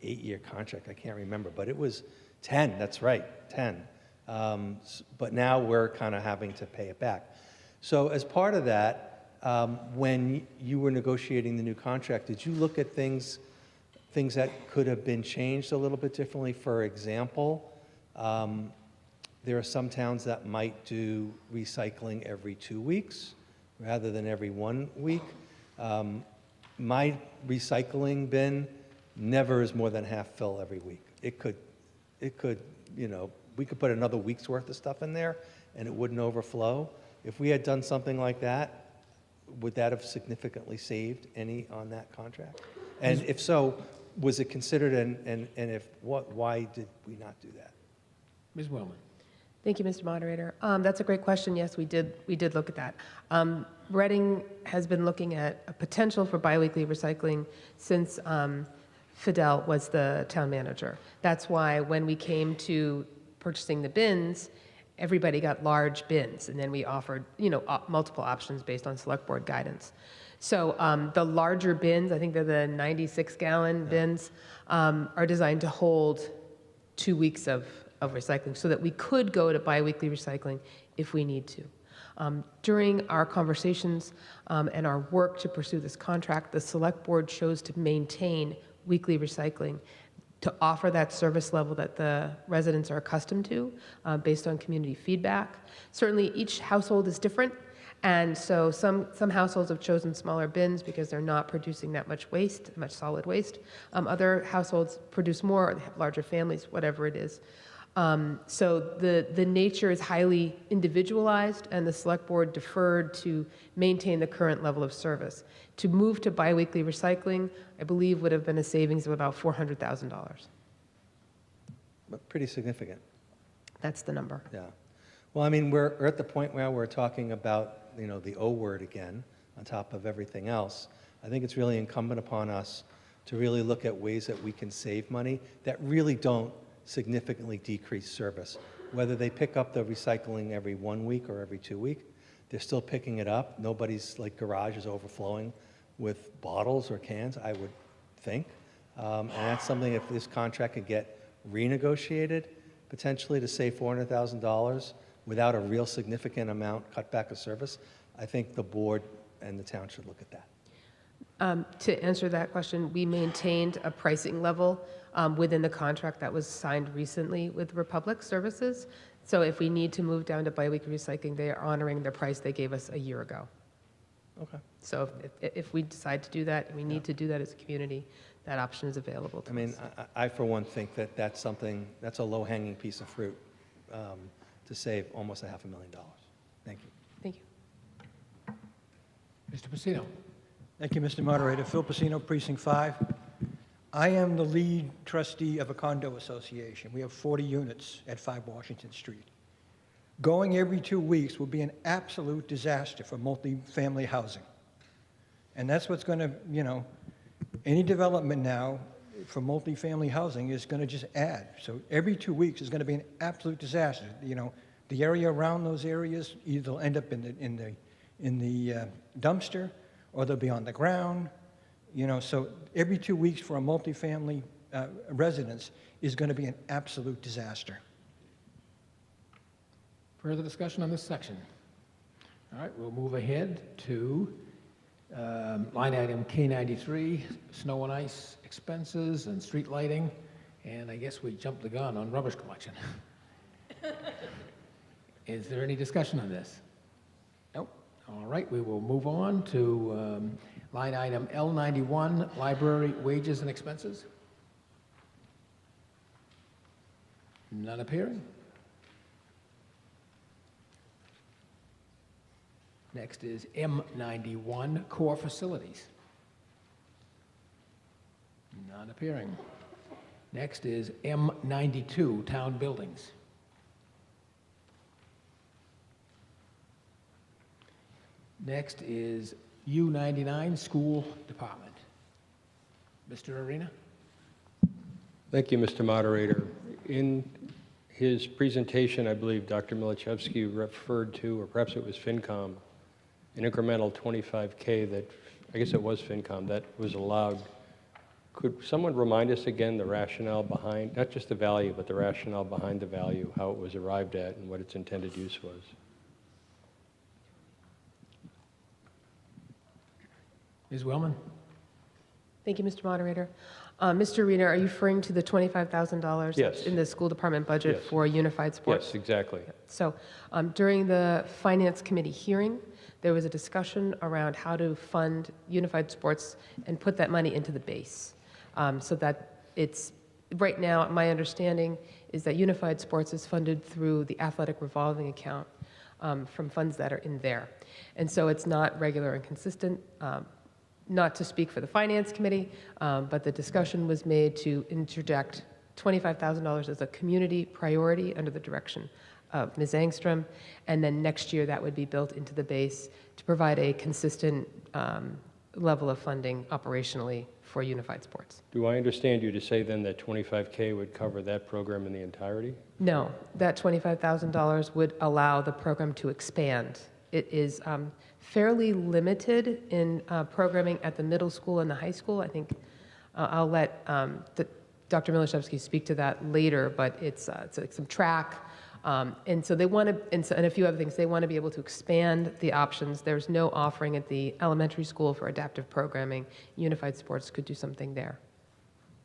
8-year contract, I can't remember, but it was 10, that's right, 10. But now we're kind of having to pay it back. So as part of that, when you were negotiating the new contract, did you look at things that could have been changed a little bit differently? For example, there are some towns that might do recycling every 2 weeks rather than every 1 week. My recycling bin never is more than half full every week. It could, we could put another week's worth of stuff in there and it wouldn't overflow. If we had done something like that, would that have significantly saved any on that contract? And if so, was it considered, and if what, why did we not do that? Ms. Wellman. Thank you, Mr. Moderator. That's a great question. Yes, we did look at that. Reading has been looking at a potential for biweekly recycling since Fidel was the town manager. That's why when we came to purchasing the bins, everybody got large bins, and then we offered, multiple options based on select board guidance. So the larger bins, I think they're the 96-gallon bins, are designed to hold 2 weeks of recycling so that we could go to biweekly recycling if we need to. During our conversations and our work to pursue this contract, the select board chose to maintain weekly recycling to offer that service level that the residents are accustomed to based on community feedback. Certainly each household is different, and so some households have chosen smaller bins because they're not producing that much waste, much solid waste. Other households produce more, or they have larger families, whatever it is. So the nature is highly individualized, and the select board deferred to maintain the current level of service. To move to biweekly recycling, I believe, would have been a savings of about $400,000. But pretty significant. That's the number. Yeah. Well, I mean, we're at the point where we're talking about, you know, the O word again, on top of everything else. I think it's really incumbent upon us to really look at ways that we can save money that really don't significantly decrease service. Whether they pick up the recycling every 1 week or every 2 weeks, they're still picking it up. Nobody's like garage is overflowing with bottles or cans, I would think. And that's something, if this contract could get renegotiated, potentially to save $400,000 without a real significant amount cut back of service, I think the board and the town should look at that. To answer that question, we maintained a pricing level within the contract that was signed recently with Republic Services. So if we need to move down to biweekly recycling, they are honoring the price they gave us a year ago. Okay. So if we decide to do that, and we need to do that as a community, that option is available to us. I mean, I for one think that that's something, that's a low-hanging piece of fruit to save almost $500,000. Thank you. Thank you. Mr. Pacino. Thank you, Mr. Moderator. Phil Pacino, Precinct 5. I am the lead trustee of a condo association. We have 40 units at 5 Washington Street. Going every 2 weeks will be an absolute disaster for multifamily housing. And that's what's going to, you know, any development now for multifamily housing is going to just add. So every 2 weeks is going to be an absolute disaster. You know, the area around those areas either they'll end up in the dumpster, or they'll be on the ground. You know, so every 2 weeks for a multifamily residence is going to be an absolute disaster. Further discussion on this section? All right, we'll move ahead to line item K93, snow and ice expenses and street lighting. And I guess we jumped the gun on rubbish collection. Is there any discussion on this? Nope. All right, we will move on to line item L91, library wages and expenses. None appearing. Next is M91, core facilities. None appearing. Next is M92, town buildings. Next is U99, school department. Mr. Arena? Thank you, Mr. Moderator. In his presentation, I believe Dr. Milichevsky referred to, or perhaps it was FinCom, an incremental 25K that, I guess it was FinCom, that was allowed. Could someone remind us again the rationale behind, not just the value, but the rationale behind the value, how it was arrived at, and what its intended use was? Ms. Wellman? Thank you, Mr. Moderator. Mr. Arena, are you referring to the $25,000 Yes. in the school department budget Yes. for unified sports? Yes, exactly. So during the Finance Committee hearing, there was a discussion around how to fund unified sports and put that money into the base. So that it's, right now, my understanding is that unified sports is funded through the athletic revolving account from funds that are in there. And so it's not regular and consistent. Not to speak for the Finance Committee, but the discussion was made to interject $25,000 as a community priority under the direction of Ms. Engstrom, and then next year that would be built into the base to provide a consistent level of funding operationally for unified sports. Do I understand you to say then that 25K would cover that program in the entirety? No, that $25,000 would allow the program to expand. It is fairly limited in programming at the middle school and the high school. I think I'll let Dr. Milichevsky speak to that later, but it's like some track. And so they want to, and a few other things, they want to be able to expand the options. There's no offering at the elementary school for adaptive programming. Unified sports could do something there.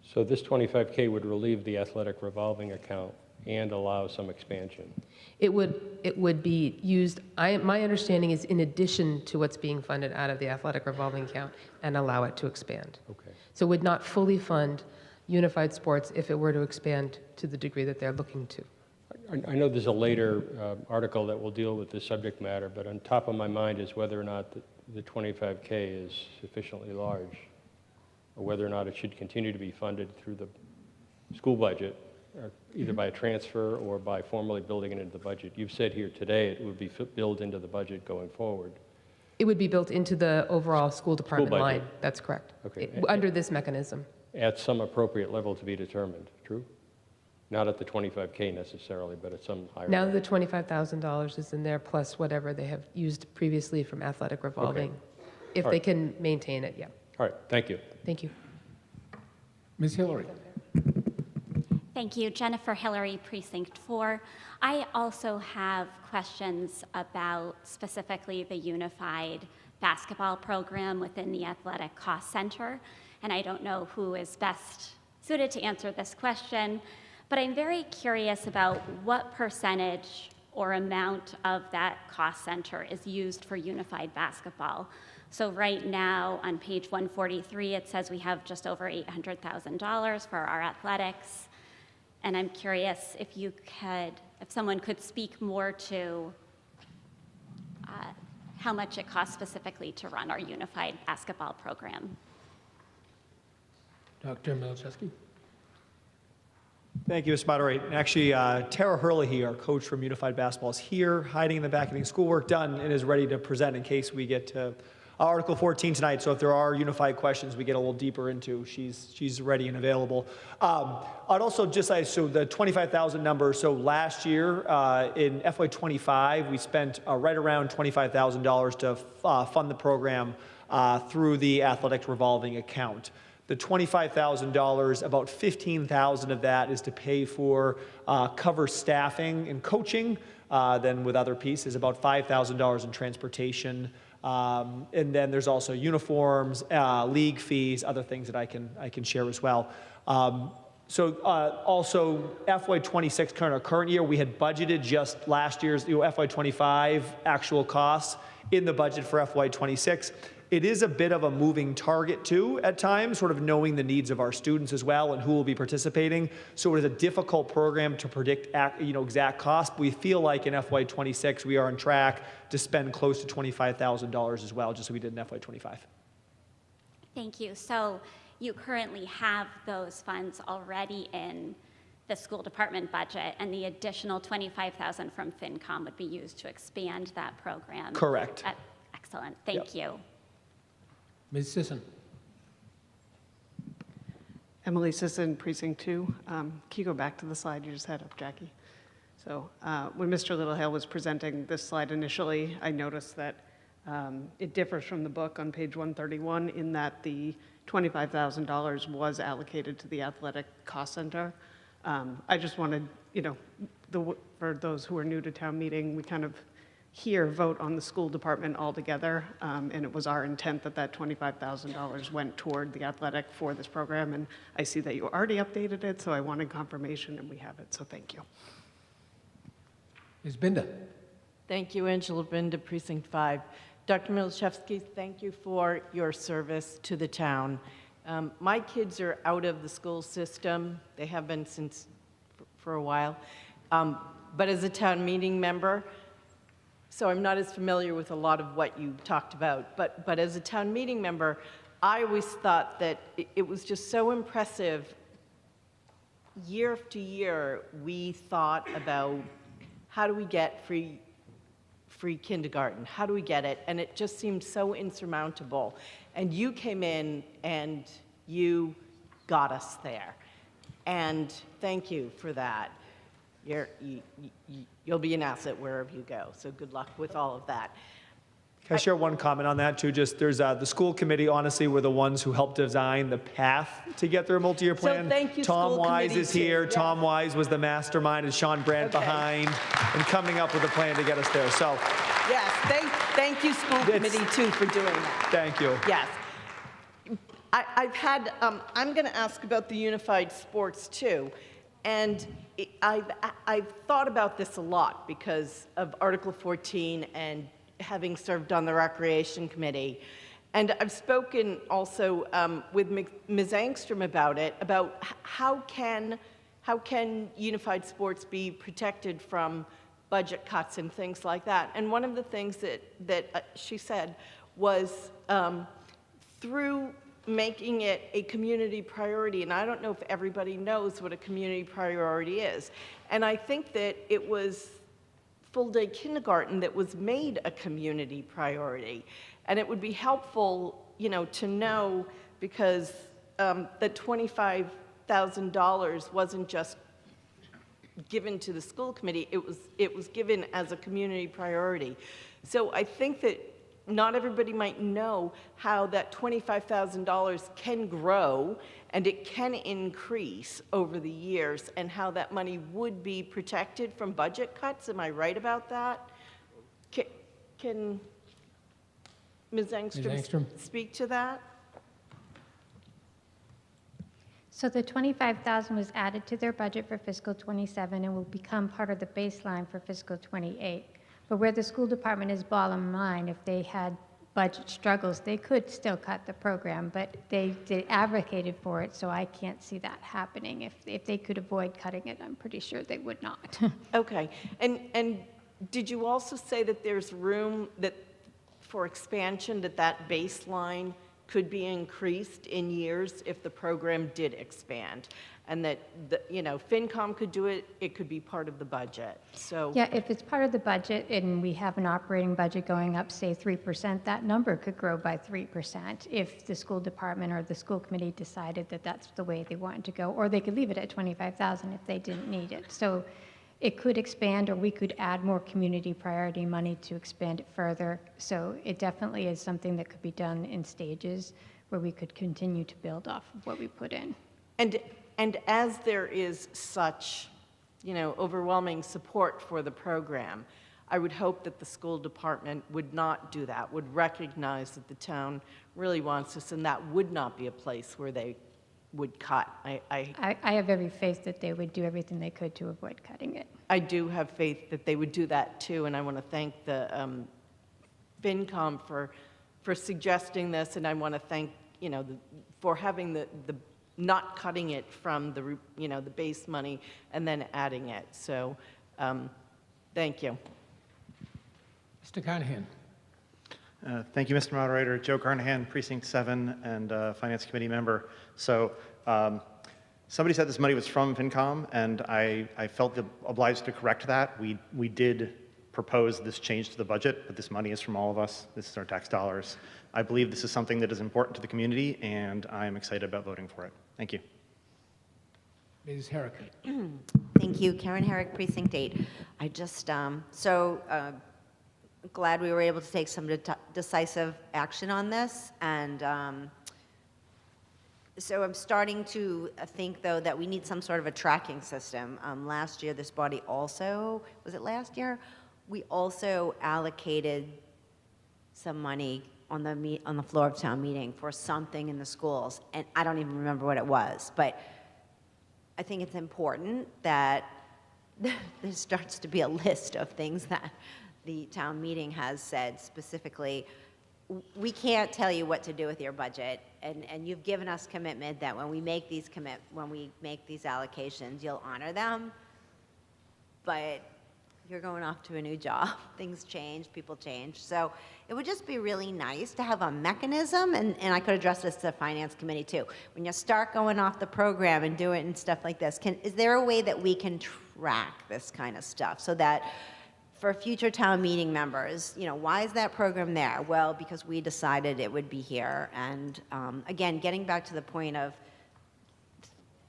So this 25K would relieve the athletic revolving account and allow some expansion. It would be used, my understanding is in addition to what's being funded out of the athletic revolving account and allow it to expand. Okay. So it would not fully fund unified sports if it were to expand to the degree that they're looking to. I know there's a later article that will deal with this subject matter, but on top of my mind is whether or not the 25K is sufficiently large, or whether or not it should continue to be funded through the school budget either by a transfer or by formally building it into the budget? You've said here today it would be built into the budget going forward. It would be built into the overall school department budget. line. That's correct. Okay. Under this mechanism. At some appropriate level to be determined, true? Not at the 25K necessarily, but at some higher Now level. the $25,000 is in there, plus whatever they have used previously from athletic revolving, if All they right. can maintain it, yeah. All right, thank you. Thank you. Ms. Hillary. Thank you. Jennifer Hillary, Precinct 4. I also have questions about specifically the unified basketball program within the Athletic Cost Center. And I don't know who is best suited to answer this question, but I'm very curious about what percentage or amount of that cost center is used for unified basketball. So right now on page 143, it says we have just over $800,000 for our athletics. And I'm curious if someone could speak more to how much it costs specifically to run our unified basketball program. Dr. Milczewski. Thank you, Mr. Moderator. And actually, Tara Hurley, our coach from Unified Basketball, is here, hiding in the back, getting schoolwork done, and is ready to present in case we get to Article 14 tonight. So if there are unified questions we get a little deeper into, she's ready and available. I'd also just say, so the 25,000 number, so last year in FY25, we spent right around $25,000 to fund the program through the athletic revolving account. The $25,000, about $15,000 of that is to pay for cover staffing and coaching. Then with other pieces, about $5,000 in transportation. And then there's also uniforms, league fees, other things that I can share as well. Also FY26 current year, we had budgeted just last year's FY25 actual costs in the budget for FY26. It is a bit of a moving target too at times, sort of knowing the needs of our students as well and who will be participating. So it is a difficult program to predict exact cost. But we feel like in FY26 we are on track to spend close to $25,000 as well, just as we did in FY25. Thank you. So you currently have those funds already in the school department budget, and the additional $25,000 from FinCom would be used to expand that program. Correct. Excellent. Thank you. Ms. Sisson. Emily Sisson, Precinct 2. Can you go back to the slide you just had up, Jackie? So when Mr. Littlehill was presenting this slide initially, I noticed that it differs from the book on page 131 in that the $25,000 was allocated to the athletic cost center. I just wanted, for those who are new to town meeting, we kind of here vote on the school department altogether, and it was our intent that that $25,000 went toward the athletic for this program, and I see that you already updated it, so I wanted confirmation, and we have it, so thank you. Ms. Binder. Thank you, Angela Binda, Precinct 5. Dr. Milczewski, thank you for your service to the town. My kids are out of the school system. They have been for a while. But as a town meeting member, so I'm not as familiar with a lot of what you talked about, but as a town meeting member, I always thought that it was just so impressive. Year after year, we thought about how do we get free kindergarten? How do we get it? And it just seemed so insurmountable. And you came in and you got us there. And thank you for that. You'll be an asset wherever you go. So good luck with all of that. Can I share one comment on that too? Just there's the school committee, honestly, were the ones who helped design the path to get their multi-year plan. So thank you, Tom school Wise committee, is here. too. Tom Wise was the mastermind and Sean Brandt behind and coming up with a plan to get us there. So Yes, thank you, school committee, too, for doing that. thank you. Yes. I'm going to ask about the unified sports, too. And I've thought about this a lot because of Article 14 and having served on the Recreation Committee. And I've spoken also with Ms. Angstrom about it, about how can unified sports be protected from budget cuts and things like that. And one of the things that she said was through making it a community priority, and I don't know if everybody knows what a community priority is. And I think that it was full-day kindergarten that was made a community priority. And it would be helpful, to know, because that $25,000 wasn't just given to the school committee, it was given as a community priority. So I think that not everybody might know how that $25,000 can grow and it can increase over the years, and how that money would be protected from budget cuts. Am I right about that? Can Ms. Engstrom speak to that? So the $25,000 was added to their budget for fiscal '27 and will become part of the baseline for fiscal '28. But where the school department is bottom line, if they had budget struggles, they could still cut the program, but they advocated for it, so I can't see that happening. If they could avoid cutting it, I'm pretty sure they would not. Okay, and did you also say that there's room for expansion, that baseline could be increased in years if the program did expand? And that, FinCom could do it, it could be part of the budget, so. Yeah, if it's part of the budget and we have an operating budget going up, say 3%, that number could grow by 3% if the school department or the school committee decided that that's the way they wanted to go, or they could leave it at 25,000 if they didn't need it. So it could expand, or we could add more community priority money to expand it further. So it definitely is something that could be done in stages where we could continue to build off of what we put in. And as there is such, overwhelming support for the program, I would hope that the school department would not do that, would recognize that the town really wants this, and that would not be a place where they would cut. I have every faith that they would do everything they could to avoid cutting it. I do have faith that they would do that too, and I want to thank the FinCom for suggesting this, and I want to thank, for having the not cutting it from the base money and then adding it. So, thank you. Mr. Carnahan. Thank you, Mr. Moderator. Joe Carnahan, Precinct 7 and Finance Committee member. So somebody said this money was from FinCom, and I felt obliged to correct that. We did propose this change to the budget, but this money is from all of us. This is our tax dollars. I believe this is something that is important to the community, and I am excited about voting for it. Thank you. Ms. Herrick. Thank you, Karen Herrick, Precinct 8. I just, glad we were able to take some decisive action on this, and so I'm starting to think, though, that we need some sort of a tracking system. Last year, this body also, was it last year? We also allocated some money on the floor of town meeting for something in the schools, and I don't even remember what it was, but I think it's important that there starts to be a list of things that the town meeting has said specifically. We can't tell you what to do with your budget, and you've given us commitment that when we make these allocations, you'll honor them, but you're going off to a new job. Things change, people change. So it would just be really nice to have a mechanism, and I could address this to the Finance Committee too. When you start going off the program and doing it and stuff like this, is there a way that we can track this kind of stuff so that for future town meeting members, why is that program there? Well, because we decided it would be here. And again, getting back to the point of,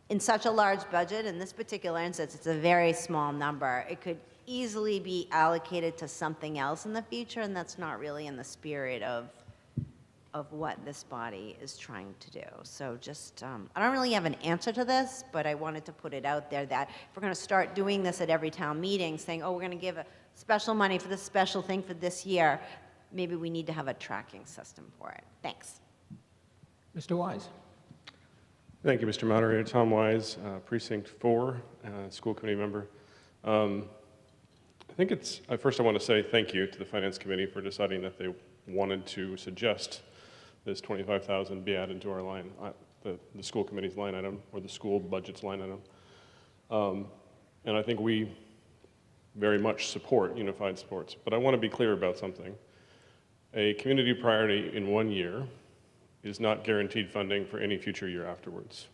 in such a large budget, in this particular instance, it's a very small number. It could easily be allocated to something else in the future, and that's not really in the spirit of what this body is trying to do. So just, I don't really have an answer to this, but I wanted to put it out there that if we're going to start doing this at every town meeting, saying, oh, we're going to give a special money for this special thing for this year, maybe we need to have a tracking system for it. Thanks. Mr. Wise. Thank you, Mr. Moderator. Tom Wise, Precinct 4, school committee member. I think first I want to say thank you to the Finance Committee for deciding that they wanted to suggest this $25,000 be added to our line, the school committee's line item, or the school budget's line item. And I think we very much support unified sports. But I want to be clear about something. A community priority in 1 year is not guaranteed funding for any future year afterwards.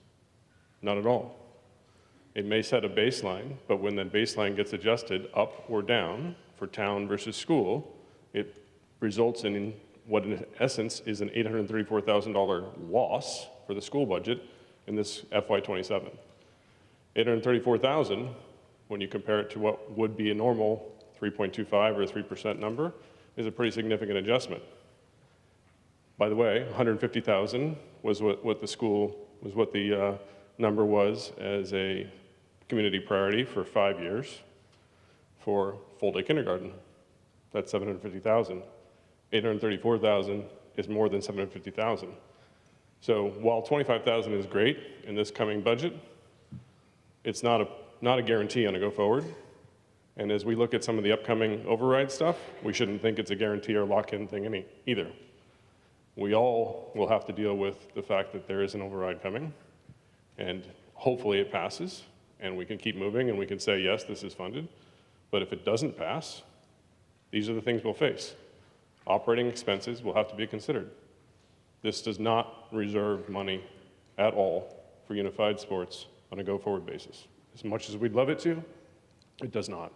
Not at all. It may set a baseline, but when that baseline gets adjusted up or down for town versus school, it results in what in essence is an $834,000 loss for the school budget in this FY27. $834,000, when you compare it to what would be a normal 3.25 or 3% number, is a pretty significant adjustment. By the way, 150,000 was what the number was as a community priority for 5 years for full-day kindergarten. That's 750,000. 834,000 is more than 750,000. So while 25,000 is great in this coming budget, it's not a guarantee on a go forward. And as we look at some of the upcoming override stuff, we shouldn't think it's a guarantee or lock-in thing either. We all will have to deal with the fact that there is an override coming, and hopefully it passes, and we can keep moving and we can say, yes, this is funded. But if it doesn't pass, these are the things we'll face. Operating expenses will have to be considered. This does not reserve money at all for unified sports on a go-forward basis. As much as we'd love it to, it does not.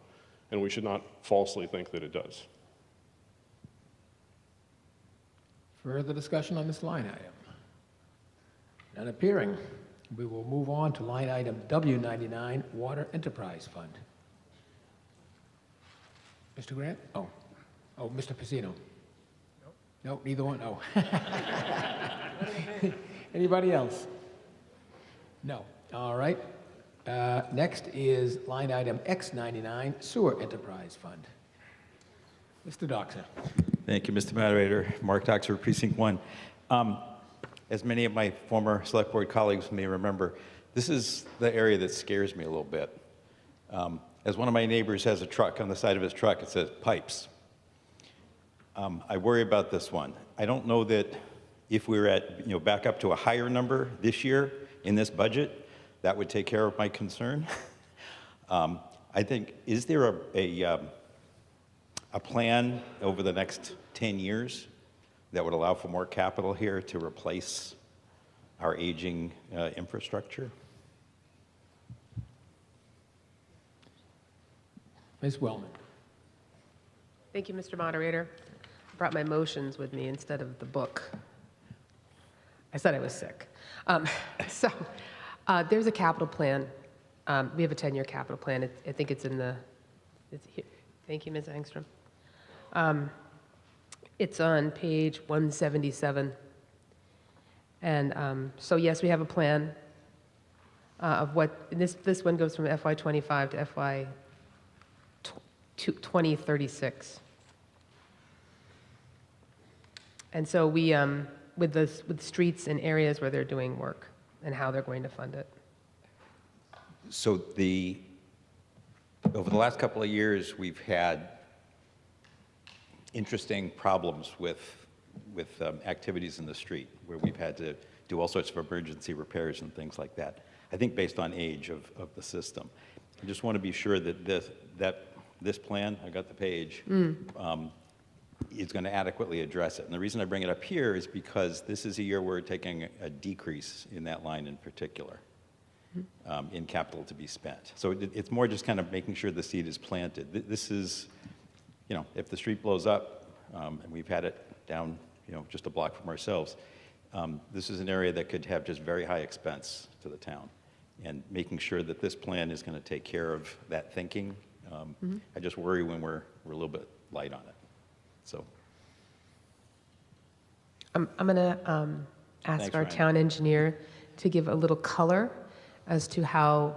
And we should not falsely think that it does. Further discussion on this line item? None appearing. We will move on to line item W99, Water Enterprise Fund. Mr. Grant? Oh, Mr. Pacino. No, neither one? Oh. Anybody else? No. All right. Next is line item X99, Sewer Enterprise Fund. Mr. Doxer. Thank you, Mr. Moderator. Mark Doxer, Precinct 1. As many of my former select board colleagues may remember, this is the area that scares me a little bit. As one of my neighbors has a truck, on the side of his truck it says pipes. I worry about this one. I don't know that if we were at, back up to a higher number this year in this budget, that would take care of my concern. I think, is there a plan over the next 10 years that would allow for more capital here to replace our aging infrastructure? Ms. Wellman. Thank you, Mr. Moderator. I brought my motions with me instead of the book. I said I was sick. There's a capital plan. We have a 10-year capital plan. I think it's in the, it's here. Thank you, Ms. Engstrom. It's on page 177. And so yes, we have a plan of what, and this one goes from FY25 to FY 2036. And so we, with streets and areas where they're doing work and how they're going to fund it. So over the last couple of years, we've had interesting problems with activities in the street where we've had to do all sorts of emergency repairs and things like that. I think based on age of the system. I just want to be sure that this plan, I got the page, is going to adequately address it. And the reason I bring it up here is because this is a year where we're taking a decrease in that line in particular, in capital to be spent. So it's more just kind of making sure the seed is planted. This is, if the street blows up, and we've had it down, just a block from ourselves, this is an area that could have just very high expense to the town. And making sure that this plan is going to take care of that thinking. I just worry when we're a little bit light on it. So I'm going to ask Thanks, our Ryan. town engineer to give a little color as to how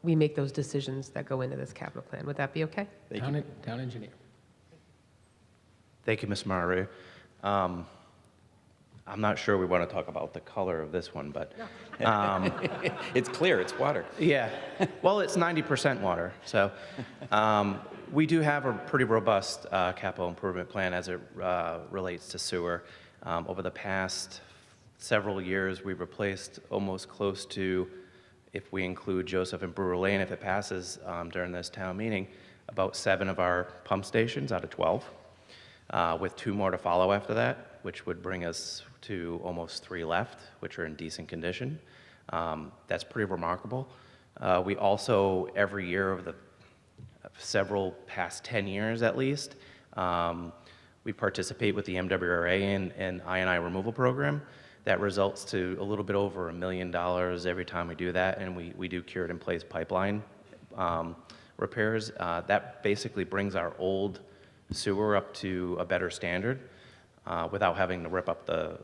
we make those decisions that go into this capital plan. Would that be okay? Town engineer. Thank you, Mr. Moderator. I'm not sure we want to talk about the color of this one, but it's clear, it's water. Yeah, well, it's 90% water. So we do have a pretty robust capital improvement plan as it relates to sewer. Over the past several years, we've replaced almost close to, if we include Joseph and Brewer Lane, if it passes during this town meeting, about 7 of our pump stations out of 12, with 2 more to follow after that, which would bring us to almost 3 left, which are in decent condition. That's pretty remarkable. We also, every year over the several past 10 years at least, we participate with the MWRA and I&I removal program. That results to a little bit over $1 million every time we do that, and we do cured in place pipeline repairs. That basically brings our old sewer up to a better standard without having to rip up the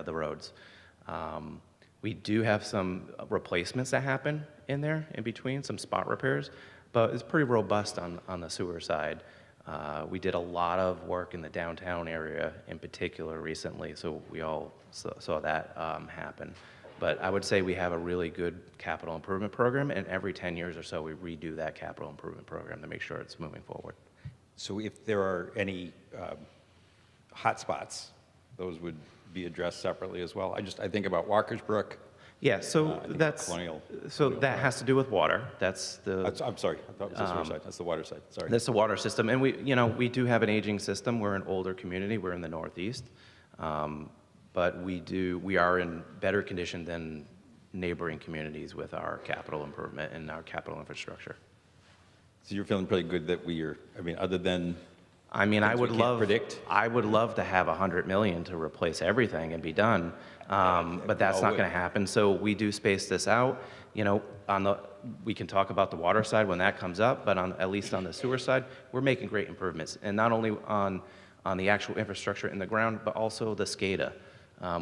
roads. We do have some replacements that happen in there in between, some spot repairs, but it's pretty robust on the sewer side. We did a lot of work in the downtown area in particular recently, so we all saw that happen. But I would say we have a really good capital improvement program, and every 10 years or so we redo that capital improvement program to make sure it's moving forward. So if there are any hot spots, those would be addressed separately as well. I think about Walker's Brook. Yeah, so that has to do with water. That's the. I'm sorry, I thought it was the sewer side. That's the water side. Sorry. That's the water system, and we do have an aging system. We're an older community. We're in the Northeast, but we are in better condition than neighboring communities with our capital improvement and our capital infrastructure. So you're feeling pretty good that we are. I mean, other than. I mean, I would love to have $100 million to replace everything and be done, but that's not going to happen. So we do space this out. We can talk about the water side when that comes up, but at least on the sewer side, we're making great improvements, and not only on the actual infrastructure in the ground, but also the SCADA.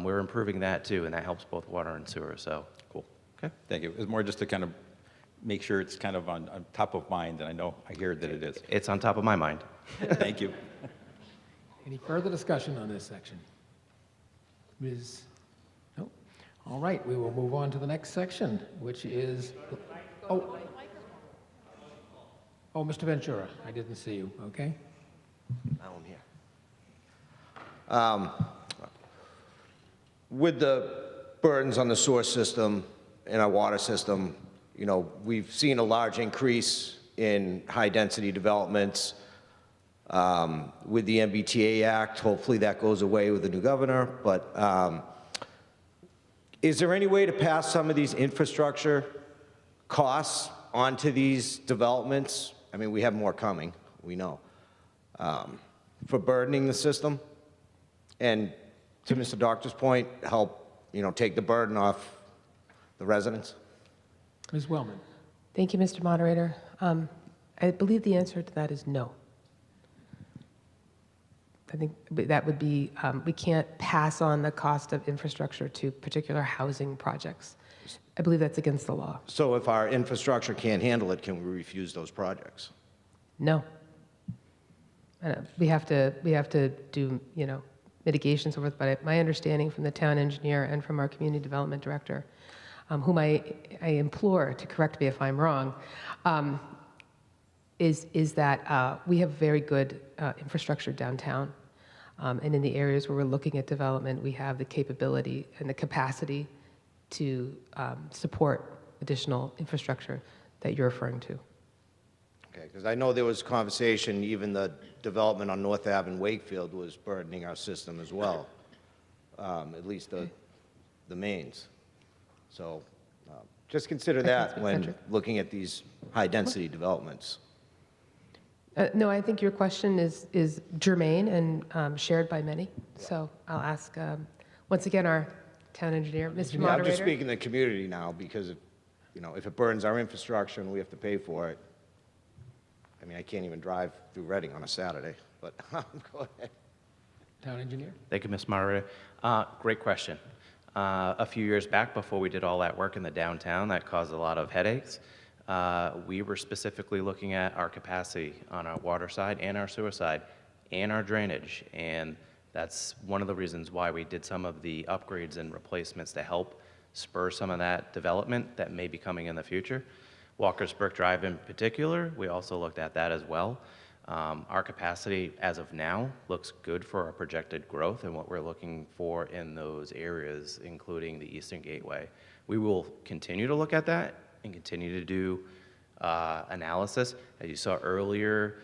We're improving that too, and that helps both water and sewer. So cool. Okay, thank you. It's more just to kind of make sure it's kind of on top of mind, and I hear that it is. It's on top of my mind. Thank you. Any further discussion on this section? Ms. No? All right, we will move on to the next section, which is, oh, Mr. Ventura, I didn't see you, okay? Down here. With the burdens on the sewer system and our water system, we've seen a large increase in high-density developments. With the MBTA Act, hopefully that goes away with the new governor, but is there any way to pass some of these infrastructure costs onto these developments? I mean, we have more coming, we know, for burdening the system, and to Mr. Doctor's point, help, take the burden off the residents? Ms. Wellman. Thank you, Mr. Moderator. I believe the answer to that is no. I think that would be, we can't pass on the cost of infrastructure to particular housing projects. I believe that's against the law. So if our infrastructure can't handle it, can we refuse those projects? No. We have to do, mitigations so forth, but my understanding from the town engineer and from our community development director, whom I implore to correct me if I'm wrong, is that we have very good infrastructure downtown. And in the areas where we're looking at development, we have the capability and the capacity to support additional infrastructure that you're referring to. Okay, because I know there was conversation, even the development on North Ave in Wakefield was burdening our system as well, at least the mains. So just consider that when looking at these high-density developments. No, I think your question is germane and shared by many. So I'll ask, once again, our town engineer, Mr. Moderator. I'm just speaking the community now because, if it burns our infrastructure and we have to pay for it, I mean, I can't even drive through Reading on a Saturday, but go ahead. Town engineer. Thank you, Mr. Moderator. Great question. A few years back, before we did all that work in the downtown, that caused a lot of headaches. We were specifically looking at our capacity on our water side and our sewer side and our drainage, and that's one of the reasons why we did some of the upgrades and replacements to help spur some of that development that may be coming in the future. Walker's Brook Drive in particular, we also looked at that as well. Our capacity as of now looks good for our projected growth and what we're looking for in those areas, including the Eastern Gateway. We will continue to look at that and continue to do analysis. As you saw earlier,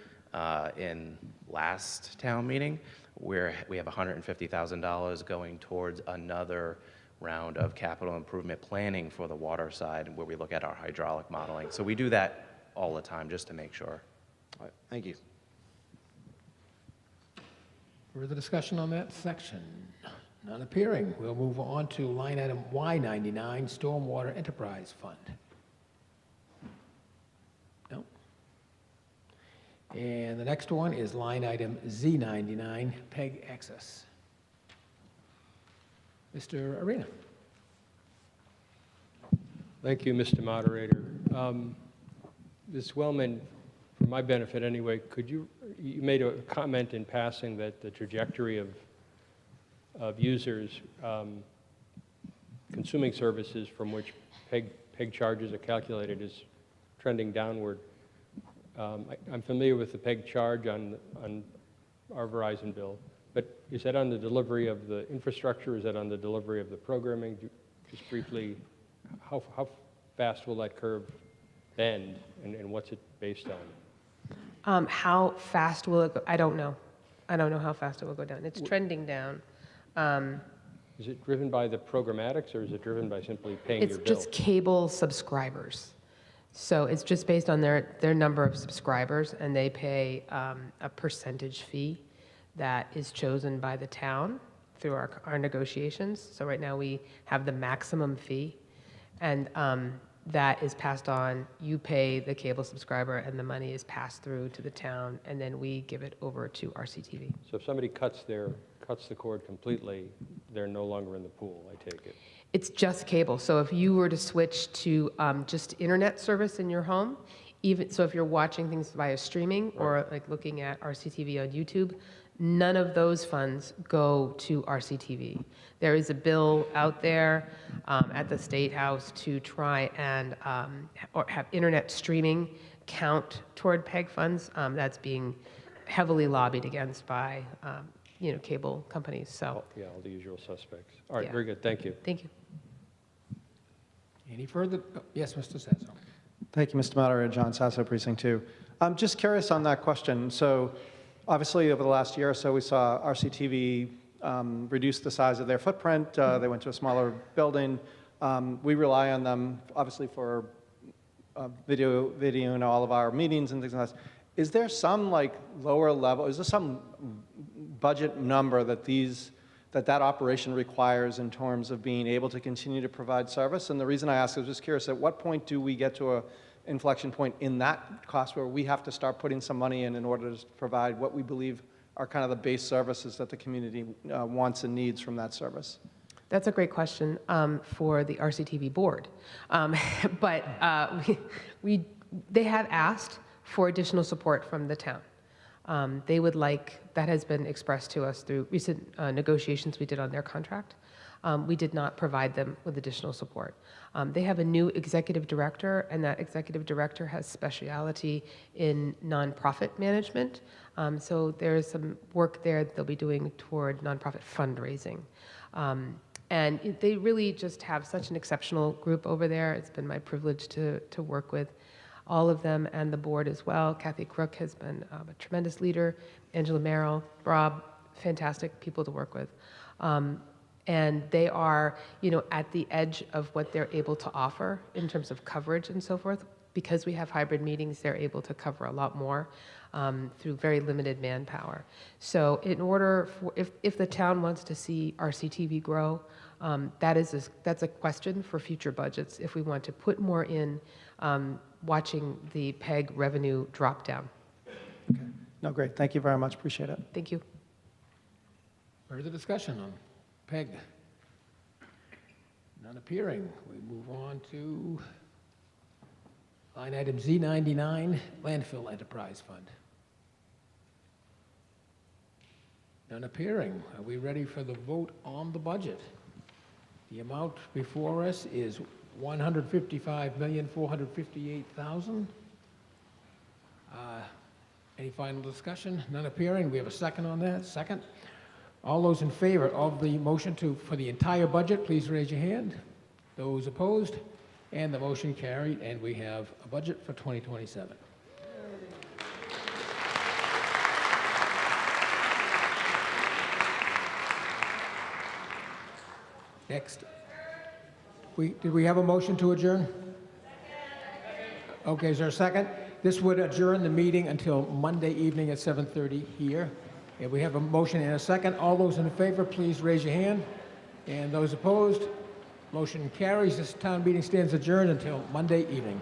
in last town meeting, where we have $150,000 going towards another round of capital improvement planning for the water side, where we look at our hydraulic modeling. So we do that all the time just to make sure. All right, thank you. Further discussion on that section? None appearing. We'll move on to line item Y99, Stormwater Enterprise Fund. No. And the next one is line item Z99, PEG Access. Mr. Arena. Thank you, Mr. Moderator. Ms. Wellman, for my benefit anyway, could you made a comment in passing that the trajectory of users consuming services from which PEG charges are calculated is trending downward. I'm familiar with the PEG charge on our Verizon bill, but is that on the delivery of the infrastructure? Is that on the delivery of the programming? Just briefly, how fast will that curve bend, and what's it based on? How fast will it go? I don't know. I don't know how fast it will go down. It's trending down. Is it driven by the programmatics, or is it driven by simply paying your bill? It's just cable subscribers. So it's just based on their number of subscribers, and they pay a percentage fee that is chosen by the town through our negotiations. So right now we have the maximum fee, and that is passed on. You pay the cable subscriber, and the money is passed through to the town, and then we give it over to RCTV. So if somebody cuts the cord completely, they're no longer in the pool, I take it? It's just cable. So if you were to switch to just internet service in your home, so if you're watching things via streaming or like looking at RCTV on YouTube, none of those funds go to RCTV. There is a bill out there at the State House to try and or have internet streaming count toward PEG funds. That's being heavily lobbied against by cable companies. So yeah, all the usual suspects. All right, yeah. Very good. Thank you. Thank you. Any further? Yes, Mr. Sasso. Thank you, Mr. Moderator. John Sasso, Precinct 2. I'm just curious on that question. So obviously, over the last year or so, we saw RCTV reduce the size of their footprint. They went to a smaller building. We rely on them, obviously, for video in all of our meetings and things like that. Is there some lower level? Is there some budget number that operation requires in terms of being able to continue to provide service? And the reason I ask is just curious, at what point do we get to a inflection point in that cost where we have to start putting some money in order to provide what we believe are kind of the base services that the community wants and needs from that service? That's a great question for the RCTV board. But they have asked for additional support from the town. They would like, that has been expressed to us through recent negotiations we did on their contract. We did not provide them with additional support. They have a new executive director, and that executive director has speciality in nonprofit management. So there's some work there they'll be doing toward nonprofit fundraising. And they really just have such an exceptional group over there. It's been my privilege to work with all of them and the board as well. Kathy Crook has been a tremendous leader. Angela Merrill, Rob, fantastic people to work with. And they are, at the edge of what they're able to offer in terms of coverage and so forth. Because we have hybrid meetings, they're able to cover a lot more through very limited manpower. So in order for, if the town wants to see RCTV grow, that's a question for future budgets if we want to put more in watching the PEG revenue drop down. Okay. No, great. Thank you very much. Appreciate it. Thank you. Further discussion on PEG? None appearing. We move on to line item Z99, Landfill Enterprise Fund. None appearing. Are we ready for the vote on the budget? The amount before us is $155,458,000. Any final discussion? None appearing. We have a second on that. Second. All those in favor of the motion for the entire budget, please raise your hand. Those opposed? And the motion carried, and we have a budget for 2027. Next. Did we have a motion to adjourn? Okay, is there a second? This would adjourn the meeting until Monday evening at 7:30 here. And we have a motion and a second. All those in favor, please raise your hand. And those opposed, motion carries. This town meeting stands adjourned until Monday evening.